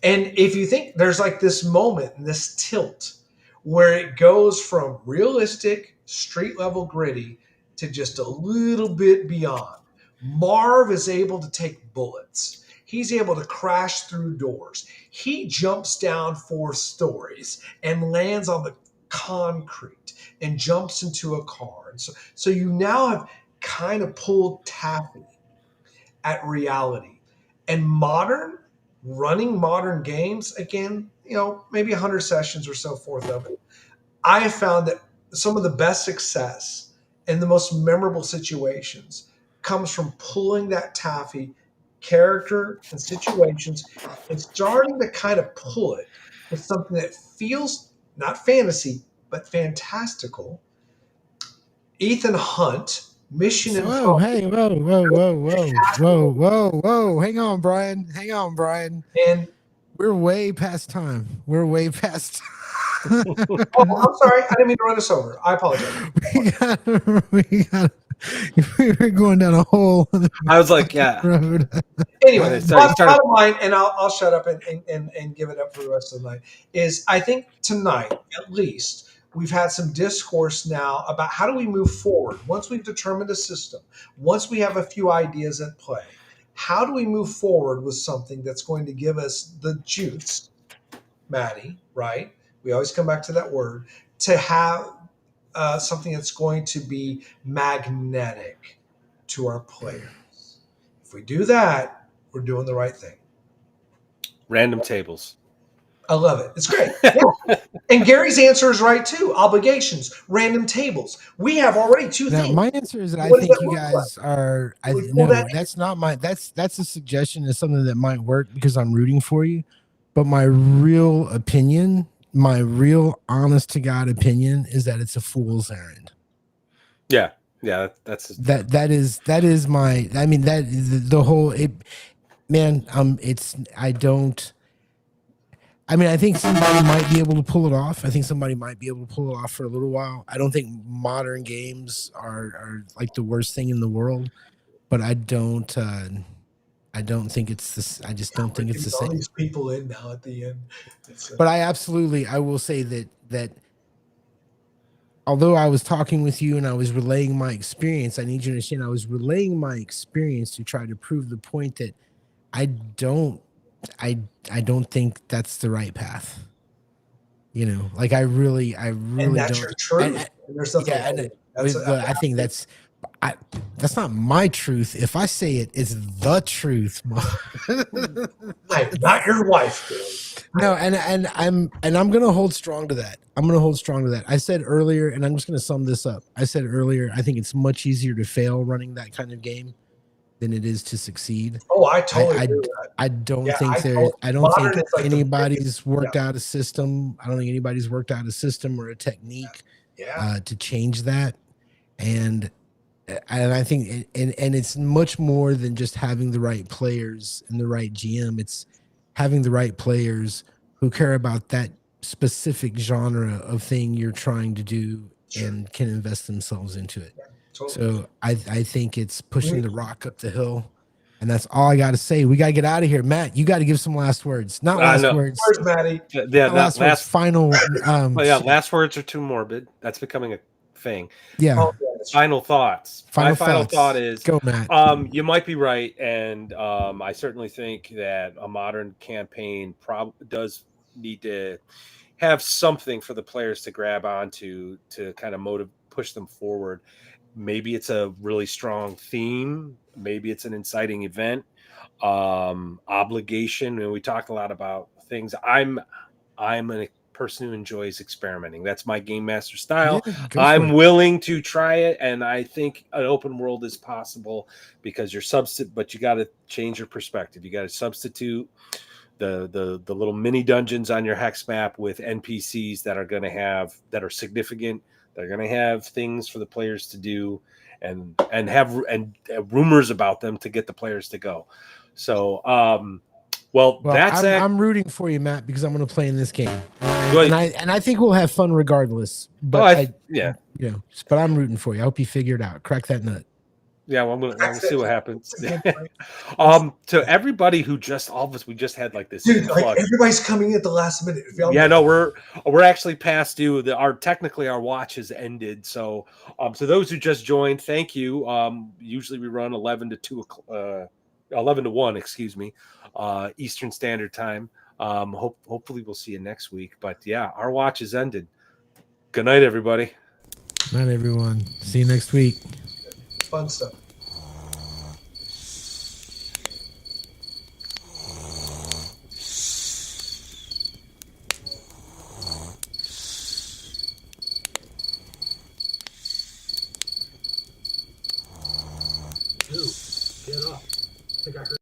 S3: and if you think there's like this moment, this tilt, where it goes from realistic, street level gritty to just a little bit beyond. Marv is able to take bullets. He's able to crash through doors. He jumps down 4 stories and lands on the concrete and jumps into a car. And so you now have kind of pulled taffy at reality. And running modern games, again, you know, maybe 100 sessions or so forth of it, I have found that some of the best success and the most memorable situations comes from pulling that taffy character and situations and starting to kind of pull it to something that feels not fantasy, but fantastical. Ethan Hunt mission and
S2: Whoa,
S3: focus.
S2: hey, whoa. Hang on, Brian.
S3: And
S2: We're way past time.
S3: oh, I'm sorry, I didn't mean to run us over. I apologize.
S2: We're going down a whole
S1: I was like, yeah.
S2: road.
S3: Anyway,
S1: So you started.
S3: bottom line, and I'll shut up and give it up for the rest of the night, is I think tonight, at least, we've had some discourse now about how do we move forward once we've determined a system, once we have a few ideas at play. How do we move forward with something that's going to give us the juice, Maddie, right? We always come back to that word, to have something that's going to be magnetic to our players. If we do that, we're doing the right thing.
S1: Random tables.
S3: I love it. It's great. Yeah. And Gary's answer is right too. Obligations, random tables. We have already two
S2: Now,
S3: things.
S2: my answer is that I
S3: What does
S2: think
S3: that
S2: you
S3: look
S2: guys are.
S3: Can we pull
S2: No,
S3: that?
S2: that's not my. That's a suggestion. Is something that might work because I'm rooting for you. But my real opinion, my real honest to God opinion, is that it's a fool's errand.
S1: Yeah, that's
S2: That is my. I mean that the whole it, man. It's I don't. I mean, I think somebody might be able to pull it off. I think somebody might be able to pull it off for a little while. I don't think modern games are like the worst thing in the world, but I don't think it's this. I just don't think it's the
S3: All
S2: same.
S3: these people in now at the end.
S2: But I will say that although I was talking with you and I was relaying my experience, I need you to understand I was relaying my experience to try to prove the point that I don't think that's the right path. You know, like I really
S3: and that's
S2: don't.
S3: your truth. And there's nothing
S2: Yeah,
S3: wrong with it.
S2: I think that's not my truth. If I say it, it's the truth.
S3: I'm not your wife, Billy.
S2: No, and I'm gonna hold strong to that. I said earlier, and I'm just gonna sum this up. I said earlier, I think it's much easier to fail running that kind of game than it is to succeed.
S3: Oh, I totally agree with that.
S2: I don't
S3: Yeah,
S2: think I don't
S3: modern
S2: think
S3: is like the
S2: anybody's
S3: biggest-
S2: worked out a system. I don't think anybody's worked out a system or a technique to change that. And I think and it's much more than just having the right players and the right GM. It's having the right players who care about that specific genre of thing you're trying to do and can invest themselves into it.
S3: Totally.
S2: So I think it's pushing the rock up the hill. And that's all I got to say. We got to get out of here. Matt, you got to give some last words. Not last words.
S3: Where's Maddie?
S1: Yeah,
S2: last words. Final.
S1: Last words are too morbid. That's becoming a thing.
S2: Yeah.
S3: Oh,
S1: Final thoughts. My final
S2: thoughts.
S1: thought is
S2: go, Matt.
S1: You might be right, and I certainly think that a modern campaign does need to have something for the players to grab onto to kind of push them forward. Maybe it's a really strong theme. Maybe it's an inciting event. Obligation. And we talked a lot about things. I'm a person who enjoys experimenting. That's my game master style.
S2: Yeah,
S1: I'm willing to try it, and I think an open world is possible because but you got to change your perspective. You got to substitute the little mini dungeons on your hex map with NPCs that are significant. They're going to have things for the players to do, and have rumors about them to get the players to go. So,
S2: I'm rooting for you, Matt, because I'm going to play in this game, and I think we'll have fun regardless. But but I'm rooting for you. I hope you figure it out. Crack that nut.
S1: Yeah, well, we'll see what happens. To everybody who we just had like this.
S3: Dude, like everybody's coming in at the last minute.
S1: We're actually past due. Technically our watch has ended. So, to those who just joined, thank you. Usually we run 11 to 1, excuse me, Eastern Standard Time. Hopefully we'll see you next week. But yeah, our watch has ended. Good night, everybody.
S2: Night, everyone. See you next week.
S3: Fun stuff. Dude, get up. I think I heard